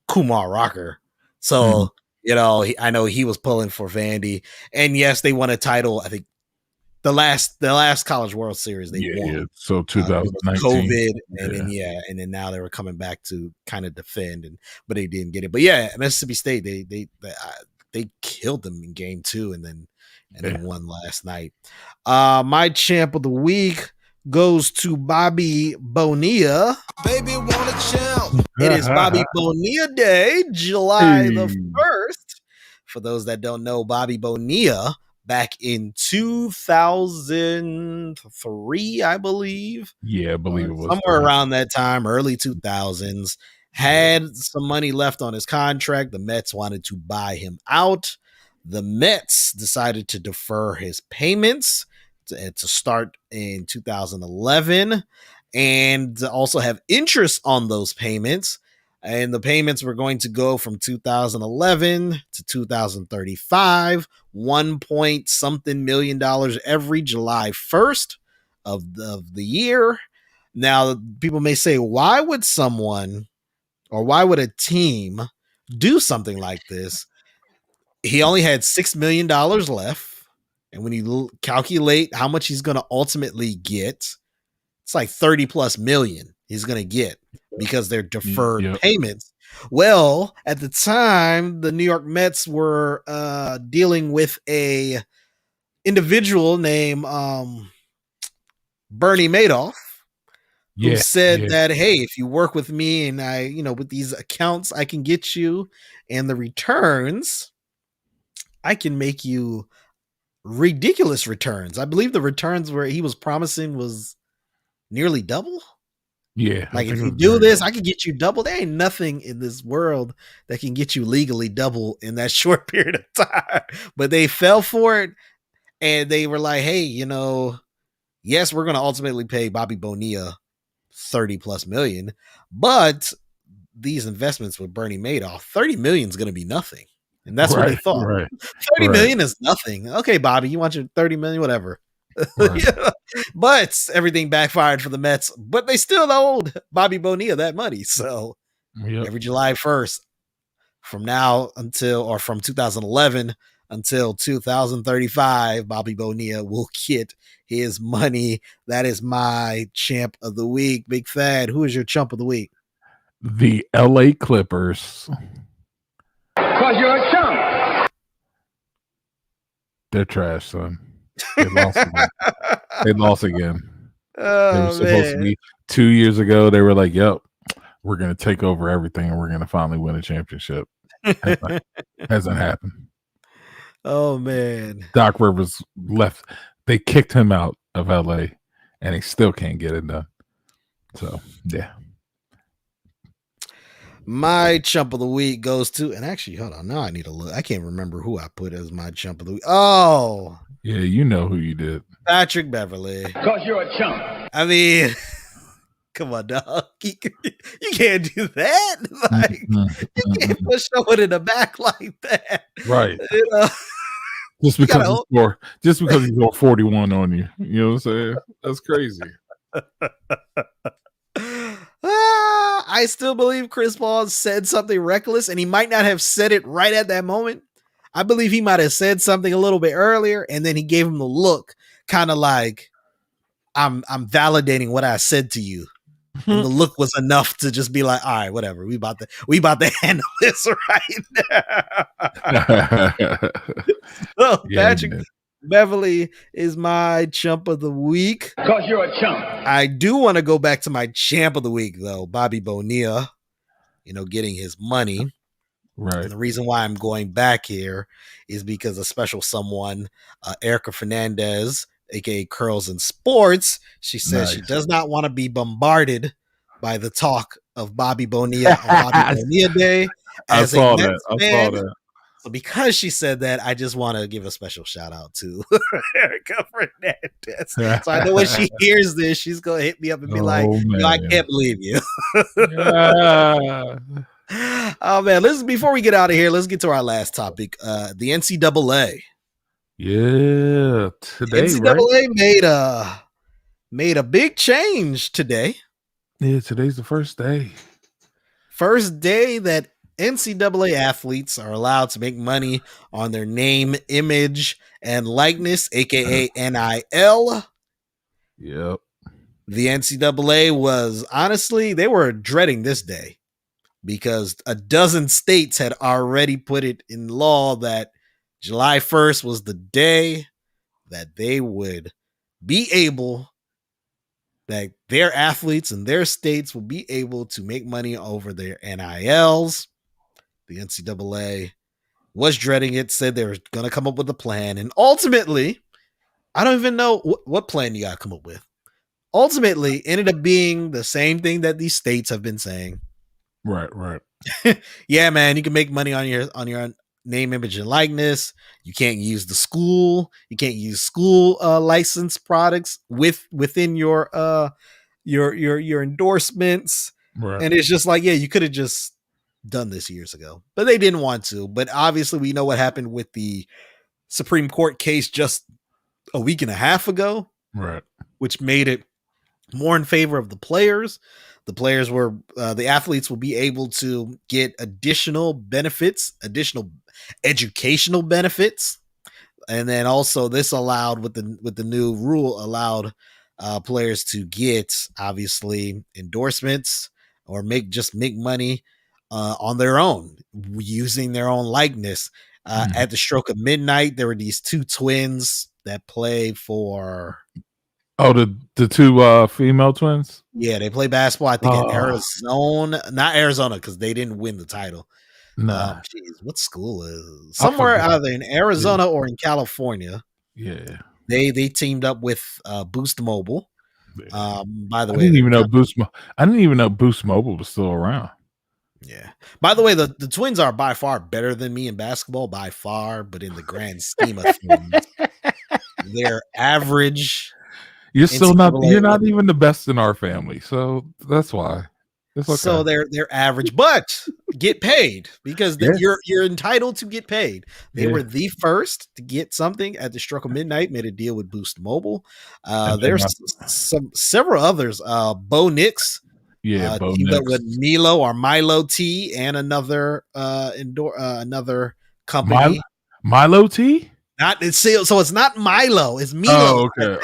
Kumar Rocker. So, I know he was pulling for Vandy. And yes, they won a title. I think the last College World Series they won. Yeah. So 2019. COVID, and then now they were coming back to kind of defend, but they didn't get it. But yeah, Mississippi State, they killed them in game 2 and then won last night. My champ of the week goes to Bobby Bonilla. Baby, want a champ. It is Bobby Bonilla Day, July the 1st. For those that don't know, Bobby Bonilla, back in 2003, I believe. Yeah, I believe it was. Somewhere around that time, early 2000s, had some money left on his contract. The Mets wanted to buy him out. The Mets decided to defer his payments to start in 2011 and to also have interest on those payments. And the payments were going to go from 2011 to 2035, $1 million every July 1st of the year. Now, people may say, why would a team do something like this? He only had $6 million left. And when you calculate how much he's going to ultimately get, it's like 30 plus million he's going to get because they're deferred payments. Well, at the time, the New York Mets were dealing with a individual named Bernie Madoff, who said that, hey, if you work with me and I, with these accounts, I can get you, and the returns, I can make you ridiculous returns. I believe the returns where he was promising was nearly double. Yeah. Like if you do this, I can get you double. There ain't nothing in this world that can get you legally double in that short period of time. But they fell for it, and they were like, hey, yes, we're going to ultimately pay Bobby Bonilla 30 plus million, but these investments with Bernie Madoff, 30 million is going to be nothing. And that's what they thought. Right. 30 million is nothing. Okay, Bobby, you want your 30 million, whatever. Right. Yeah. But everything backfired for the Mets, but they still owed Bobby Bonilla that money. So every July 1st from 2011 until 2035, Bobby Bonilla will get his money. That is my champ of the week. Big Thad, who is your chump of the week? The LA Clippers. Cause you're a chump. They're trash, son. They lost again. They lost again. Oh, they were supposed to be 2 years ago. They were like, yep, we're going to take over everything and we're going to finally win a championship. Hasn't happened. Oh, man. Doc Rivers left. They kicked him out of LA and he still can't get it done. So, yeah. My chump of the week goes to, and actually, hold on. Now I need to look. I can't remember who I put as my chump of the week. Oh, yeah, you know who you did. Patrick Beverley. Cause you're a chump. I mean, come on, dog. You can't do that. Like, you can't push someone in the back like that. Right. Just because he scored 41 on you. You know what I'm saying? That's crazy. I still believe Chris Paul said something reckless, and he might not have said it right at that moment. I believe he might have said something a little bit earlier, and then he gave him the look, kind of like, I'm validating what I said to you. And the look was enough to just be like, all right, whatever. We about to handle this right now. So, Patrick Beverley is my chump of the week. Cause you're a chump. I do want to go back to my champ of the week, though, Bobby Bonilla, getting his money. Right. And the reason why I'm going back here is because a special someone, Erica Fernandez, aka Curls in Sports, she says she does not want to be bombarded by the talk of Bobby Bonilla on Bobby Bonilla Day. I saw that. So because she said that, I just want to give a special shout out to Erica Fernandez. So I know when she hears this, she's going to hit me up and be like, yo, I can't believe you. Oh, man. Before we get out of here, let's get to our last topic. The NCAA. Yeah. Today, NCAA made a big change today. Yeah, today's the first day. First day that NCAA athletes are allowed to make money on their name, image, and likeness, aka NIL. Yep. The NCAA was, honestly, they were dreading this day because a dozen states had already put it in law that July 1st was the day that they would be able, that their athletes and their states will be able to make money over their NILs. The NCAA was dreading it, said they were going to come up with a plan. And ultimately, I don't even know what plan you got to come up with. Ultimately, ended up being the same thing that these states have been saying. Right. Yeah, man, you can make money on your name, image, and likeness. You can't use the school. You can't use school licensed products within your endorsements. Right. And it's just like, yeah, you could have just done this years ago, but they didn't want to. But obviously, we know what happened with the Supreme Court case just a week and a half ago, right? Which made it more in favor of the players. The players were, the athletes will be able to get additional benefits, additional educational benefits. And then also this allowed with the new rule allowed players to get obviously endorsements or make money on their own using their own likeness. At the stroke of midnight, there were these two twins that play for. Oh, the two female twins. Yeah, they play basketball. I think at Arizona, not Arizona, because they didn't win the title. Nah, what school is somewhere either in Arizona or in California? Yeah, they teamed up with Boost Mobile. By the way, I didn't even know Boost Mobile was still around. Yeah. By the way, the Twins are by far better than me in basketball, by far, but in the grand scheme of things, they're average. You're not even the best in our family, so that's why. It's okay. So they're average, but get paid because you're entitled to get paid. They were the first to get something at the stroke of midnight. Made a deal with Boost Mobile. There's several others. Bo Nix. Yeah, Bo teamed Nix. up with Milo T and another another company. Milo T? So it's not Milo, it's Milo. Oh,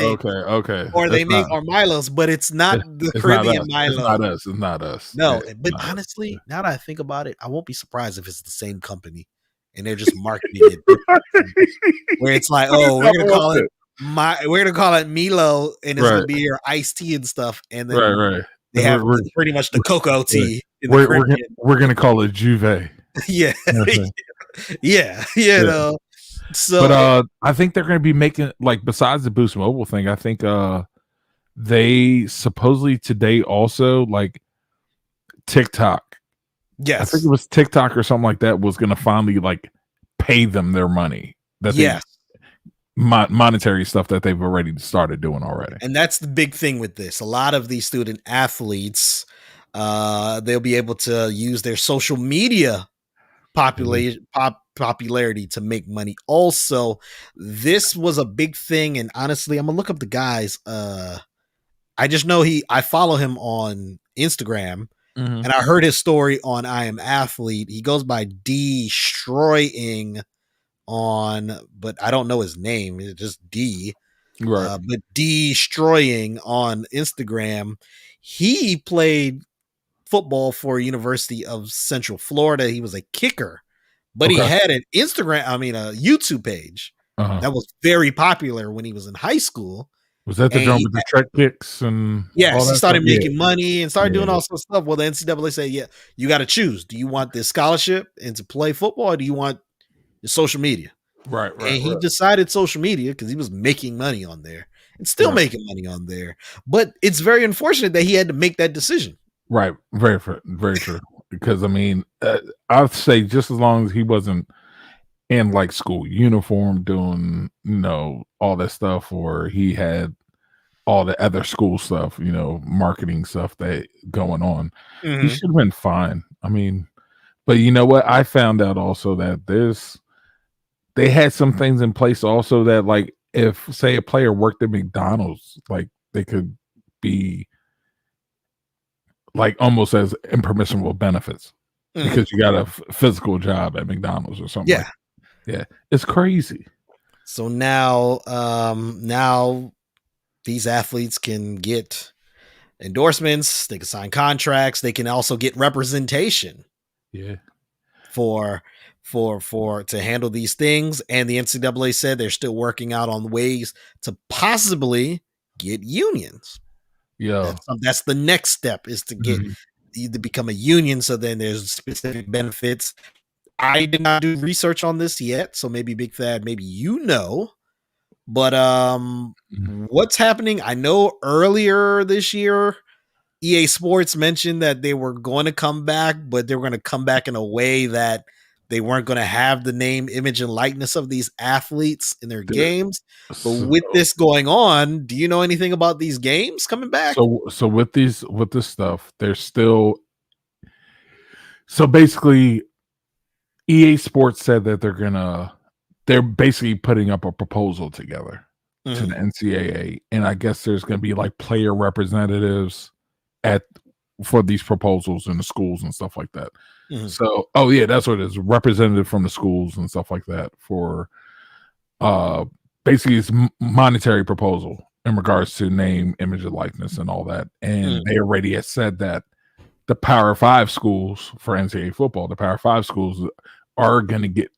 okay. Or they make Milos, but it's not the Caribbean Milo. It's not us. No, but honestly, now that I think about it, I won't be surprised if it's the same company and they're just marketing it where it's like, oh, we're gonna call it Milo and it's gonna be your iced tea and stuff, and then right. They have pretty much the cocoa tea. We're gonna call it Juve. Yeah, yeah. Know. So, but I think they're gonna be making, like, besides the Boost Mobile thing, I think they supposedly today also, like, TikTok. Yes, I think it was TikTok or something like that was gonna finally, like, pay them their money. Monetary stuff that they've already started doing already. And that's the big thing with this. A lot of these student athletes, they'll be able to use their social media popularity to make money. Also, this was a big thing. And honestly, I'm gonna look up the guys. I just know I follow him on Instagram, and I heard his story on I Am Athlete. He goes by Destroying but I don't know his name. It's just D. Right. But Destroying on Instagram. He played football for University of Central Florida. He was a kicker, but he had a YouTube page that was very popular when he was in high school. Was that the drum with the track kicks and he started making money and started doing all sorts of stuff. Well, the NCAA said, you got to choose. Do you want this scholarship and to play football, or do you want your social media? Right. And he decided social media because he was making money on there and still making money on there. But it's very unfortunate that he had to make that decision. Right. Very true. Because, I mean, I'd say just as long as he wasn't in, like, school uniform doing, all that stuff, or he had all the other school stuff, marketing stuff that going on, he should have been fine. I mean, but you know what? I found out also that they had some things in place also that, like, if, say, a player worked at McDonald's, like, they could be, like, almost as impermissible benefits because you got a physical job at McDonald's or something. Yeah, it's crazy. So now these athletes can get endorsements, they can sign contracts, they can also get representation. Yeah. For to handle these things. And the NCAA said they're still working out on ways to possibly get unions. Yeah. That's the next step, is to get to become a union. So then there's specific benefits. I did not do research on this yet, so maybe Big Thad, maybe but what's happening? I know earlier this year, EA Sports mentioned that they were going to come back, but they were going to come back in a way that they weren't going to have the name, image, and likeness of these athletes in their games. But with this going on, do you know anything about these games coming back? So with this stuff, they're still. So basically, EA Sports said that they're basically putting up a proposal together to the NCAA, and I guess there's going to be, like, player representatives for these proposals in the schools and stuff like that. So, that's what it is. Representative from the schools and stuff like that for basically it's monetary proposal in regards to name, image, and likeness and all that. And they already had said that the Power 5 schools for NCAA football, the Power 5 schools are going to get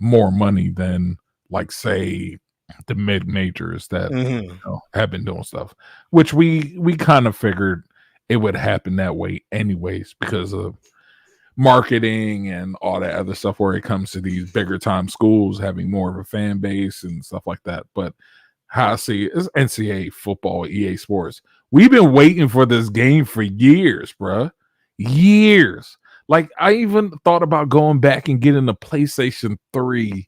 more money than, like, say, the mid majors that Mm-hmm. have been doing stuff, which we kind of figured it would happen that way anyways because of marketing and all that other stuff where it comes to these bigger time schools having more of a fan base and stuff like that. But how I see it is NCAA football, EA Sports. We've been waiting for this game for years, bruh. Years. Like I even thought about going back and getting a PlayStation 3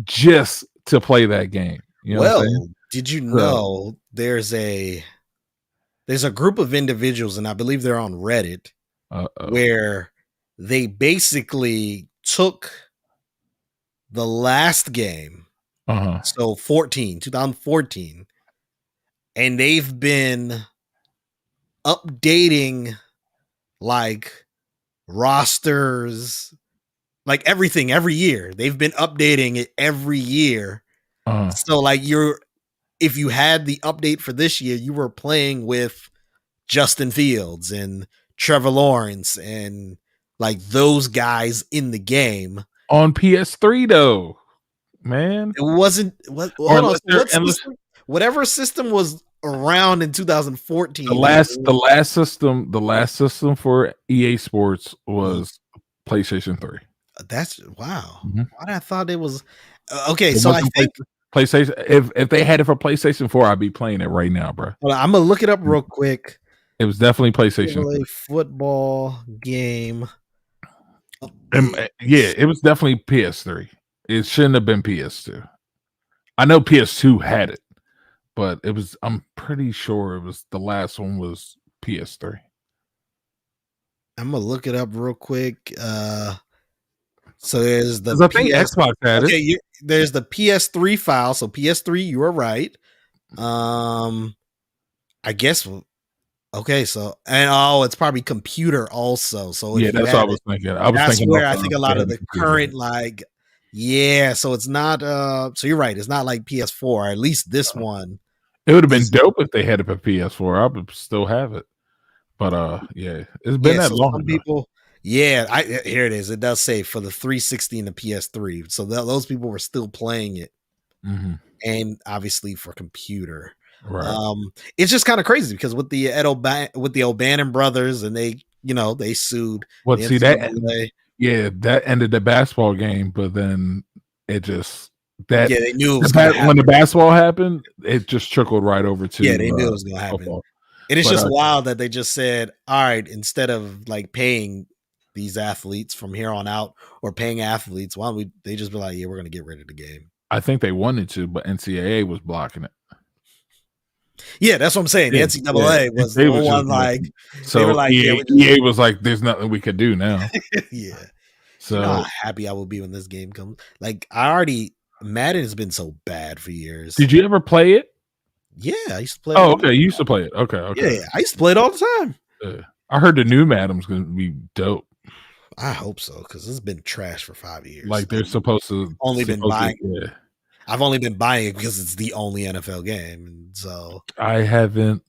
just to play that game. You know what I'm saying? Did you So- know there's a group of individuals, and I believe they're on Reddit, where they basically took the last game, so 2014, and they've been updating like rosters, like everything every year. They've been updating it every year. So like if you had the update for this year, you were playing with Justin Fields and Trevor Lawrence and like those guys in the game on PS3 though, man. It wasn't what? Hold on. Whatever system was around in 2014. The last system for EA Sports was PlayStation 3. That's wow. Mm-hmm. Why I thought it was okay. So I think PlayStation. If they had it for PlayStation 4, I'd be playing it right now, bro. Well, I'm gonna look it up real quick. It was definitely PlayStation. A football game. Yeah, it was definitely PS3. It shouldn't have been PS2. I know PS2 had it, but it was. I'm pretty sure it was the last one was PS3. I'm gonna look it up real quick. So there's the I think Xbox had it. There's the PS3 file. So PS3, you are right. I guess. Okay, so it's probably computer also. So yeah, that's what I was thinking. That's where I think a lot of the current so it's not. So you're right. It's not like PS4. Or at least this one. It would have been dope if they had it for PS4. I would still have it. But yeah, it's been that long. Some people, here it is. It does say for the 360 and the PS3. So those people were still playing it, and obviously for computer. Right. It's just kind of crazy because with the O'Bannon brothers, and they sued. Well, see that. Yeah, that ended the basketball game, but then it just they knew it was when the basketball happened, it just trickled right over to they knew it was going to happen. Football. It is just wild that they just said, all right, instead of like paying these athletes from here on out or paying athletes, why don't they just be like, yeah, we're going to get rid of the game. I think they wanted to, but NCAA was blocking it. Yeah, that's what I'm saying. The NCAA was the one like, so they were like, EA was like, there's nothing we could do now. Yeah. So how happy I will be when this game comes. Like Madden has been so bad for years. Did you ever play it? Yeah, I used to play it. Oh, okay. You used to play it. Okay. Yeah, I used to play it all the time. I heard the new Madden's going to be dope. I hope so, because it's been trash for 5 years. Like they're supposed to been buying. Yeah. I've only been buying it because it's the only NFL game, and so I haven't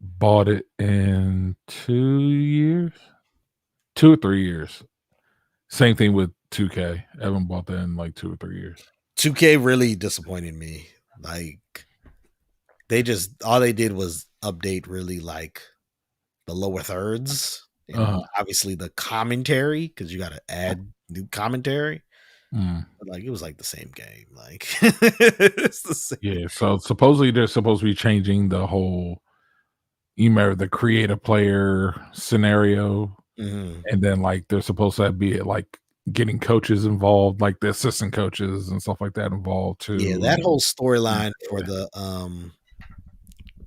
bought it in 2 years, 2 or 3 years. Same thing with 2K. I haven't bought that in like 2 or 3 years. 2K really disappointed me. Like all they did was update really like the lower thirds, and obviously the commentary because you got to add new commentary. But like it was like the same game. Like it's the same. Yeah. So supposedly they're supposed to be changing the whole, the creative player scenario, and then like they're supposed to be like getting coaches involved, like the assistant coaches and stuff like that involved too. Yeah, that whole storyline for the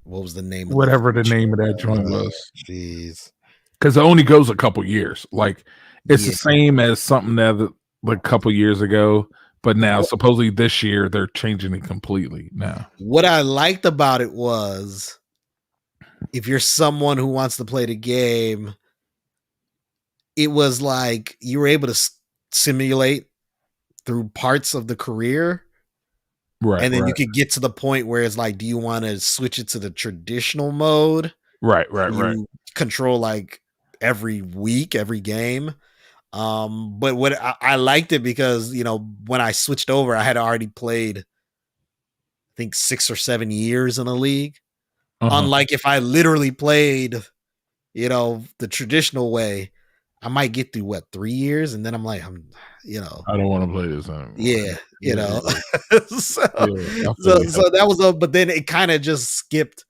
what was the name? Whatever the name of that joint was. Jeez. Because it only goes a couple years. Like it's the same as something that like a couple years ago, but now supposedly this year they're changing it completely now. What I liked about it was if you're someone who wants to play the game, it was like you were able to simulate through parts of the career. Right. And then you could get to the point where it's like, do you want to switch it to the traditional mode? Right. Control like every week, every game. But what I liked it because, when I switched over, I had already played think 6 or 7 years in the league. Uh-huh. Unlike if I literally played, the traditional way, I might get through 3 years, and then I'm like, I don't want to play this anymore. Yeah. So, I so that was but then it kind of just skipped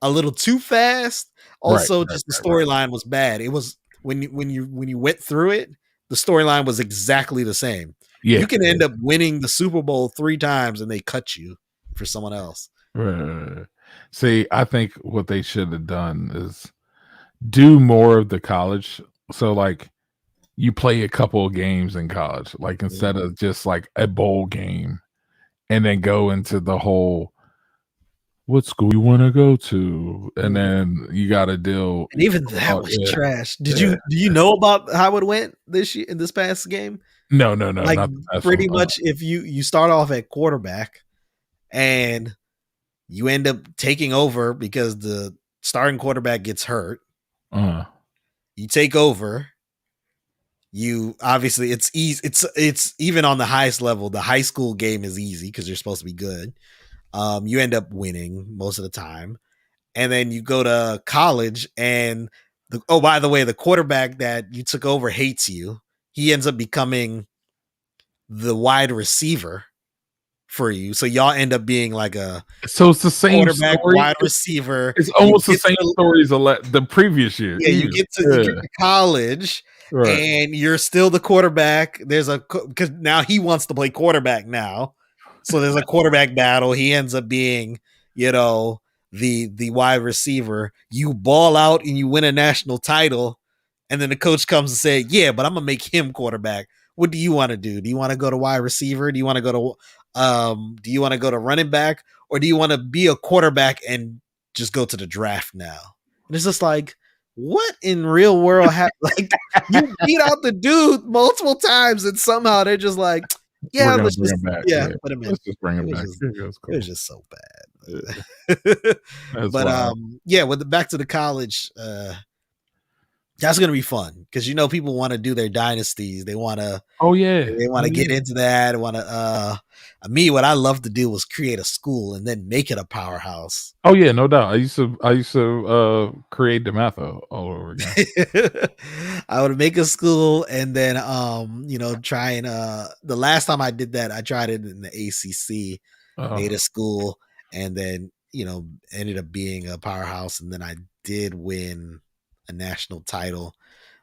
a little too fast. Also, the storyline was bad. It was when you went through it, the storyline was exactly the same. Yeah, you can end up winning the Super Bowl 3 times and they cut you for someone else. Right. See, I think what they should have done is do more of the college. So like you play a couple of games in college, like instead of just like a bowl game, and then go into the whole what school you want to go to, and then you got to deal. And even that was trash. Do you know about how it went this year in this past game? No. Like pretty much, if you start off at quarterback, and you end up taking over because the starting quarterback gets hurt. You take over. You obviously it's easy. It's even on the highest level. The high school game is easy because you're supposed to be good. You end up winning most of the time, and then you go to college, and by the way, the quarterback that you took over hates you. He ends up becoming the wide receiver for you, so y'all end up being like so it's the same quarterback, story. wide receiver. It's almost the same story as the previous year. Yeah, you get to college. Right. And you're still the quarterback. Because now he wants to play quarterback now. So there's a quarterback battle. He ends up being, the wide receiver. You ball out and you win a national title. And then the coach comes and says, yeah, but I'm going to make him quarterback. What do you want to do? Do you want to go to wide receiver? Do you want to go to running back? Or do you want to be a quarterback and just go to the draft now? And it's just like, what in real world like you beat out the dude multiple times and somehow they're just like, yeah, let's just bring him back. Yeah, put him in. Let's just bring him back. It was just so bad. But back to the college, that's gonna be fun because people want to do their dynasties. They want to. Oh yeah, they want to get into that. Want to. Me, what I love to do was create a school and then make it a powerhouse. Oh yeah, no doubt. I used to create the math all over again. I would make a school and then try and the last time I did that, I tried it in the ACC, made a school, and then ended up being a powerhouse, and then I did win a national title,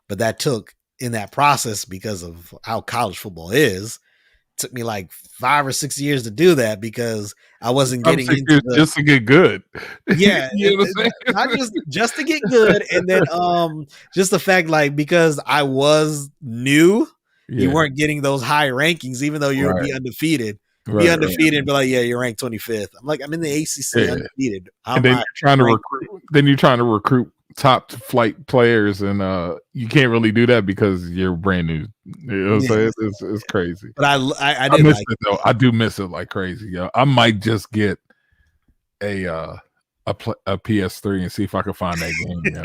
but that took in that process because of how college football is. Took me like 5 or 6 years to do that because I wasn't getting into just to get good. Yeah, not just to get good, and then just the fact because I was new, you weren't getting those high rankings, even though you'd be undefeated. Be undefeated and be like, yeah, you're ranked 25th. I'm like, I'm in the ACC undefeated. And then you're trying to recruit top flight players, and you can't really do that because you're brand new. You know what I'm saying? It's crazy. But I miss it though. I do miss it like crazy. Yo, I might just get a PS3 and see if I can find that game. Yo.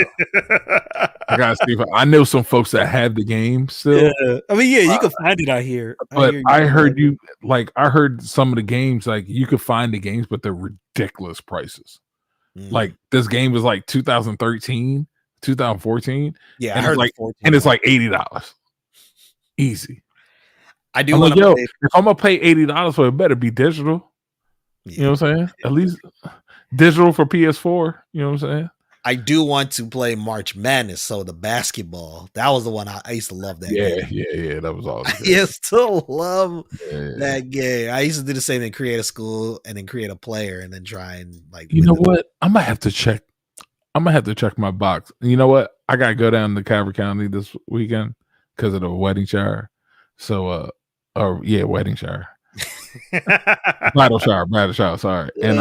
I gotta see if I know some folks that have the game still. Yeah. I mean, you can find it out here. But I heard some of the games, like you could find the games, but they're ridiculous prices. Like this game was like 2013, 2014. Yeah, and I heard it's like $80. Easy. I do want to if I'm gonna pay $80 for it, better be digital. Yeah. You know what I'm saying? At least digital for PS4. You know what I'm saying? I do want to play March Madness. So the basketball, that was the one I used to love that game. Yeah, that was awesome. I still love that game. I used to do the same thing, create a school and then create a player and then try and you know what? I might have to check my box. You know what? I gotta go down to Calvert County this weekend because of the wedding shower. So wedding shower. Bridal shower, sorry. And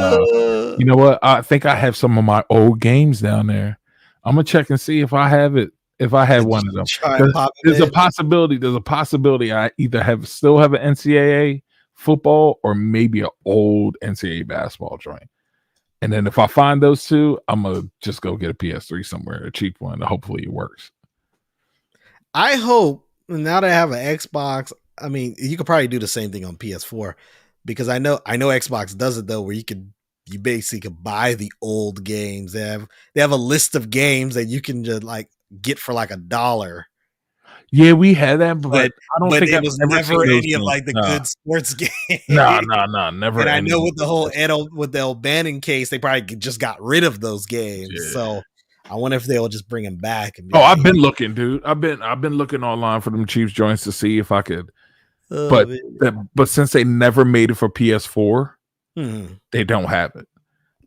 you know what? I think I have some of my old games down there. I'm gonna check and see if I have it. If I have one of them, there's a possibility I either still have an NCAA football or maybe an old NCAA basketball joint. And then if I find those two, I'm gonna just go get a PS3 somewhere, a cheap one. Hopefully it works. I hope now that I have an Xbox. I mean, you could probably do the same thing on PS4, because I know Xbox does it though, where you basically could buy the old games. They have a list of games that you can just like get for like $1. Yeah, we had that, but I don't think it I've was ever never seen those any of games. like the Nah. good sports games. Nah, never. And I any know of with the those. whole with the O'Bannon case, they probably just got rid of those games. Yeah. So I wonder if they'll just bring them back. And be I've been looking, dude. I've been looking online for them Chiefs joints to see if I could. But since they never made it for PS4, they don't have it.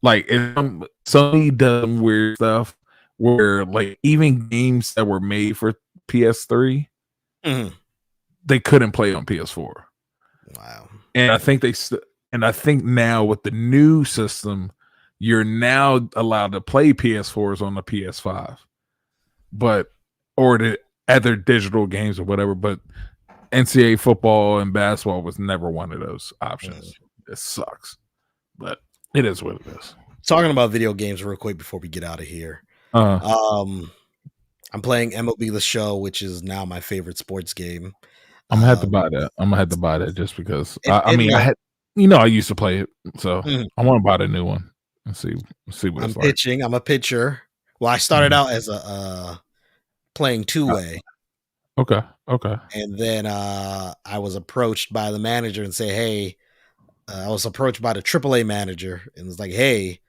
Like Sony does some weird stuff where like even games that were made for PS3, they couldn't play on PS4. Wow. And I think I think now with the new system, you're now allowed to play PS4s on the PS5, or the other digital games or whatever. But NCAA football and basketball was never one of those options. It sucks, but it is what it is. Talking about video games real quick before we get out of here. I'm playing MLB The Show, which is now my favorite sports game. I'm gonna have to buy that. I'm gonna have to buy that just because. I used to play it, so I want to buy the new one and see what it's like. Pitching. I'm a pitcher. Well, I started out as a playing two-way. Okay. And then I was approached by the manager and say, "Hey," I was approached by the AAA manager and was like, "Hey,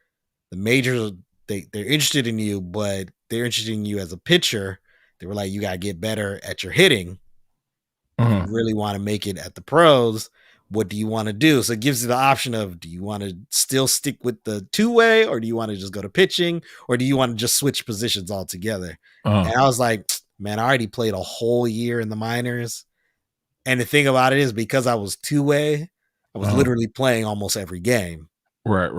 the majors they're interested in you, but they're interested in you as a pitcher. They were like, you gotta get better at your hitting. If you really want to make it at the pros, what do you want to do?" So it gives you the option of, do you want to still stick with the two-way, or do you want to just go to pitching, or do you want to just switch positions altogether? And I was like, man, I already played a whole year in the minors. And the thing about it is, because I was two-way, I was literally playing almost every game. Right.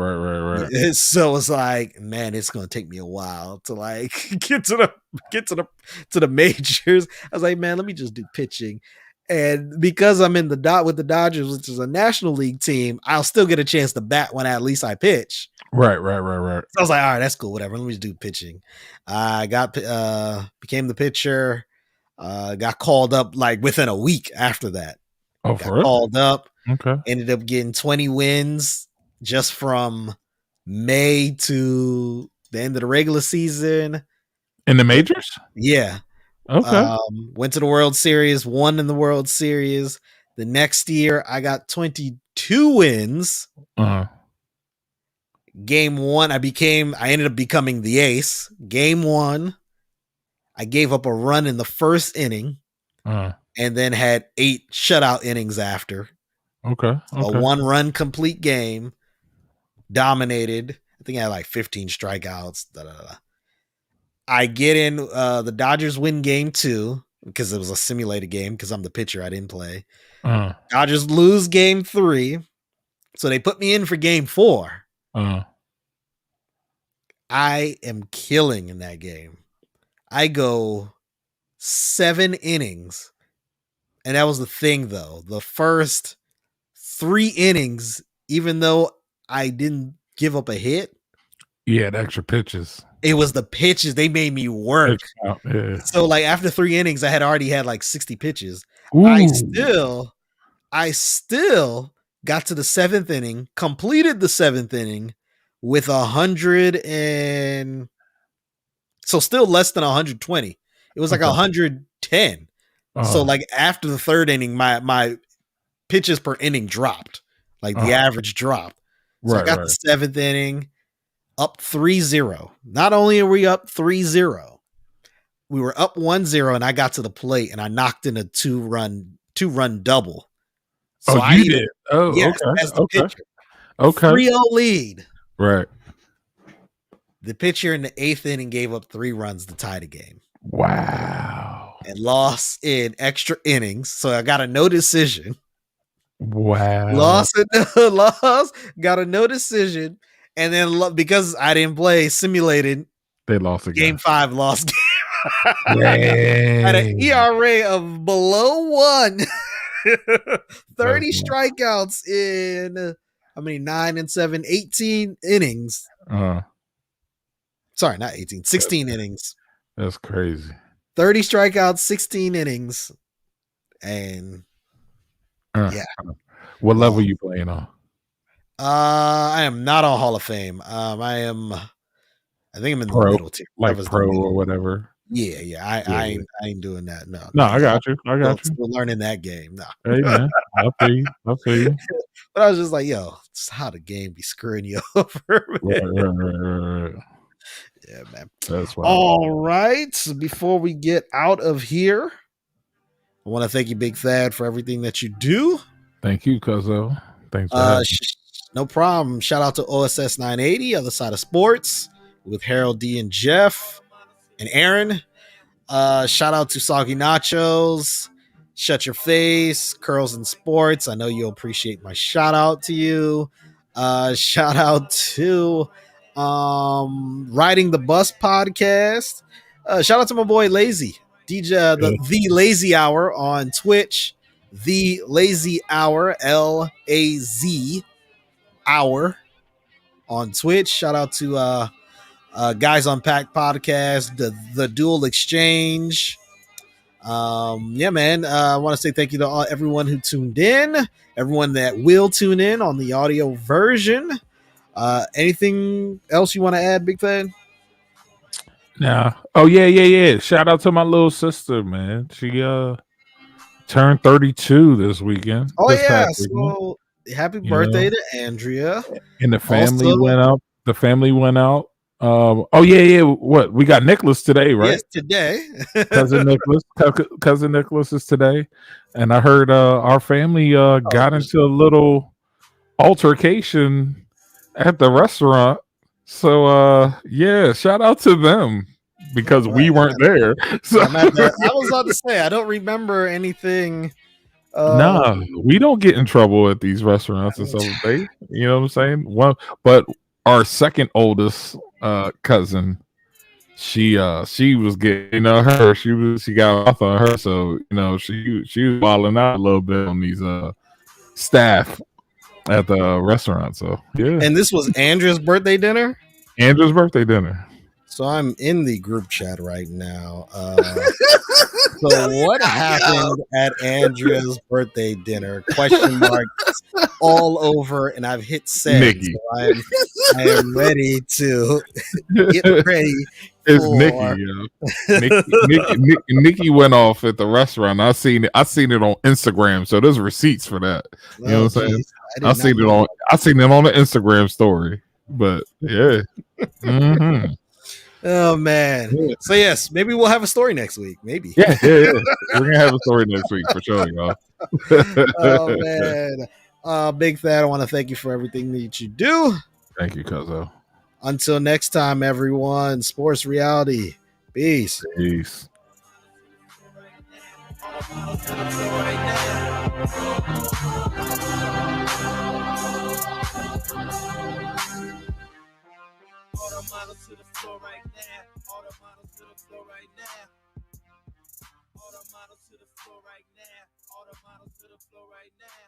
So it's like, man, it's gonna take me a while to like get to the majors. I was like, man, let me just do pitching. And because I'm in with the Dodgers, which is a National League team, I'll still get a chance to bat when at least I pitch. Right. So I was like, all right, that's cool, whatever. Let me just do pitching. I became the pitcher. Got called up like within a week after that. Oh, got called up. Okay. Ended up getting 20 wins just from May to the end of the regular season. In the majors? Yeah. Okay. Went to the World Series, won in the World Series. The next year, I got 22 wins. Game 1, I ended up becoming the ace. Game 1, I gave up a run in the first inning, and then had 8 shutout innings after. Okay. A 1-run complete game. Dominated. I think I had like 15 strikeouts. I get in. The Dodgers win game 2 because it was a simulated game because I'm the pitcher. I didn't play. Dodgers lose game 3. So they put me in for game 4. I am killing in that game. I go 7 innings. And that was the thing, though. The first 3 innings, even though I didn't give up a hit. Yeah, the extra pitches. It was the pitches. They made me work. Yeah. So like after 3 innings, I had already had like 60 pitches. Ooh. I still got to the 7th inning, completed the 7th inning with 100 and so still less than 120. It was like 110. So like after the 3rd inning, my pitches per inning dropped. Like the average dropped. So I got the 7th inning up 3-0. Not only are we up 3-0, we were up 1-0 and I got to the plate and I knocked in a two-run double. So you did? Oh, yes, okay. as the pitcher. Okay. 3-0 lead. Right. The pitcher in the 8th inning gave up 3 runs to tie the game. Wow. And lost in extra innings. So I got a no decision. Wow. Lost, got a no decision. And then because I didn't play simulated, they lost again. Game 5 lost game. Had an ERA of below 1. 30 strikeouts in 9 and 7, 18 innings. Sorry, not 18, 16 innings. That's crazy. 30 strikeouts, 16 innings. And yeah. What level you playing on? I am not on Hall of Fame. I think I'm in the Pro, middle tier. like Whatever's the pro middle. or whatever. Yeah. I ain't doing that. No. No, I got you. I got you. Still learning that game. No. Hey man, I feel you. I feel you. But I was just like, yo, it's how the game be screwing you over. Right. Yeah, man. That's why. All right. So before we get out of here, I want to thank you, Big Thad, for everything that you do. Thank you, Cuzzo. Thanks for having me. No problem. Shout out to OSS 980, Other Side of Sports, with Harold D and Jeff and Aaron. Shout out to Soggy Nachos, Shut Your Face, Curls and Sports. I know you'll appreciate my shout out to you. Shout out to Riding the Bus podcast. Shout out to my boy Lazy DJ, the Lazy Hour on Twitch. The Lazy Hour, LAZ Hour on Twitch. Shout out to Guys Unpacked podcast, the Dual Exchange. Yeah, man. I want to say thank you to everyone who tuned in, everyone that will tune in on the audio version. Anything else you want to add, Big Fan? Nah. Oh yeah. Shout out to my little sister, man. She turned 32 this weekend. Oh this yeah, past weekend. so happy birthday to Andrea. And the family went out. The family went out. Oh yeah. What we got Nicholas today, right? Yes, today. Cousin Nicholas is today, and I heard our family got into a little altercation at the restaurant. So yeah, shout out to them because we weren't there. So I was about to say I don't remember anything. Nah, we don't get in trouble at these restaurants and stuff. You know what I'm saying? But our second oldest cousin, she was getting her. She got off on her, so she was wilding out a little bit on these staff at the restaurant. So yeah. And this was Andrea's birthday dinner. Andrew's birthday dinner. So I'm in the group chat right now. So what happened at Andrea's birthday dinner? Question marks all over, and I've hit send. Nikki. So I am ready to get ready. It's Nikki. Nikki went off at the restaurant. I seen it on Instagram. So there's receipts for that. You know what I'm saying? I seen it on the Instagram story. But yeah. Mm-hmm. Oh man. Yeah. So yes, maybe we'll have a story next week. Maybe. Yeah. We're gonna have a story next week for sure, y'all. Oh man. Big Thad, I want to thank you for everything that you do. Thank you, Cuzzo. Until next time, everyone. Sports Reality. Peace. Peace. All the models to the floor right now. All the models to the floor right now. All the models to the floor right now. All the models to the floor right now.